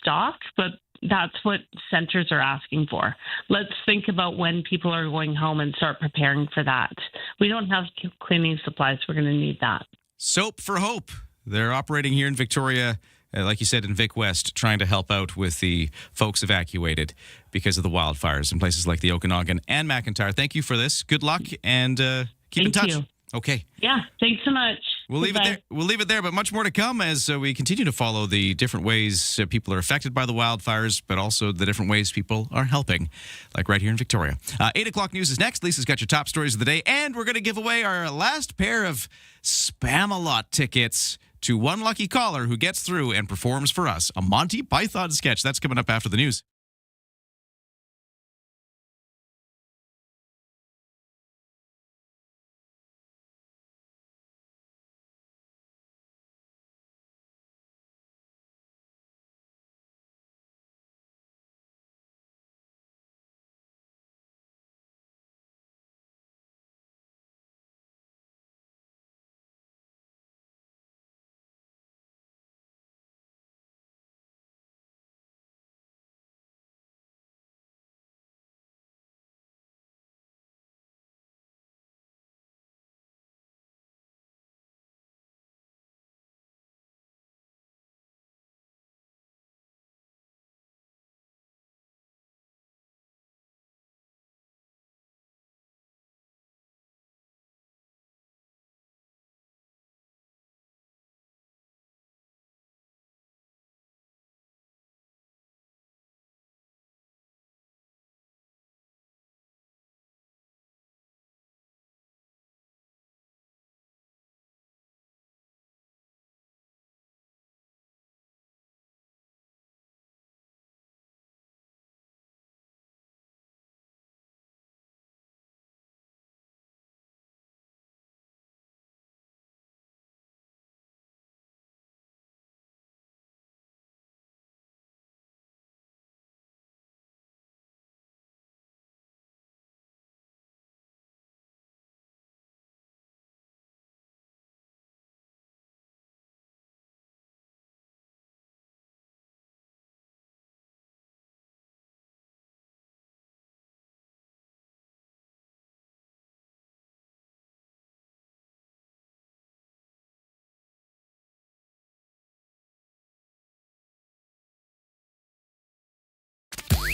stock, but that's what centers are asking for. Let's think about when people are going home and start preparing for that. We don't have cleaning supplies. We're going to need that. Soap for Hope. They're operating here in Victoria, like you said, in Vic West, trying to help out with the folks evacuated because of the wildfires in places like the Okanagan and McIntyre. Thank you for this. Good luck and keep in touch. You. Okay. Yeah, thanks so much. We'll leave it there. We'll leave it there, but much more to come as we continue to follow the different ways people are affected by the wildfires, but also the different ways people are helping, like right here in Victoria. 8 o'clock news is next. Lisa's got your top stories of the day, and we're going to give away our last pair of Spam-A-Lot tickets to one lucky caller who gets through and performs for us a Monty Python sketch. That's coming up after the news.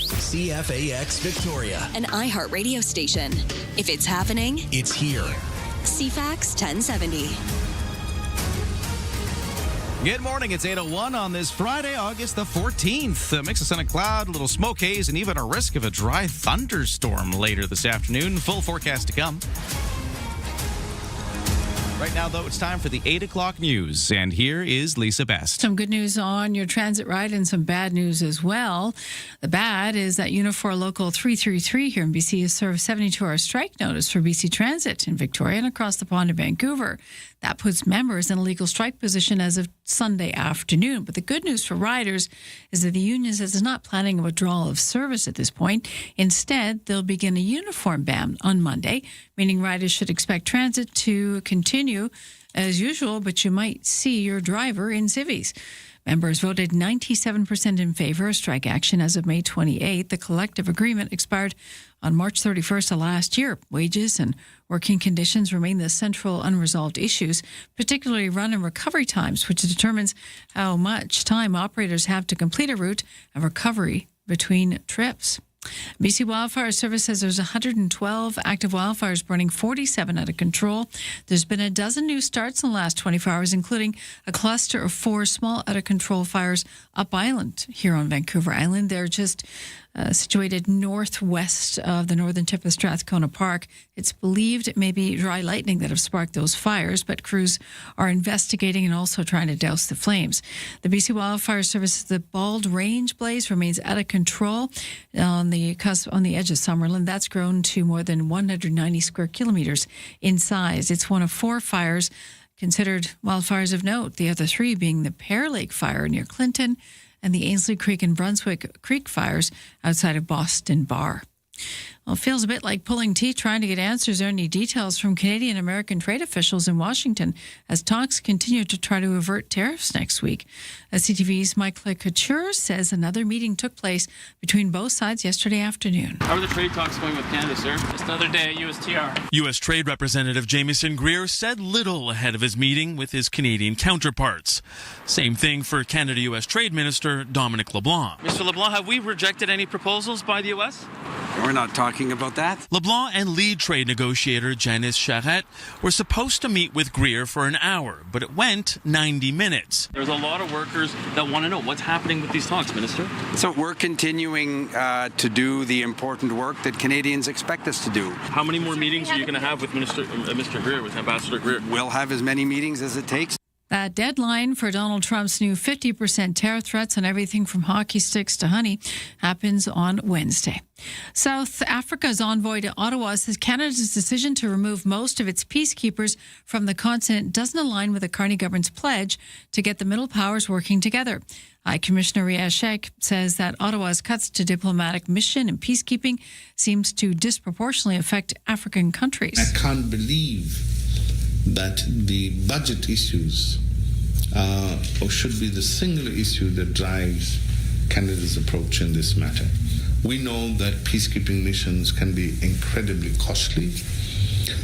CFAX Victoria. An iHeart radio station. If it's happening, It's here. CFAX 1070. Good morning. It's 8:01 on this Friday, August the 14th. A mix of sun and cloud, a little smoke haze, and even a risk of a dry thunderstorm later this afternoon. Full forecast to come. Right now, though, it's time for the 8 o'clock news, and here is Lisa Best. Some good news on your transit ride and some bad news as well. The bad is that Unifor Local 333 here in BC has served 72-hour strike notice for BC Transit in Victoria and across the pond in Vancouver. That puts members in a legal strike position as of Sunday afternoon. But the good news for riders is that the union says it's not planning a withdrawal of service at this point. Instead, they'll begin a uniform ban on Monday, meaning riders should expect transit to continue as usual, but you might see your driver in civvies. Members voted 97% in favor of strike action as of May 28th. The collective agreement expired on March 31st of last year. Wages and working conditions remain the central unresolved issues, particularly run and recovery times, which determines how much time operators have to complete a route and recovery between trips. BC Wildfire Service says there's 112 active wildfires burning, 47 out of control. There's been a dozen new starts in the last 24 hours, including a cluster of 4 small out-of-control fires up island here on Vancouver Island. They're just situated northwest of the northern tip of Strathcona Park. It's believed it may be dry lightning that have sparked those fires, but crews are investigating and also trying to douse the flames. The BC Wildfire Service, the Bald Range blaze remains out of control on the cusp, on the edge of Summerland. That's grown to more than 190 square kilometers in size. It's one of 4 fires considered wildfires of note, the other 3 being the Pear Lake Fire near Clinton and the Ainslie Creek and Brunswick Creek fires outside of Boston Bar. Well, it feels a bit like pulling teeth trying to get answers or any details from Canadian-American trade officials in Washington as talks continue to try to avert tariffs next week. CTV's Michael Couture says another meeting took place between both sides yesterday afternoon. How are the trade talks going with Canada, sir? Just another day at USTR. U.S. Trade Representative Jamieson Greer said little ahead of his meeting with his Canadian counterparts. Same thing for Canada-U.S. Trade Minister Dominic LeBlanc. Mr. LeBlanc, have we rejected any proposals by the U.S.? We're not talking about that. LeBlanc and lead trade negotiator Janice Charette were supposed to meet with Greer for an hour, but it went 90 minutes. There's a lot of workers that want to know what's happening with these talks, Minister. So we're continuing to do the important work that Canadians expect us to do. How many more meetings are you going to have with Mr. Greer, with Ambassador Greer? We'll have as many meetings as it takes. That deadline for Donald Trump's new 50% tariff threats on everything from hockey sticks to honey happens on Wednesday. South Africa's envoy to Ottawa says Canada's decision to remove most of its peacekeepers from the continent doesn't align with the Carney government's pledge to get the Middle Powers working together. High Commissioner Riaz Sheikh says that Ottawa's cuts to diplomatic mission and peacekeeping seems to disproportionately affect African countries. I can't believe that the budget issues or should be the singular issue that drives Canada's approach in this matter. We know that peacekeeping missions can be incredibly costly,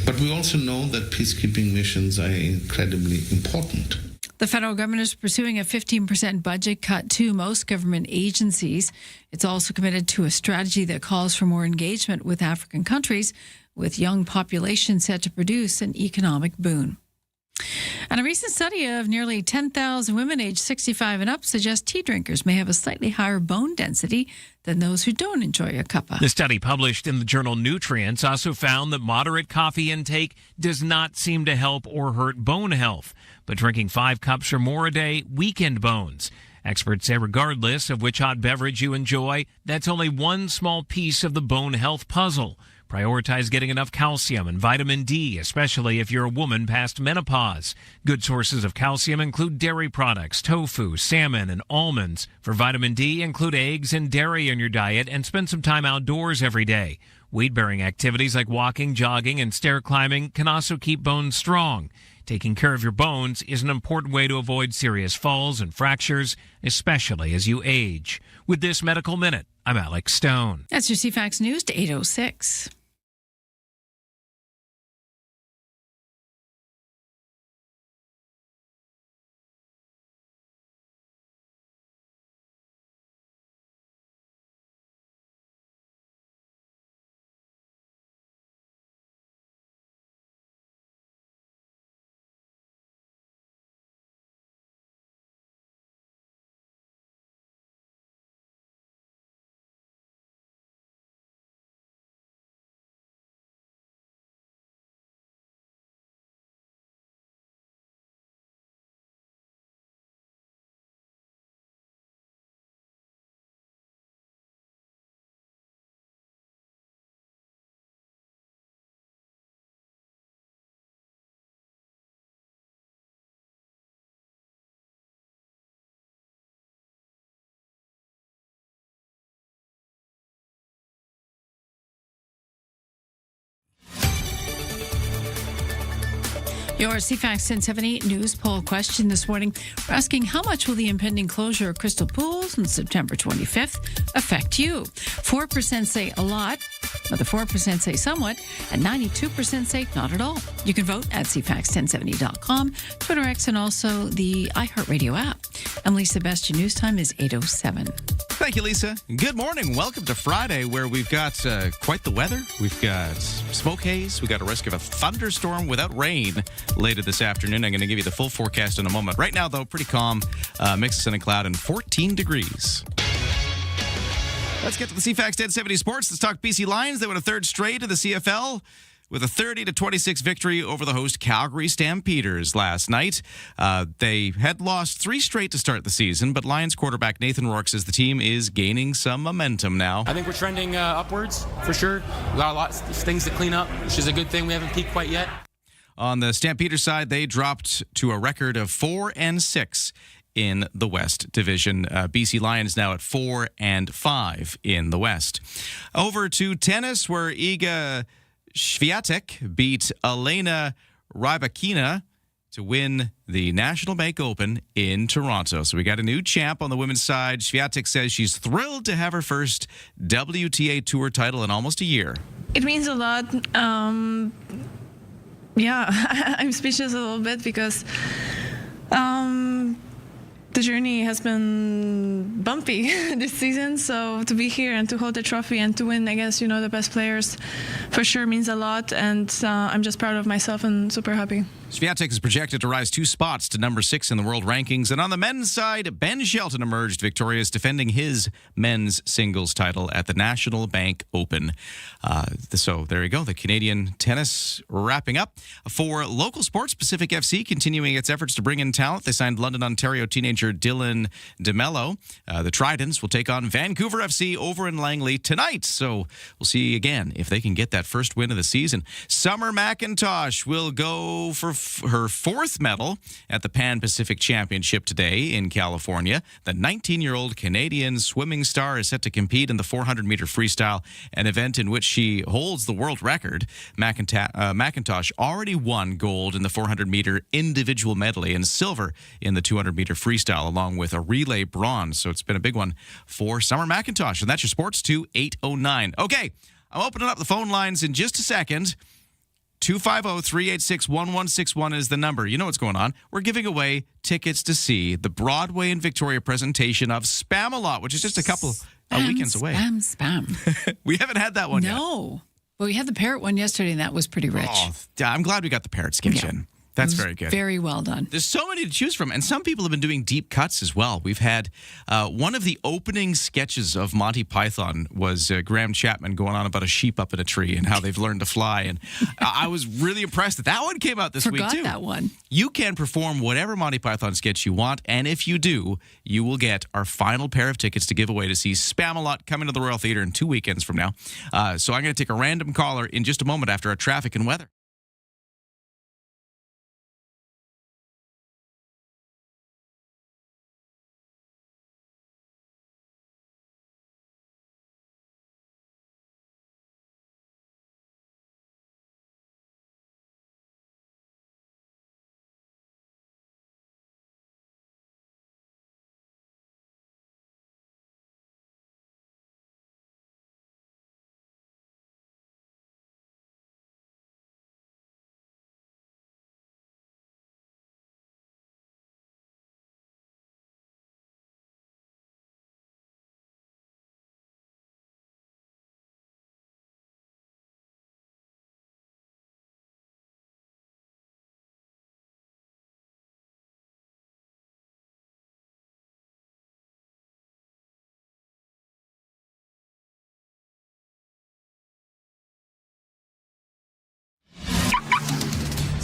but we also know that peacekeeping missions are incredibly important. The federal government is pursuing a 15% budget cut to most government agencies. It's also committed to a strategy that calls for more engagement with African countries, with young population set to produce an economic boon. And a recent study of nearly 10,000 women aged 65 and up suggests tea drinkers may have a slightly higher bone density than those who don't enjoy a cuppa. The study published in the journal Nutrients also found that moderate coffee intake does not seem to help or hurt bone health, but drinking 5 cups or more a day weakened bones. Experts say regardless of which hot beverage you enjoy, that's only one small piece of the bone health puzzle. Prioritize getting enough calcium and vitamin D, especially if you're a woman past menopause. Good sources of calcium include dairy products, tofu, salmon, and almonds. For vitamin D, include eggs and dairy in your diet and spend some time outdoors every day. Weight-bearing activities like walking, jogging, and stair climbing can also keep bones strong. Taking care of your bones is an important way to avoid serious falls and fractures, especially as you age. With this Medical Minute, I'm Alex Stone. That's your CFAX News to 8:06. Your CFAX 1070 news poll question this morning. We're asking, how much will the impending closure of Crystal Pools on September 25th affect you? 4% say a lot, Another 4% say somewhat, and 92% say not at all. You can vote at CFAX1070.com, Twitter X, and also the iHeartRadio app. I'm Lisa Best. Your news time is 8:07. Thank you, Lisa. Good morning. Welcome to Friday, where we've got quite the weather. We've got smoke haze. We've got a risk of a thunderstorm without rain later this afternoon. I'm going to give you the full forecast in a moment. Right now, though, pretty calm. Mix of sun and cloud and 14 degrees. Let's get to the CFAX 1070 Sports. Let's talk BC Lions. They won a third straight in the CFL with a 30-26 victory over the host Calgary Stampeders last night. They had lost 3 straight to start the season, but Lions quarterback Nathan Rourke says the team is gaining some momentum now. I think we're trending upwards for sure. We got a lot of things to clean up, which is a good thing. We haven't peaked quite yet. On the Stampeders side, they dropped to a record of 4-6 in the West Division. BC Lions now at 4-5 in the West. Over to tennis, where Iga Swiatek beat Elena Rybakina to win the National Bank Open in Toronto. So we got a new champ on the women's side. Swiatek says she's thrilled to have her first WTA Tour title in almost a year. It means a lot. I'm speechless a little bit because the journey has been bumpy this season, so to be here and to hold the trophy and to win against, the best players for sure means a lot, and I'm just proud of myself and super happy. Swiatek is projected to rise 2 spots to number 6 in the world rankings. And on the men's side, Ben Shelton emerged victorious, defending his men's singles title at the National Bank Open. So there you go. The Canadian tennis wrapping up. For local sports, Pacific FC continuing its efforts to bring in talent. They signed London, Ontario teenager Dylan DeMello. The Tridents will take on Vancouver FC over in Langley tonight. So we'll see again if they can get that first win of the season. Summer McIntosh will go for her 4th medal at the Pan Pacific Championship today in California. The 19-year-old Canadian swimming star is set to compete in the 400-meter freestyle, an event in which she holds the world record. McIntosh already won gold in the 400-meter individual medley and silver in the 200-meter freestyle, along with a relay bronze. So it's been a big one for Summer McIntosh. And that's your sports to 8:09. Okay, I'm opening up the phone lines in just a second. 250-386-1161 is the number. You know what's going on. We're giving away tickets to see the Broadway and Victoria presentation of Spam-A-Lot, which is just a couple of weekends away. Spam. We haven't had that one yet. No. Well, we had the parrot one yesterday, and that was pretty rich. Oh, I'm glad we got the parrot sketch in. That's very good. Very well done. There's so many to choose from, and some people have been doing deep cuts as well. We've had one of the opening sketches of Monty Python was Graham Chapman going on about a sheep up in a tree and how they've learned to fly, and I was really impressed that one came out this week too. Forgot that one. You can perform whatever Monty Python sketch you want, and if you do, you will get our final pair of tickets to give away to see Spam-A-Lot coming to the Royal Theatre in 2 weekends from now. So I'm going to take a random caller in just a moment after our traffic and weather.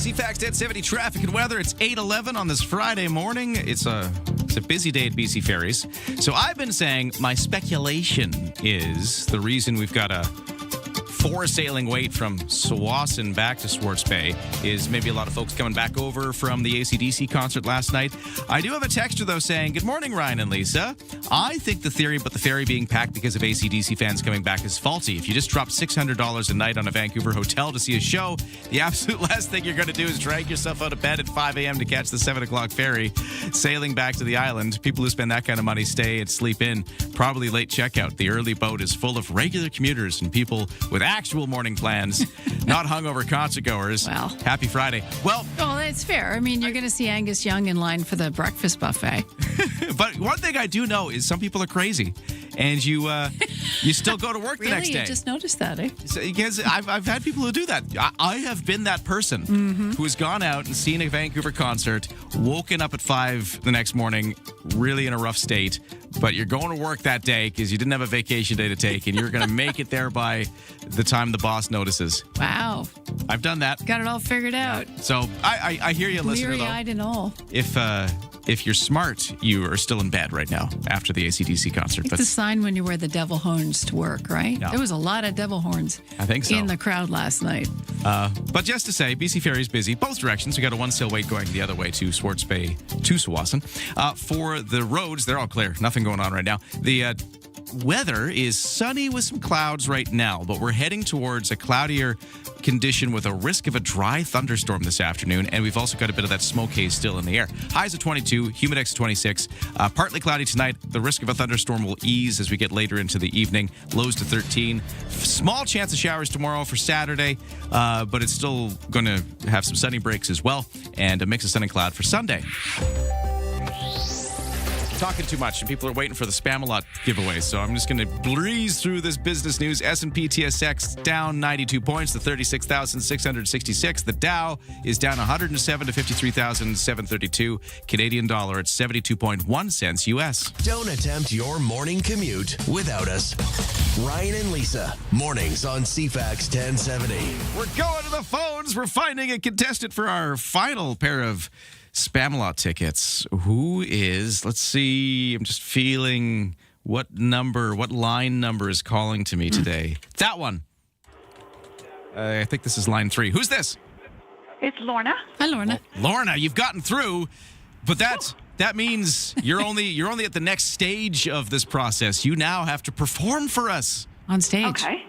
CFAX 1070 traffic and weather. It's 8:11 on this Friday morning. It's a busy day at BC Ferries. So I've been saying my speculation is the reason we've got a 4-sailing wait from Tsawwassen back to Swartz Bay is maybe a lot of folks coming back over from the AC/DC concert last night. I do have a texter, though, saying, good morning, Ryan and Lisa. I think the theory about the ferry being packed because of AC/DC fans coming back is faulty. If you just drop $600 a night on a Vancouver hotel to see a show, the absolute last thing you're going to do is drag yourself out of bed at 5 a.m. to catch the 7 o'clock ferry sailing back to the island. People who spend that kind of money stay and sleep in, probably late checkout. The early boat is full of regular commuters and people with actual morning plans, not hungover concert goers. Well. Happy Friday. Well, that's fair. I mean, you're going to see Angus Young in line for the breakfast buffet. but one thing I do know is some people are crazy, and you still go to work the next day. Really? You just noticed that, eh? Because I've had people who do that. I have been that person who has gone out and seen a Vancouver concert, woken up at 5 the next morning, really in a rough state, but you're going to work that day because you didn't have a vacation day to take, and you're going to make it there by the time the boss notices. Wow. I've done that. Got it all figured out. So I hear you, listener, though. Weary-eyed and all. If you're smart, you are still in bed right now after the AC/DC concert. It's a sign when you wear the devil horns to work, right? Yeah. There was a lot of devil horns I think so. in the crowd last night. But just to say, BC Ferry is busy. Both directions. We got a 1-sail wait going the other way to Swartz Bay to Tsawwassen. For the roads, they're all clear. Nothing going on right now. The weather is sunny with some clouds right now, but we're heading towards a cloudier condition with a risk of a dry thunderstorm this afternoon, and we've also got a bit of that smoke haze still in the air. Highs of 22, humidex 26. Partly cloudy tonight. The risk of a thunderstorm will ease as we get later into the evening. Lows to 13. Small chance of showers tomorrow for Saturday, but it's still going to have some sunny breaks as well, and a mix of sun and cloud for Sunday. Talking too much, and people are waiting for the Spamalot giveaway, so I'm just going to breeze through this business news. S&P TSX down 92 points to 36,666. The Dow is down 107 to 53,732. Canadian dollar at 72.1 cents US. Don't attempt your morning commute without us. Ryan and Lisa, mornings on CFAX 1070. We're going to the phones. We're finding a contestant for our final pair of Spamalot tickets. Who is, let's see, I'm just feeling what line number is calling to me today. That one. I think this is line 3. Who's this? It's Lorna. Hi, Lorna. Well, Lorna, you've gotten through, but that means you're only at the next stage of this process. You now have to perform for us. On stage. Okay.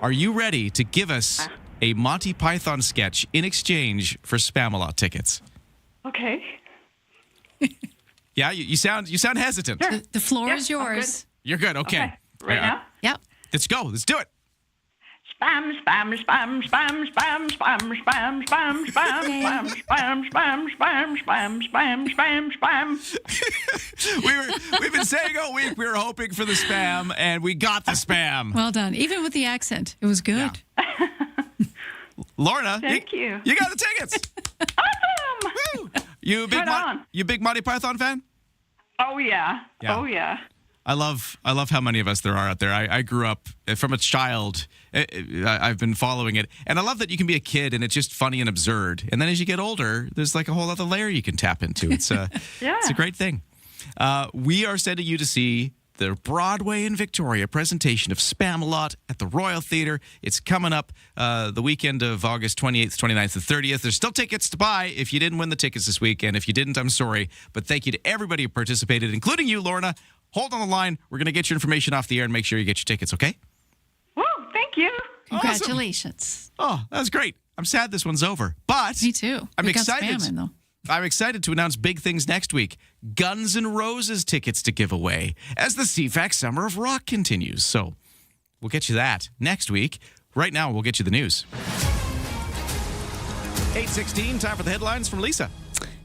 Are you ready to give us a Monty Python sketch in exchange for Spamalot tickets? Okay. Yeah, you sound hesitant. Sure. The floor is yours. You're good. Okay. Right now? Yep. Let's go. Let's do it. Spam, spam, spam, spam, spam, spam, spam, spam, spam, spam, spam, spam, spam, spam, spam, spam, spam. We've been saying all week we were hoping for the spam, and we got the spam. Well done. Even with the accent, it was good. Yeah. Lorna, thank you. You got the tickets. Awesome. Woo. You a big Monty Python fan? Oh yeah. Oh yeah. I love how many of us there are out there. I grew up from a child. I've been following it, and I love that you can be a kid and it's just funny and absurd. And then as you get older, there's like a whole other layer you can tap into. It's it's a great thing. We are sending you to see the Broadway in Victoria presentation of Spamalot at the Royal Theatre. It's coming up the weekend of August 28th, 29th, and 30th. There's still tickets to buy if you didn't win the tickets this week. And if you didn't, I'm sorry. But thank you to everybody who participated, including you, Lorna. Hold on the line. We're going to get your information off the air and make sure you get your tickets, okay? Woo, thank you. Congratulations. Awesome. Oh, that's great. I'm sad this one's over. But me too. I'm excited. Spamming, though. I'm excited to announce big things next week. Guns N' Roses tickets to give away as the CFAX Summer of Rock continues. So we'll get you that next week. Right now, we'll get you the news. 8:16, time for the headlines from Lisa.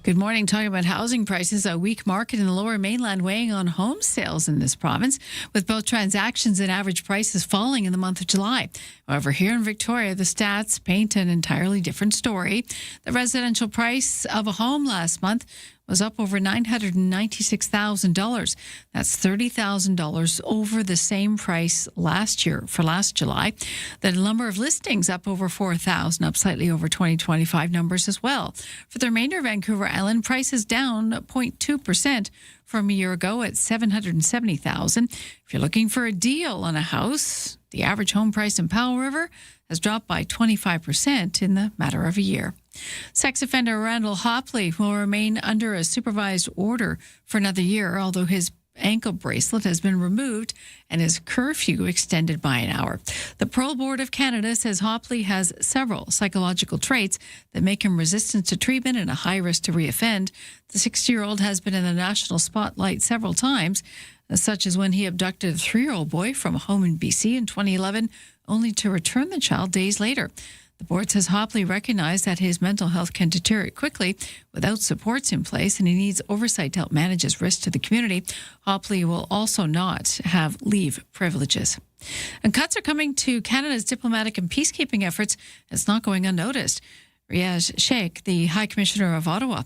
Good morning. Talking about housing prices, a weak market in the Lower Mainland weighing on home sales in this province, with both transactions and average prices falling in the month of July. However, here in Victoria, the stats paint an entirely different story. The residential price of a home last month was up over $996,000. That's $30,000 over the same price last year for last July. The number of listings up over 4,000, up slightly over 2025 numbers as well. For the remainder of Vancouver Island, prices down 0.2% from a year ago at $770,000. If you're looking for a deal on a house, The average home price in Powell River has dropped by 25% in the matter of a year. Sex offender Randall Hopley will remain under a supervised order for another year, although his ankle bracelet has been removed and his curfew extended by an hour. The Parole Board of Canada says Hopley has several psychological traits that make him resistant to treatment and a high risk to reoffend. The 60-year-old has been in the national spotlight several times, such as when he abducted a 3-year-old boy from a home in BC in 2011, only to return the child days later. The board says Hopley recognized that his mental health can deteriorate quickly without supports in place, and he needs oversight to help manage his risk to the community. Hopley will also not have leave privileges. And cuts are coming to Canada's diplomatic and peacekeeping efforts. It's not going unnoticed. Riaz Sheikh, the High Commissioner of Ottawa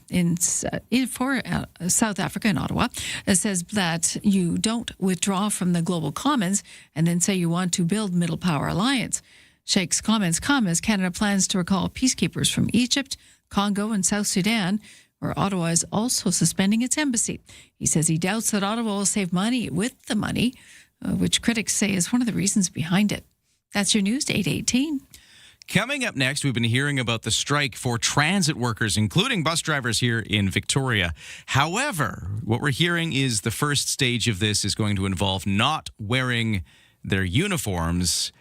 for South Africa in Ottawa, says that you don't withdraw from the global commons and then say you want to build middle power alliance. Sheikh's comments come as Canada plans to recall peacekeepers from Egypt, Congo, and South Sudan, where Ottawa is also suspending its embassy. He says he doubts that Ottawa will save money with the money, which critics say is one of the reasons behind it. That's your news, 8:18. Coming up next, we've been hearing about the strike for transit workers, including bus drivers here in Victoria. However, what we're hearing is the first stage of this is going to involve not wearing their uniforms.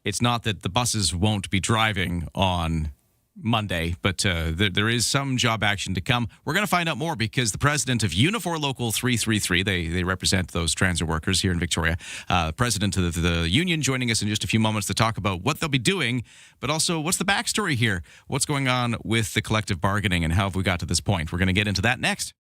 It's not that the buses won't be driving on Monday, but there is some job action to come. We're going to find out more because the president of Unifor Local 333, they represent those transit workers here in Victoria, president of the union, joining us in just a few moments to talk about what they'll be doing, but also what's the backstory here? What's going on with the collective bargaining and how have we got to this point? We're going to get into that next.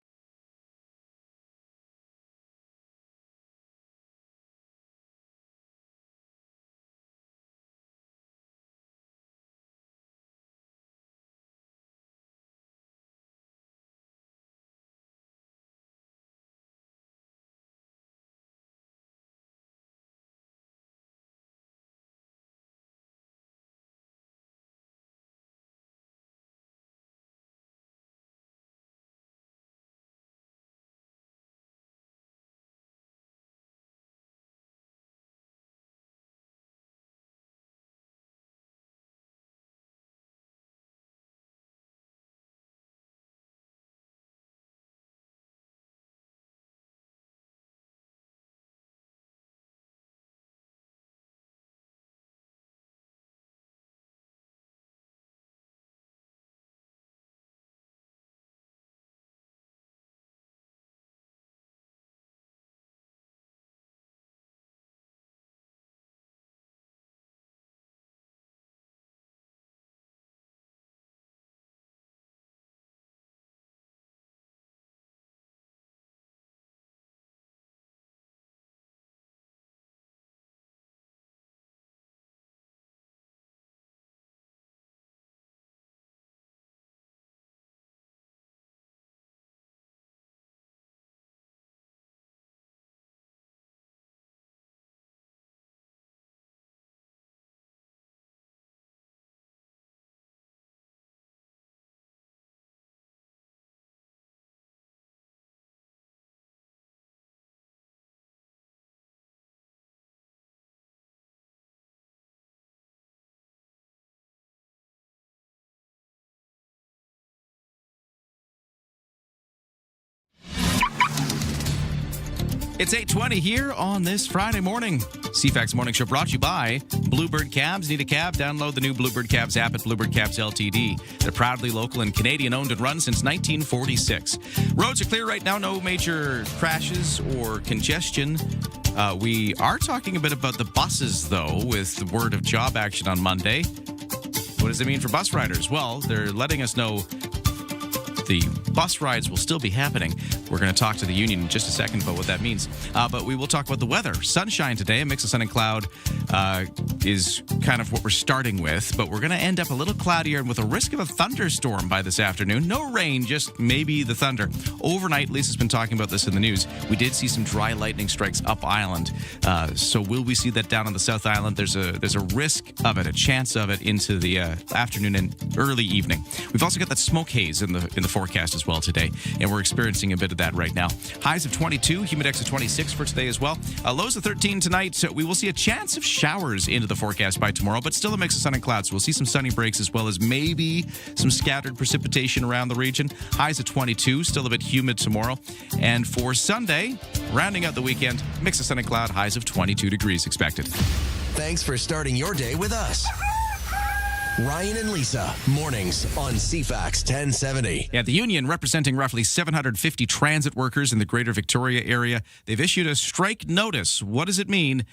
It's 8:20 here on this Friday morning. CFAX Morning Show brought to you by Bluebird Cabs. Need a cab? Download the new Bluebird Cabs app at Bluebird Cabs Ltd. They're proudly local and Canadian owned and run since 1946. Roads are clear right now. No major crashes or congestion. We are talking a bit about the buses, though, with the word of job action on Monday. What does it mean for bus riders? Well, they're letting us know the bus rides will still be happening. We're going to talk to the union in just a second about what that means. But we will talk about the weather. Sunshine today, a mix of sun and cloud is kind of what we're starting with. But we're going to end up a little cloudier and with a risk of a thunderstorm by this afternoon. No rain, just maybe the thunder. Overnight, Lisa's been talking about this in the news. We did see some dry lightning strikes up island. So will we see that down on the South Island? There's a risk of it, a chance of it into the afternoon and early evening. We've also got that smoke haze in the forecast as well. well today, and we're experiencing a bit of that right now. Highs of 22, humidex of 26 for today as well. Lows of 13 tonight. So we will see a chance of showers into the forecast by tomorrow, but still a mix of sun and clouds. We'll see some sunny breaks as well as maybe some scattered precipitation around the region. Highs of 22, still a bit humid tomorrow. And for Sunday, rounding out the weekend, mix of sun and cloud, highs of 22 degrees expected. Thanks for starting your day with us. Ryan and Lisa, mornings on CFAX 1070. Yeah, the union, representing roughly 750 transit workers in the Greater Victoria area, they've issued a strike notice. What does it mean?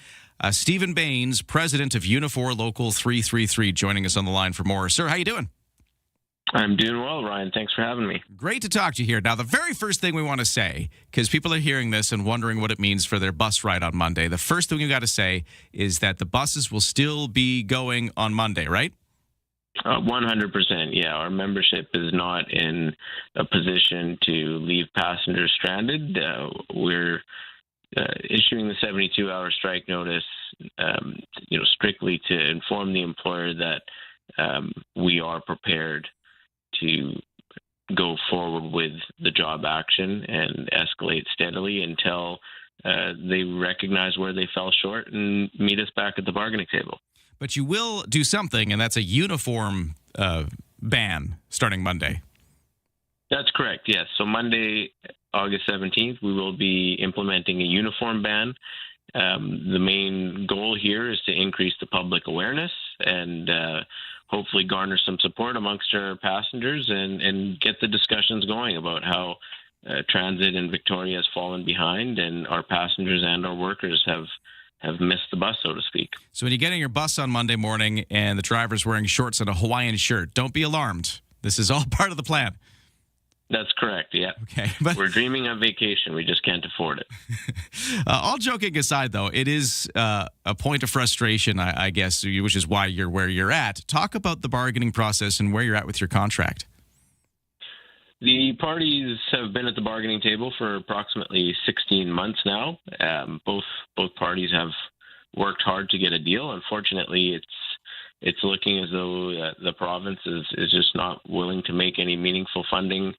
Stephen Baines, president of Unifor Local 333, joining us on the line for more. Sir, how you doing? I'm doing well, Ryan. Thanks for having me. Great to talk to you here. Now, the very first thing we want to say, because people are hearing this and wondering what it means for their bus ride on Monday, the first thing you got to say is that the buses will still be going on Monday, right? 100%. Yeah, our membership is not in a position to leave passengers stranded. We're issuing the 72-hour strike notice, strictly to inform the employer that we are prepared to go forward with the job action and escalate steadily until they recognize where they fell short and meet us back at the bargaining table. But you will do something, and that's a uniform ban starting Monday. That's correct, yes. So Monday, August 17th, we will be implementing a uniform ban. The main goal here is to increase the public awareness and hopefully garner some support amongst our passengers and get the discussions going about how transit in Victoria has fallen behind, and our passengers and our workers have missed the bus, so to speak. So when you get in your bus on Monday morning and the driver's wearing shorts and a Hawaiian shirt, don't be alarmed. This is all part of the plan. That's correct, yeah. Okay. But we're dreaming of vacation. We just can't afford it. All joking aside, though, it is a point of frustration, I guess, which is why you're where you're at. Talk about the bargaining process and where you're at with your contract. The parties have been at the bargaining table for approximately 16 months now. Both parties have worked hard to get a deal. Unfortunately, it's looking as though the province is just not willing to make any meaningful funding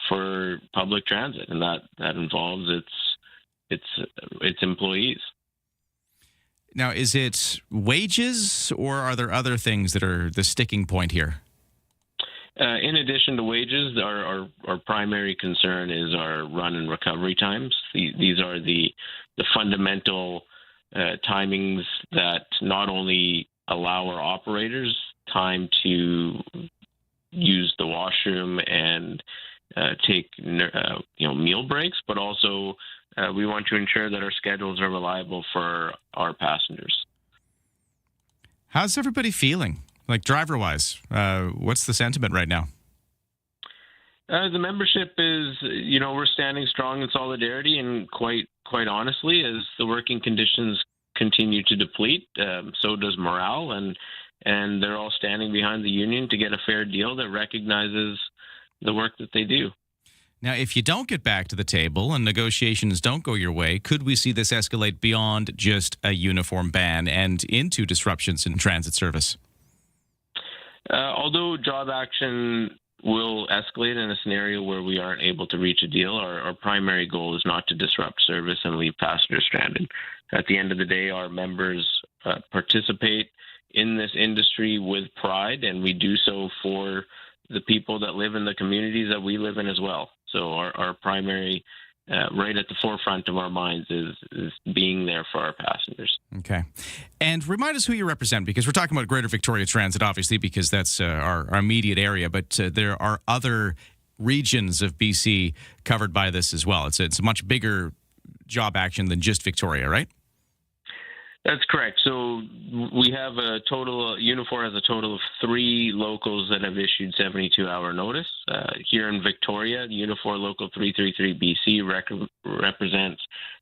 for public transit, and that involves its employees. Now, is it wages, or are there other things that are the sticking point here? In addition to wages, our primary concern is our run and recovery times. These are the fundamental timings that not only allow our operators time to use the washroom and take meal breaks, but also we want to ensure that our schedules are reliable for our passengers. How's everybody feeling? Like driver-wise, what's the sentiment right now? The membership is, we're standing strong in solidarity, and quite honestly, as the working conditions continue to deplete, so does morale, and they're all standing behind the union to get a fair deal that recognizes the work that they do. Now, if you don't get back to the table and negotiations don't go your way, could we see this escalate beyond just a uniform ban and into disruptions in transit service? Although job action will escalate in a scenario where we aren't able to reach a deal, our primary goal is not to disrupt service and leave passengers stranded. At the end of the day, our members participate in this industry with pride, and we do so for the people that live in the communities that we live in as well. So our primary, right at the forefront of our minds, is being there for our passengers. Okay. And remind us who you represent, because we're talking about Greater Victoria Transit, obviously, because that's our immediate area, but there are other regions of BC covered by this as well. It's a much bigger job action than just Victoria, right? That's correct. So we have Unifor has a total of 3 locals that have issued 72-hour notice. Here in Victoria, Unifor Local 333 BC represents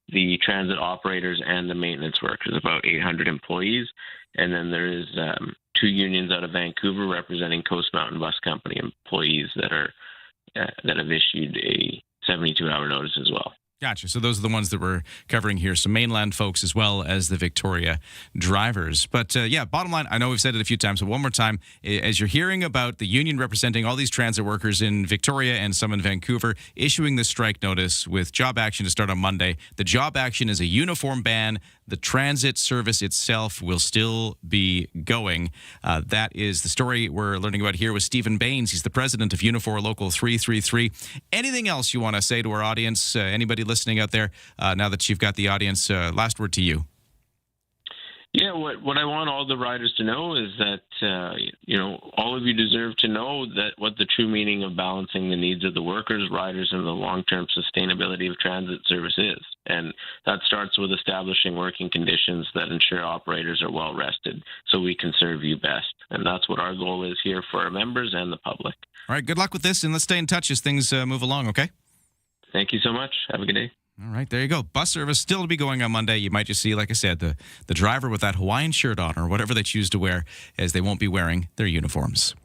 the transit operators and the maintenance workers, about 800 employees. And then there is 2 unions out of Vancouver representing Coast Mountain Bus Company employees that have issued a 72-hour notice as well. Gotcha. So those are the ones that we're covering here. So mainland folks as well as the Victoria drivers. But bottom line, I know we've said it a few times, but one more time, as you're hearing about the union representing all these transit workers in Victoria and some in Vancouver issuing this strike notice with job action to start on Monday, the job action is a uniform ban. The transit service itself will still be going. That is the story we're learning about here with Stephen Baines. He's the president of Unifor Local 333. Anything else you want to say to our audience? Anybody listening out there, now that you've got the audience, last word to you. Yeah, what I want all the riders to know is that, all of you deserve to know that what the true meaning of balancing the needs of the workers, riders, and the long-term sustainability of transit service is. And that starts with establishing working conditions that ensure operators are well rested so we can serve you best. And that's what our goal is here for our members and the public. All right, good luck with this, and let's stay in touch as things move along, okay? Thank you so much. Have a good day. All right, there you go. Bus service still to be going on Monday. You might just see, like I said, the driver with that Hawaiian shirt on or whatever they choose to wear, as they won't be wearing their uniforms.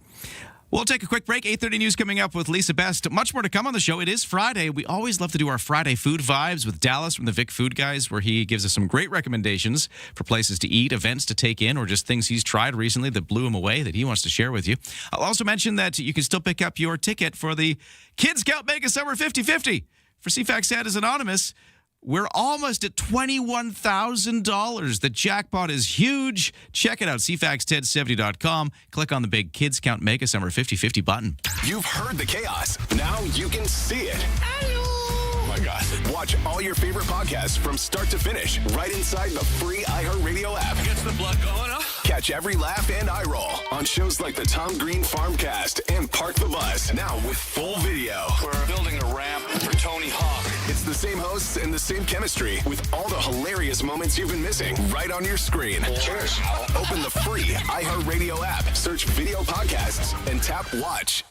We'll take a quick break. 8:30 news coming up with Lisa Best. Much more to come on the show. It is Friday. We always love to do our Friday food vibes with Dallas from the Vic Food Guys, where he gives us some great recommendations for places to eat, events to take in, or just things he's tried recently that blew him away that he wants to share with you. I'll also mention that you can still pick up your ticket for the Kids Count Mega Summer 50/50. For CFAX Santa's Anonymous, we're almost at $21,000. The jackpot is huge. Check it out, CFAX1070.com. Click on the big Kids Count Mega Summer 50/50 button. You've heard the chaos. Now you can see it. Oh my God. Watch all your favorite podcasts from start to finish right inside the free iHeartRadio app. Gets the blood going, huh? Catch every laugh and eye roll on shows like the Tom Green Farmcast and Park the Bus. Now with full video. We're building a ramp for Tony Hawk. It's the same hosts and the same chemistry with all the hilarious moments you've been missing right on your screen. Cheers. Open the free iHeartRadio app, search video podcasts, and tap watch.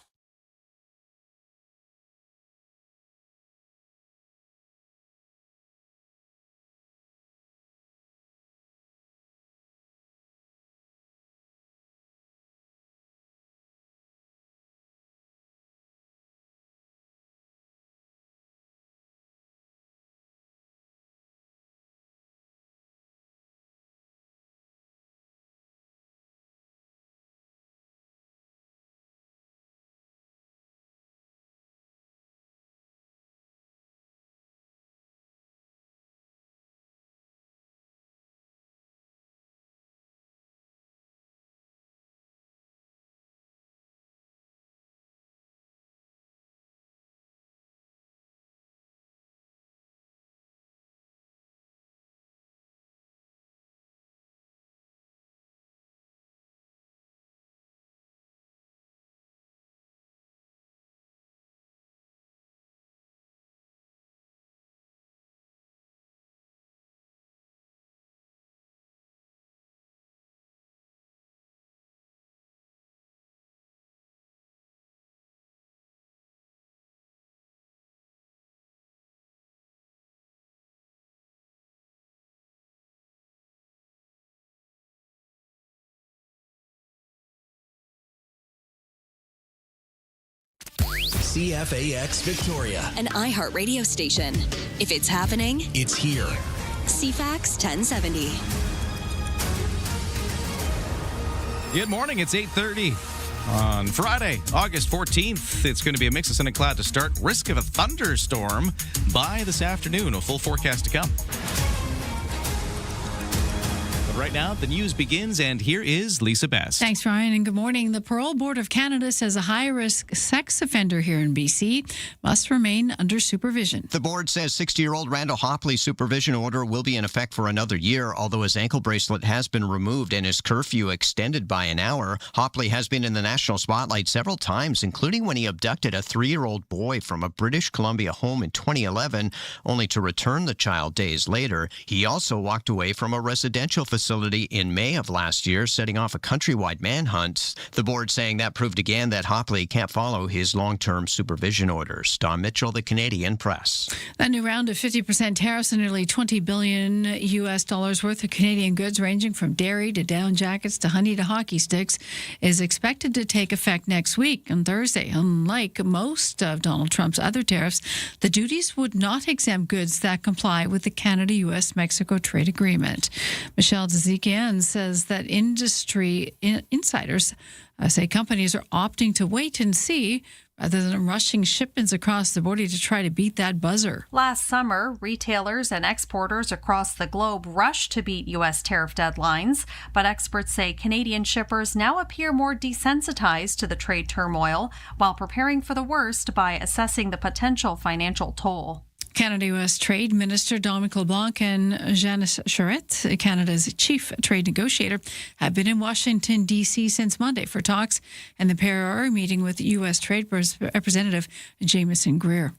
CFAX Victoria, An iHeart radio station. If it's happening, it's here. CFAX 1070. Good morning. It's 8:30 on Friday, August 14th. It's going to be a mix of sun and cloud to start. Risk of a thunderstorm by this afternoon. A full forecast to come. But right now, the news begins, and here is Lisa Best. Thanks, Ryan, and good morning. The Parole Board of Canada says a high-risk sex offender here in BC must remain under supervision. The board says 60-year-old Randall Hopley's supervision order will be in effect for another year, although his ankle bracelet has been removed and his curfew extended by an hour. Hopley has been in the national spotlight several times, including when he abducted a 3-year-old boy from a British Columbia home in 2011, only to return the child days later. He also walked away from a residential facility facility in May of last year, setting off a countrywide manhunt. The board saying that proved again that Hopley can't follow his long-term supervision orders. Don Mitchell, the Canadian Press. That new round of 50% tariffs on nearly $20 billion U.S. dollars worth of Canadian goods, ranging from dairy to down jackets to honey to hockey sticks, is expected to take effect next week on Thursday. Unlike most of Donald Trump's other tariffs, the duties would not exempt goods that comply with the Canada-U.S.-Mexico trade agreement. Michelle Dezikian says that industry insiders say companies are opting to wait and see rather than rushing shipments across the border to try to beat that buzzer. Last summer, retailers and exporters across the globe rushed to beat U.S. tariff deadlines, but experts say Canadian shippers now appear more desensitized to the trade turmoil while preparing for the worst by assessing the potential financial toll. Canada-U.S. Trade Minister Dominic LeBlanc and Janice Charette, Canada's chief trade negotiator, have been in Washington, D.C. since Monday for talks, and the pair are meeting with U.S. Trade Representative Jamieson Greer.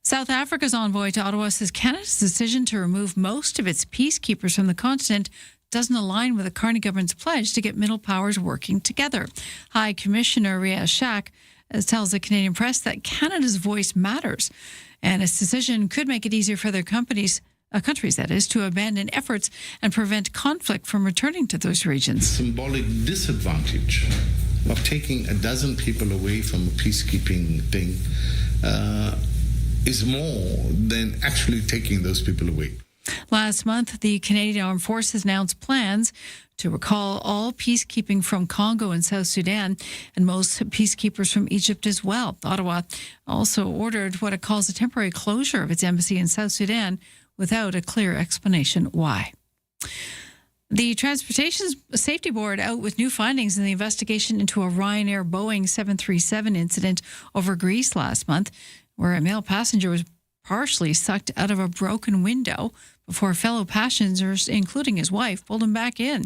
South Africa's envoy to Ottawa says Canada's decision to remove most of its peacekeepers from the continent doesn't align with the Carney government's pledge to get middle powers working together. High Commissioner Rhea Shak tells the Canadian press that Canada's voice matters, and its decision could make it easier for other countries, that is, to abandon efforts and prevent conflict from returning to those regions. Symbolic disadvantage of taking a dozen people away from a peacekeeping thing is more than actually taking those people away. Last month, the Canadian Armed Forces announced plans to recall all peacekeeping from Congo and South Sudan and most peacekeepers from Egypt as well. Ottawa also ordered what it calls a temporary closure of its embassy in South Sudan without a clear explanation why. The Transportation Safety Board out with new findings in the investigation into a Ryanair Boeing 737 incident over Greece last month, where a male passenger was partially sucked out of a broken window before fellow passengers, including his wife, pulled him back in.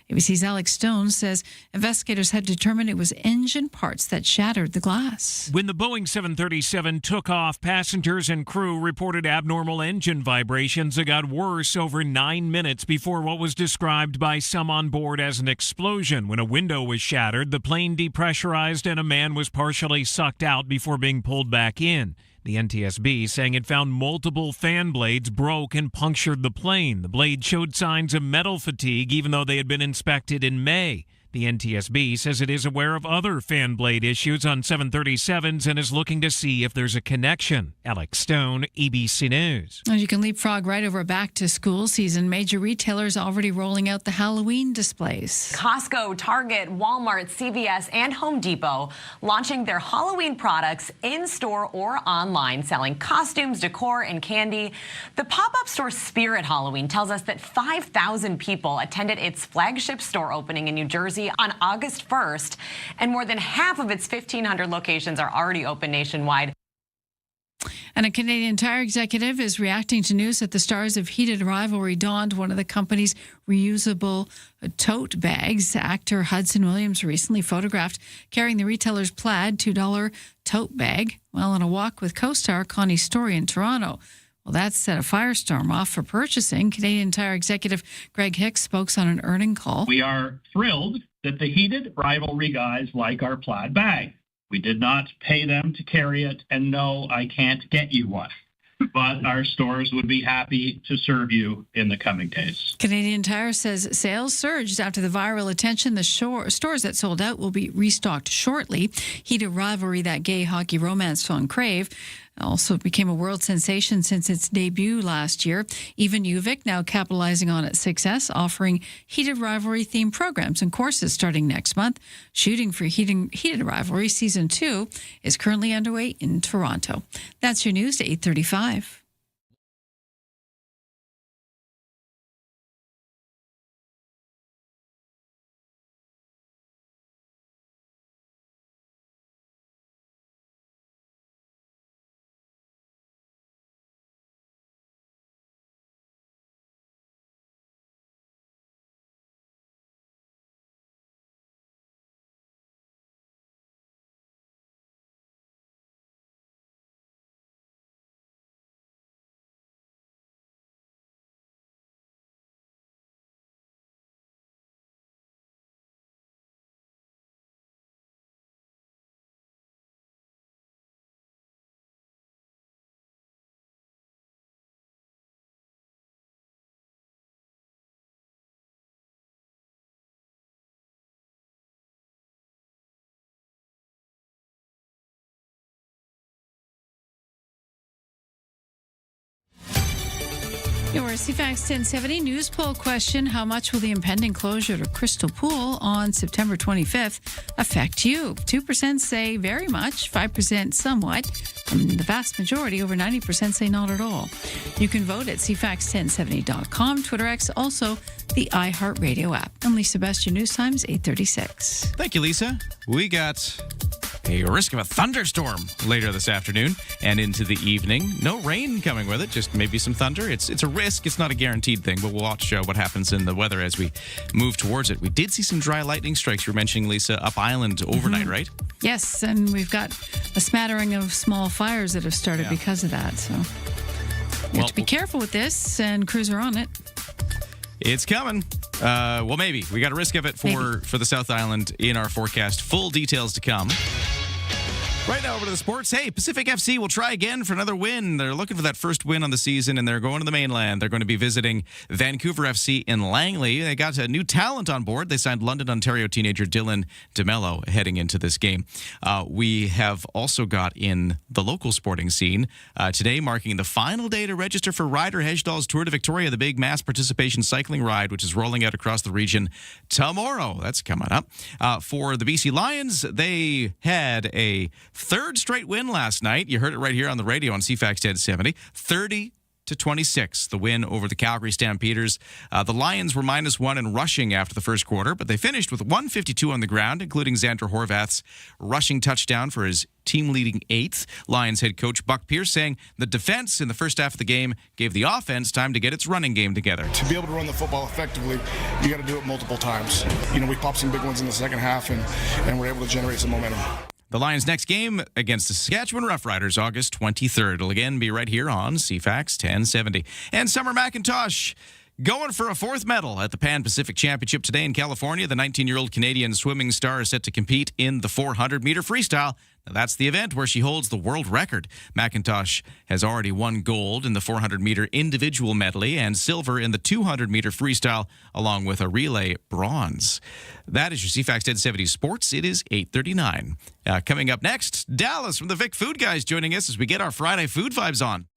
ABC's Alex Stone says investigators had determined it was engine parts that shattered the glass. When the Boeing 737 took off, passengers and crew reported abnormal engine vibrations that got worse over 9 minutes before what was described by some on board as an explosion. When a window was shattered, the plane depressurized and a man was partially sucked out before being pulled back in. The NTSB saying it found multiple fan blades broke and punctured the plane. The blade showed signs of metal fatigue even though they had been inspected in May. The NTSB says it is aware of other fan blade issues on 737s and is looking to see if there's a connection. Alex Stone, ABC News. As you can leapfrog right over back to school season, major retailers already rolling out the Halloween displays. Costco, Target, Walmart, CVS, and Home Depot launching their Halloween products in-store or online, selling costumes, decor, and candy. The pop-up store Spirit Halloween tells us that 5,000 people attended its flagship store opening in New Jersey on August 1st, and more than half of its 1,500 locations are already open nationwide. And a Canadian Tire executive is reacting to news that the stars of Heated Rivalry donned one of the company's reusable tote bags. Actor Hudson Williams recently photographed carrying the retailer's plaid $2 tote bag while on a walk with co-star Connie Story in Toronto. Well, that set a firestorm off for purchasing. Canadian Tire executive Greg Hicks spoke on an earnings call. We are thrilled that the Heated Rivalry guys like our plaid bag. We did not pay them to carry it, and no, I can't get you one. But our stores would be happy to serve you in the coming days. Canadian Tire says sales surged after the viral attention. The stores that sold out will be restocked shortly. Heated Rivalry, that gay hockey romance song Crave, also became a world sensation since its debut last year. Even UVic now capitalizing on its success, offering Heated Rivalry-themed programs and courses starting next month. Shooting for Heated Rivalry Season 2 is currently underway in Toronto. That's your news at 8:35. Your CFAX 1070 news poll question: how much will the impending closure to Crystal Pool on September 25th affect you? 2% say very much, 5% somewhat, and the vast majority, over 90%, say not at all. You can vote at CFAX1070.com, Twitter X, also the iHeartRadio app. I'm Lisa Best, your news times, 8:36. Thank you, Lisa. We got a risk of a thunderstorm later this afternoon and into the evening. No rain coming with it, just maybe some thunder. It's a risk. It's not a guaranteed thing, but we'll watch what happens in the weather as we move towards it. We did see some dry lightning strikes. You were mentioning, Lisa, up island overnight, right? Yes, and we've got a smattering of small fires that have started because of that. So you have to be careful with this, and crews are on it. It's coming. Well, maybe. We got a risk of it for the South Island in our forecast. Full details to come. Right now, over to the sports. Hey, Pacific FC will try again for another win. They're looking for that first win on the season, and they're going to the mainland. They're going to be visiting Vancouver FC in Langley. They got a new talent on board. They signed London, Ontario teenager Dylan DeMello heading into this game. We have also got in the local sporting scene today, marking the final day to register for Ryder Hejdahl's Tour de Victoria, the big mass participation cycling ride, which is rolling out across the region tomorrow. That's coming up. For the BC Lions, they had a third straight win last night. You heard it right here on the radio on CFAX 1070. 30-26, the win over the Calgary Stampeders. The Lions were -1 in rushing after the first quarter, but they finished with 152 on the ground, including Xander Horvath's rushing touchdown for his team-leading 8th. Lions head coach Buck Pierce saying the defense in the first half of the game gave the offense time to get its running game together. To be able to run the football effectively, you got to do it multiple times. We popped some big ones in the second half, and we're able to generate some momentum. The Lions' next game against the Saskatchewan Roughriders, August 23rd. It'll again be right here on CFAX 1070. And Summer McIntosh going for a 4th medal at the Pan Pacific Championship today in California. The 19-year-old Canadian swimming star is set to compete in the 400-meter freestyle. Now, that's the event where she holds the world record. McIntosh has already won gold in the 400-meter individual medley and silver in the 200-meter freestyle, along with a relay bronze. That is your CFAX 1070 Sports. It is 8:39. Coming up next, Dallas from the Vic Food Guys joining us as we get our Friday food vibes on.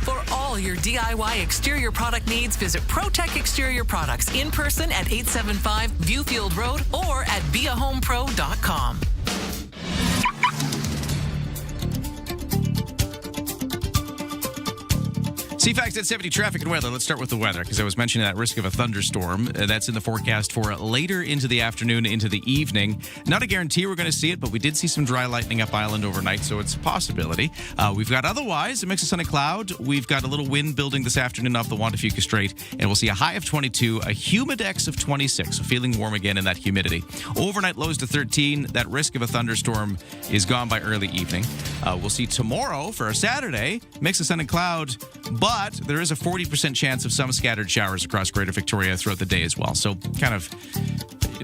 For all your DIY exterior product needs, visit ProTech Exterior Products in person at 875 Viewfield Road or at beahomepro.com. CFAX 1070 traffic and weather. Let's start with the weather because I was mentioning that risk of a thunderstorm. That's in the forecast for later into the afternoon, into the evening. Not a guarantee we're going to see it, but we did see some dry lightning up island overnight, so it's a possibility. We've got otherwise a mix of sun and cloud. We've got a little wind building this afternoon off the Juan de Fuca Strait, and we'll see a high of 22, a humidex of 26, so feeling warm again in that humidity. Overnight lows to 13. That risk of a thunderstorm is gone by early evening. We'll see tomorrow for a Saturday, mix of sun and cloud, but there is a 40% chance of some scattered showers across Greater Victoria throughout the day as well. So kind of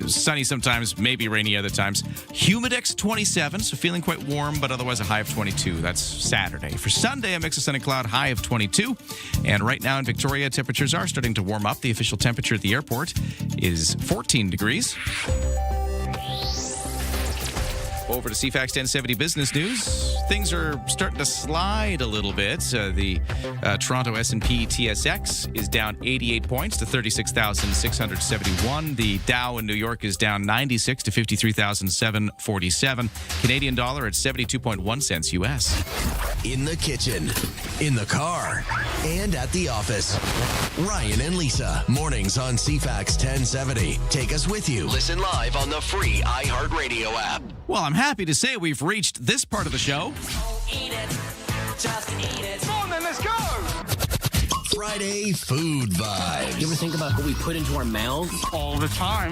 sunny sometimes, maybe rainy other times. Humidex 27, so feeling quite warm, but otherwise a high of 22. That's Saturday. For Sunday, a mix of sun and cloud, high of 22. And right now in Victoria, temperatures are starting to warm up. The official temperature at the airport is 14 degrees. Over to CFAX 1070 Business News. Things are starting to slide a little bit. The Toronto S&P TSX is down 88 points to 36,671. The Dow in New York is down 96 to 53,747. Canadian dollar at 72.1 cents US. In the kitchen, in the car, and at the office. Ryan and Lisa, mornings on CFAX 1070. Take us with you. Listen live on the free iHeartRadio app. Well, I'm happy to say we've reached this part of the show. Eat it. Just eat it. Come on, then, let's go. Friday Food Vibes. You ever think about what we put into our mouths? All the time.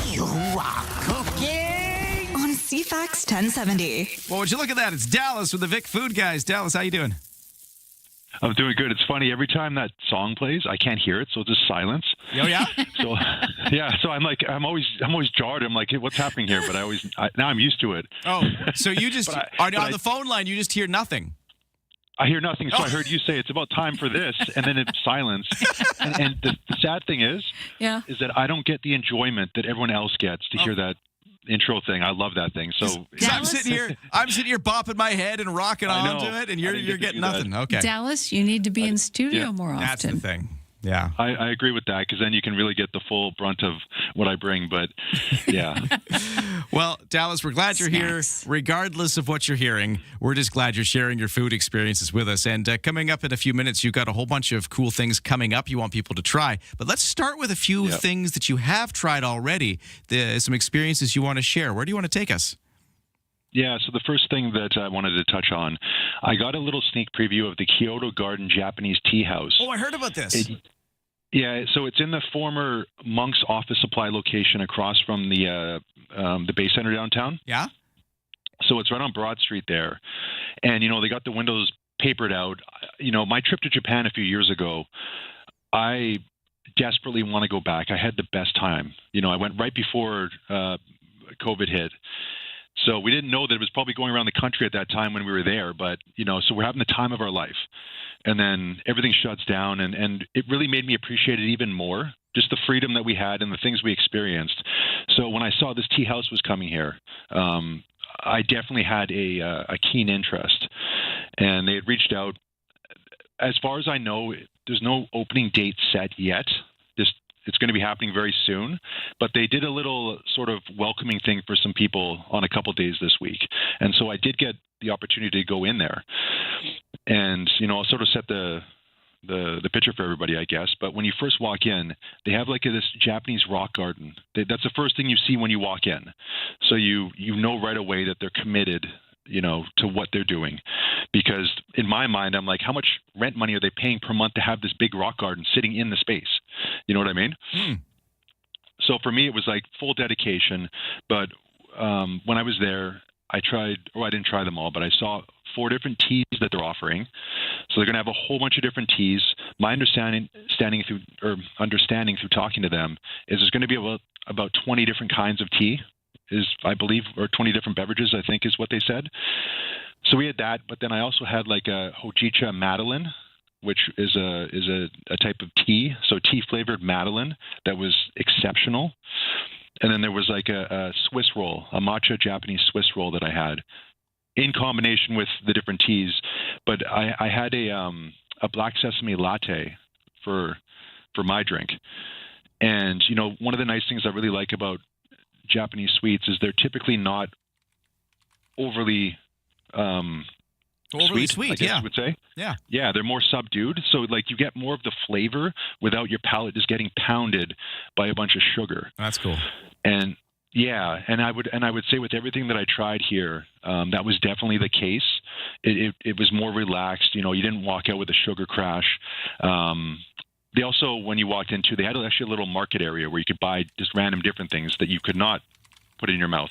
You are cooking. On CFAX 1070. Well, would you look at that? It's Dallas with the Vic Food Guys. Dallas, how you doing? I'm doing good. It's funny, every time that song plays, I can't hear it, so it's just silence. Oh yeah? So I'm always jarred. I'm like, hey, what's happening here? But now I'm used to it. Oh, so you just on the phone line, you just hear nothing. I hear nothing, so I heard you say it's about time for this, and then it's silence. And the sad thing is that I don't get the enjoyment that everyone else gets to hear that intro thing. I love that thing. So I'm sitting here bopping my head and rocking onto it, and you're getting nothing. Okay, Dallas, you need to be in studio more often. That's the thing. Yeah, I agree with that, because then you can really get the full brunt of what I bring. But yeah. Well, Dallas, we're glad you're here. Regardless of what you're hearing, we're just glad you're sharing your food experiences with us. And coming up in a few minutes, you've got a whole bunch of cool things coming up you want people to try. But let's start with a few things that you have tried already, some experiences you want to share. Where do you want to take us? Yeah, so the first thing that I wanted to touch on, I got a little sneak preview of the Kyoto Garden Japanese Tea House. Oh, I heard about this. So it's in the former Monk's Office Supply location across from the Bay Center downtown. Yeah. So it's right on Broad Street there. And, they got the windows papered out. My trip to Japan a few years ago, I desperately want to go back. I had the best time. I went right before COVID hit. So we didn't know that it was probably going around the country at that time when we were there. But, so we're having the time of our life. And then everything shuts down. And it really made me appreciate it even more, just the freedom that we had and the things we experienced. So when I saw this tea house was coming here, I definitely had a keen interest. And they had reached out. As far as I know, there's no opening date set yet. It's going to be happening very soon, but they did a little sort of welcoming thing for some people on a couple days this week. And so I did get the opportunity to go in there and, I'll sort of set the picture for everybody, I guess. But when you first walk in, they have like this Japanese rock garden. That's the first thing you see when you walk in. So you know right away that they're committed, to what they're doing. Because in my mind, I'm like, how much rent money are they paying per month to have this big rock garden sitting in the space? You know what I mean? So for me, it was like full dedication. But when I was there, I didn't try them all, but I saw 4 different teas that they're offering. So they're going to have a whole bunch of different teas. My understanding through talking to them is there's going to be about 20 different kinds of tea, I believe, or 20 different beverages, I think is what they said. So we had that, but then I also had like a Hojicha Madeline, which is a type of tea, so tea-flavored Madeline that was exceptional. And then there was like a Swiss roll, a matcha Japanese Swiss roll that I had in combination with the different teas. But I had a black sesame latte for my drink. And, one of the nice things I really like about Japanese sweets is they're typically not overly sweet, I guess you would say. Yeah, they're more subdued. So like you get more of the flavor without your palate just getting pounded by a bunch of sugar. That's cool. And yeah, and I would say with everything that I tried here, that was definitely the case. It was more relaxed. You didn't walk out with a sugar crash. They also, when you walked into, they had actually a little market area where you could buy just random different things that you could not put in your mouth.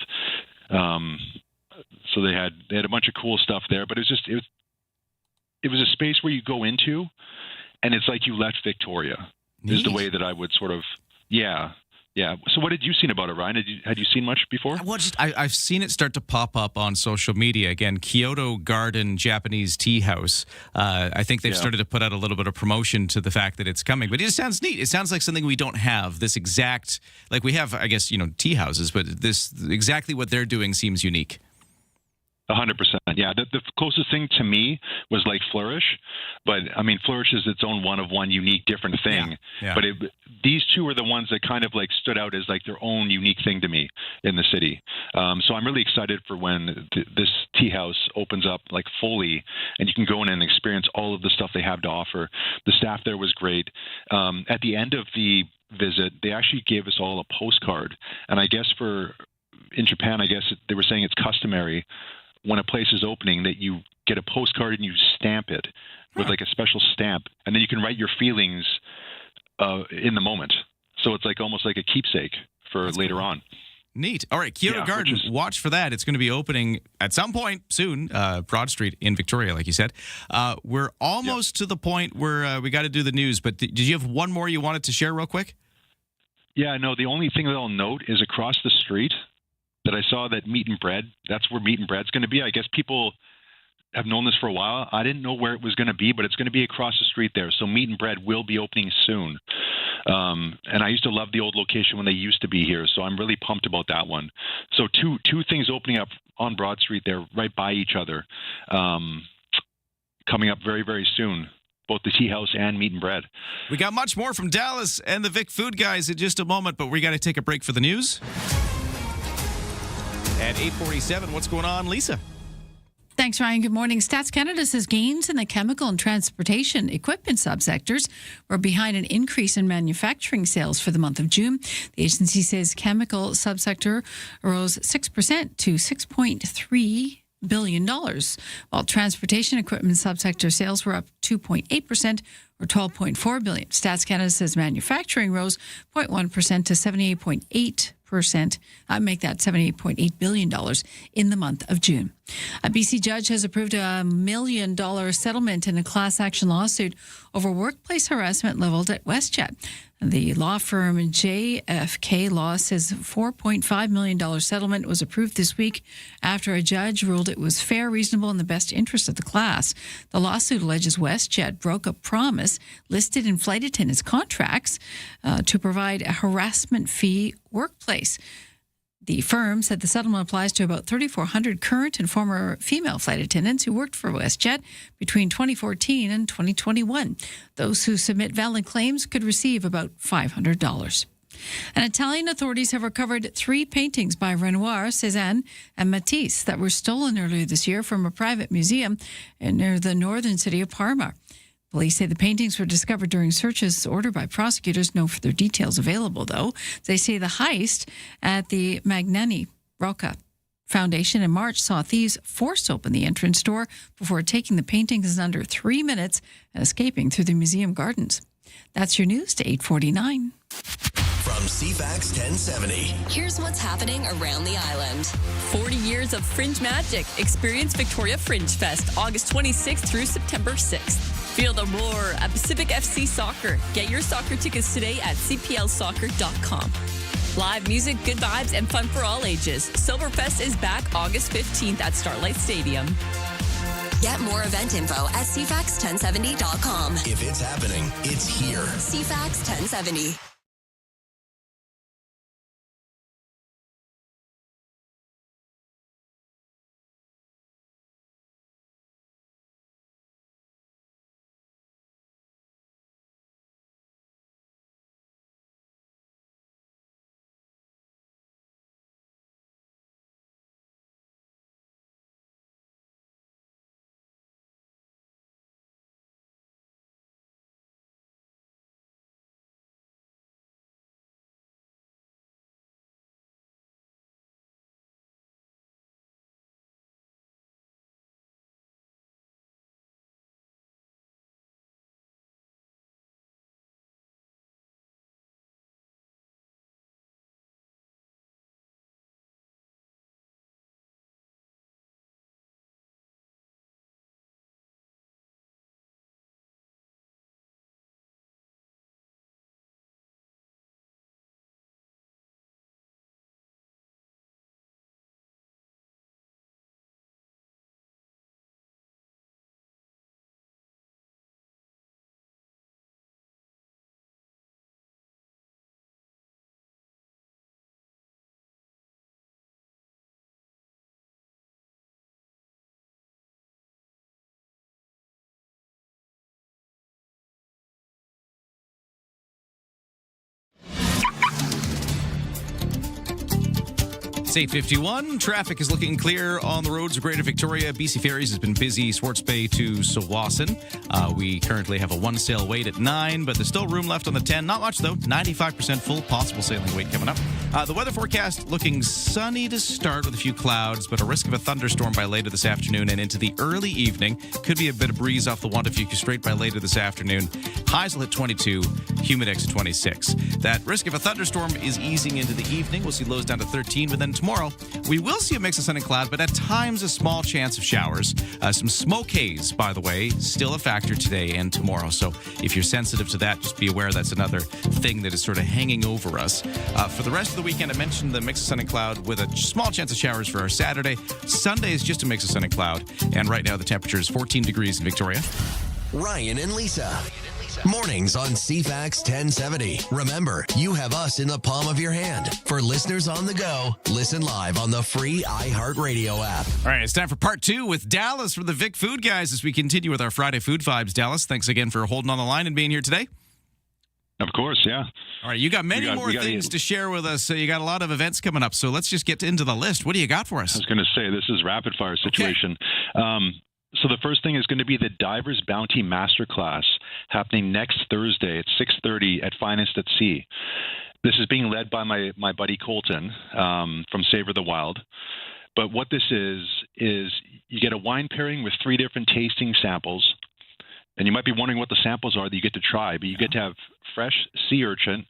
So they had a bunch of cool stuff there, but it was a space where you go into, and it's like you left Victoria. Neat. Is the way that I would sort of, Yeah. So what had you seen about it, Ryan? Had you seen much before? Well, I've seen it start to pop up on social media again. Kyoto Garden Japanese Tea House. I think they've started to put out a little bit of promotion to the fact that it's coming. But it sounds neat. It sounds like something we don't have. This exact, like we have, I guess, tea houses, but this exactly what they're doing seems unique. 100%. Yeah, the closest thing to me was like Flourish, but I mean, Flourish is its own one-of-one unique different thing. Yeah. But these two are the ones that kind of like stood out as like their own unique thing to me in the city. So I'm really excited for when this tea house opens up like fully, and you can go in and experience all of the stuff they have to offer. The staff there was great. At the end of the visit, they actually gave us all a postcard, and I guess in Japan, I guess they were saying it's customary when a place is opening that you get a postcard and you stamp it with like a special stamp, and then you can write your feelings in the moment. So it's like almost like a keepsake for later on. Neat. All right, Kyoto Garden, watch for that. It's going to be opening at some point soon, Broad Street in Victoria, like you said. We're almost to the point where we got to do the news, but did you have one more you wanted to share real quick? Yeah, no, the only thing that I'll note is across the street that I saw that Meat and Bread, that's where Meat and Bread's going to be. I guess people have known this for a while. I didn't know where it was going to be, but it's going to be across the street there. So Meat and Bread will be opening soon. And I used to love the old location when they used to be here, so I'm really pumped about that one. So two things opening up on Broad Street there, right by each other, coming up very, very soon. Both the Tea House and Meat and Bread. We got much more from Dallas and the Vic Food Guys in just a moment, but we got to take a break for the news. At 8:47, what's going on, Lisa? Thanks, Ryan. Good morning. Stats Canada says gains in the chemical and transportation equipment subsectors were behind an increase in manufacturing sales for the month of June. The agency says chemical subsector rose 6% to $6.3 billion, while transportation equipment subsector sales were up 2.8% or $12.4 billion. Stats Canada says manufacturing rose 0.1% to $78.8 make that $78.8 billion in the month of June. A BC judge has approved a $1 million settlement in a class action lawsuit over workplace harassment leveled at WestJet. The law firm JFK Law says a $4.5 million settlement was approved this week after a judge ruled it was fair, reasonable, in the best interest of the class. The lawsuit alleges WestJet broke a promise listed in flight attendants' contracts to provide a harassment-free workplace. The firm said the settlement applies to about 3,400 current and former female flight attendants who worked for WestJet between 2014 and 2021. Those who submit valid claims could receive about $500. And Italian authorities have recovered 3 paintings by Renoir, Cézanne, and Matisse that were stolen earlier this year from a private museum near the northern city of Parma. Police say the paintings were discovered during searches ordered by prosecutors. No further details available, though. They say the heist at the Magnani Rocca Foundation in March saw thieves force open the entrance door before taking the paintings in under 3 minutes and escaping through the museum gardens. That's your news to 8:49. From CFAX 1070. Here's what's happening around the island. 40 years of Fringe magic. Experience Victoria Fringe Fest, August 26th through September 6th. Feel the roar at Pacific FC Soccer. Get your soccer tickets today at cplsoccer.com. Live music, good vibes, and fun for all ages. Silverfest is back August 15th at Starlight Stadium. Get more event info at cfax1070.com. If it's happening, it's here. CFAX 1070. It's 8:51. Traffic is looking clear on the roads of Greater Victoria. BC Ferries has been busy. Swartz Bay to Sawasan. We currently have a one-sail wait at 9, but there's still room left on the 10. Not much, though. 95% full. Possible sailing wait coming up. The weather forecast looking sunny to start with a few clouds, but a risk of a thunderstorm by later this afternoon and into the early evening. Could be a bit of breeze off the Wantafuku Strait by later this afternoon. Highs will hit 22, humidex at 26. That risk of a thunderstorm is easing into the evening. We'll see lows down to 13, but then tomorrow we will see a mix of sun and cloud, but at times a small chance of showers. Some smoke haze, by the way, still a factor today and tomorrow. So if you're sensitive to that, just be aware that's another thing that is sort of hanging over us. For the rest of the weekend, I mentioned the mix of sun and cloud with a small chance of showers for our Saturday. Sunday is just a mix of sun and cloud, and right now the temperature is 14 degrees in Victoria. Ryan and Lisa. Mornings on CFAX 1070. Remember, you have us in the palm of your hand. For listeners on the go, listen live on the free iHeartRadio app. All right, it's time for part 2 with Dallas from the Vic Food Guys as we continue with our Friday Food Vibes. Dallas, thanks again for holding on the line and being here today. Of course, yeah. All right, you got many more things to share with us. You got a lot of events coming up, so let's just get into the list. What do you got for us? I was going to say, this is rapid fire situation. Okay. So the first thing is going to be the Divers Bounty Masterclass happening next Thursday at 6:30 at Finest at Sea. This is being led by my buddy Colton from Savor the Wild. But what this is you get a wine pairing with 3 different tasting samples. And you might be wondering what the samples are that you get to try, but you get to have fresh sea urchin,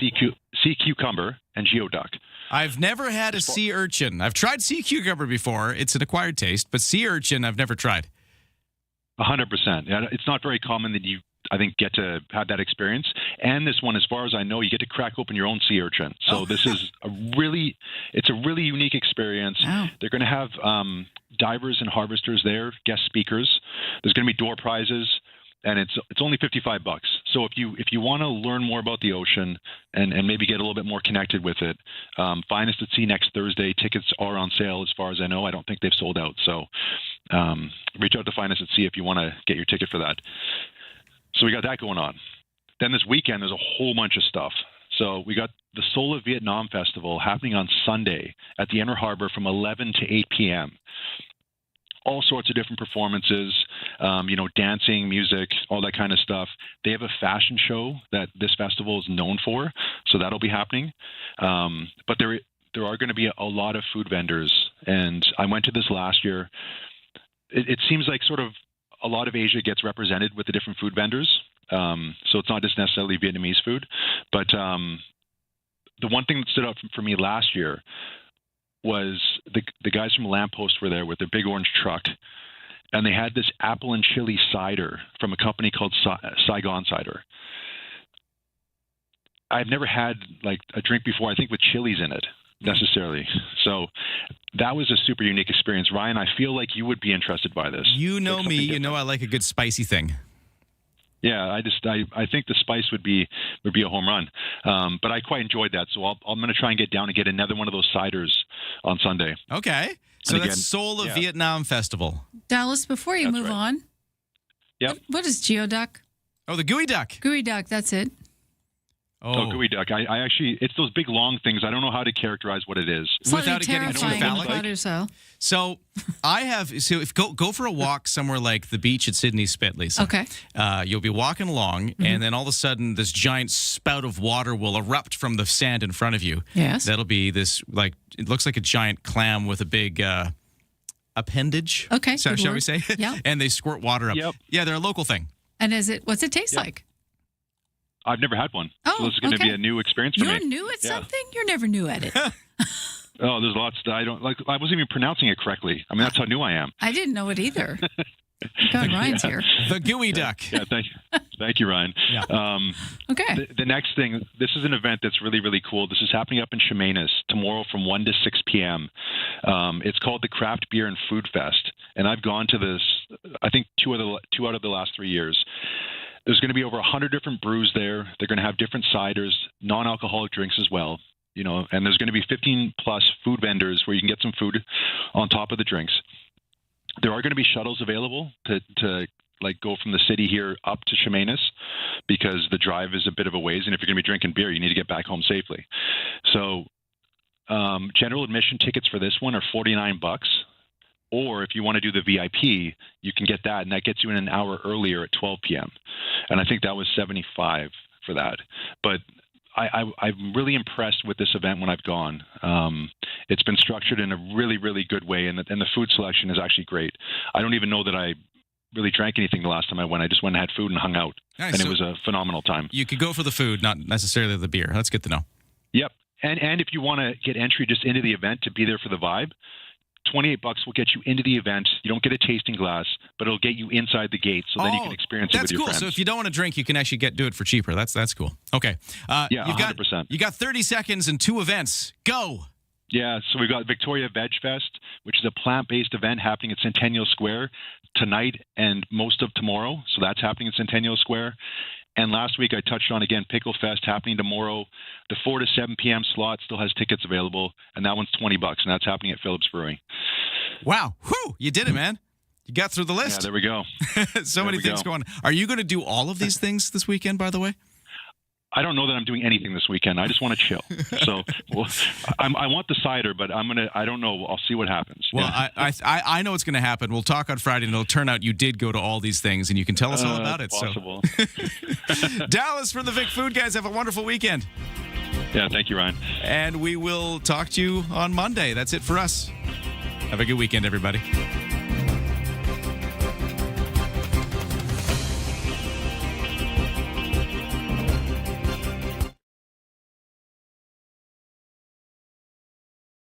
sea cucumber, and geoduck. I've never had a sea urchin. I've tried sea cucumber before. It's an acquired taste, but sea urchin I've never tried. 100%. It's not very common that you, I think, get to have that experience. And this one, as far as I know, you get to crack open your own sea urchin. So this is it's a really unique experience. Oh. They're going to have divers and harvesters there, guest speakers. There's going to be door prizes. And it's only $55. So if you want to learn more about the ocean and maybe get a little bit more connected with it, Finest at Sea next Thursday. Tickets are on sale as far as I know. I don't think they've sold out. So reach out to Finest at Sea if you want to get your ticket for that. So we got that going on. Then this weekend there's a whole bunch of stuff. So we got the Soul of Vietnam Festival happening on Sunday at the Inner Harbor from 11 to 8 p.m. All sorts of different performances, dancing, music, all that kind of stuff. They have a fashion show that this festival is known for, so that'll be happening. But there are going to be a lot of food vendors, and I went to this last year. It seems like sort of a lot of Asia gets represented with the different food vendors, so it's not just necessarily Vietnamese food. But the one thing that stood out for me last year was the guys from Lamppost were there with their big orange truck, and they had this apple and chili cider from a company called Saigon Cider. I've never had like a drink before, I think with chilies in it necessarily. So that was a super unique experience. Ryan, I feel like you would be interested by this. You know me, you know I like a good spicy thing. Yeah, I think the spice would be a home run, but I quite enjoyed that. So I'm going to try and get down and get another one of those ciders on Sunday. Okay, so that's Soul of Vietnam Festival. Dallas, before you move on, what is geoduck? Oh, the gooey duck. Gooey duck, that's it. Oh, gooey duck. I actually, it's those big long things. I don't know how to characterize what it is. Without it getting too phallic. So if go for a walk somewhere like the beach at Sydney Spit, Lisa. Okay. You'll be walking along, and then all of a sudden, this giant spout of water will erupt from the sand in front of you. Yes. That'll be this, like, it looks like a giant clam with a big appendage. Okay. So, shall we say? Yeah. And they squirt water up. Yep. Yeah, they're a local thing. And what's it taste like? I've never had one. Oh, so this is going to be a new experience for me. You're new at something? You're never new at it. Oh, there's lots that I don't like. I wasn't even pronouncing it correctly. I mean, that's how new I am. I didn't know it either. God, Ryan's here. The gooey duck. Yeah, thank you, Ryan. Yeah. Okay. The next thing, this is an event that's really, really cool. This is happening up in Chemainus tomorrow from 1 to 6 p.m. It's called the Craft Beer and Food Fest, and I've gone to this, I think, two out of the last 3 years. There's going to be over 100 different brews there. They're going to have different ciders, non-alcoholic drinks as well. And there's going to be 15 plus food vendors where you can get some food on top of the drinks. There are going to be shuttles available to like go from the city here up to Chemainus because the drive is a bit of a ways. And if you're going to be drinking beer, you need to get back home safely. So general admission tickets for this one are $49. Or if you want to do the VIP, you can get that, and that gets you in an hour earlier at 12 p.m. And I think that was $75 for that. But I'm really impressed with this event when I've gone. It's been structured in a really, really good way, and the food selection is actually great. I don't even know that I really drank anything the last time I went. I just went and had food and hung out, nice. And it was a phenomenal time. You could go for the food, not necessarily the beer. That's good to know. Yep. And if you want to get entry just into the event to be there for the vibe, $28 will get you into the event. You don't get a tasting glass, but it'll get you inside the gate, so then you can experience it with your friends. That's cool. So if you don't want to drink, you can actually do it for cheaper. That's cool. Okay. Yeah, 100%. You got 30 seconds and 2 events. Go. Yeah, so we've got Victoria Veg Fest, which is a plant-based event happening at Centennial Square tonight and most of tomorrow. So that's happening at Centennial Square. And last week I touched on, again, Pickle Fest happening tomorrow. The 4 to 7 p.m. slot still has tickets available, and that one's $20, and that's happening at Phillips Brewing. Wow. Whew, you did it, man. You got through the list. Yeah, there we go. So many things going on. Are you going to do all of these things this weekend, by the way? I don't know that I'm doing anything this weekend. I just want to chill. So I want the cider, but I don't know. I'll see what happens. Well, yeah. I know what's going to happen. We'll talk on Friday, and it'll turn out you did go to all these things, and you can tell us all about it. Possible. So. Dallas from the Vic Food Guys, have a wonderful weekend. Yeah, thank you, Ryan. And we will talk to you on Monday. That's it for us. Have a good weekend, everybody.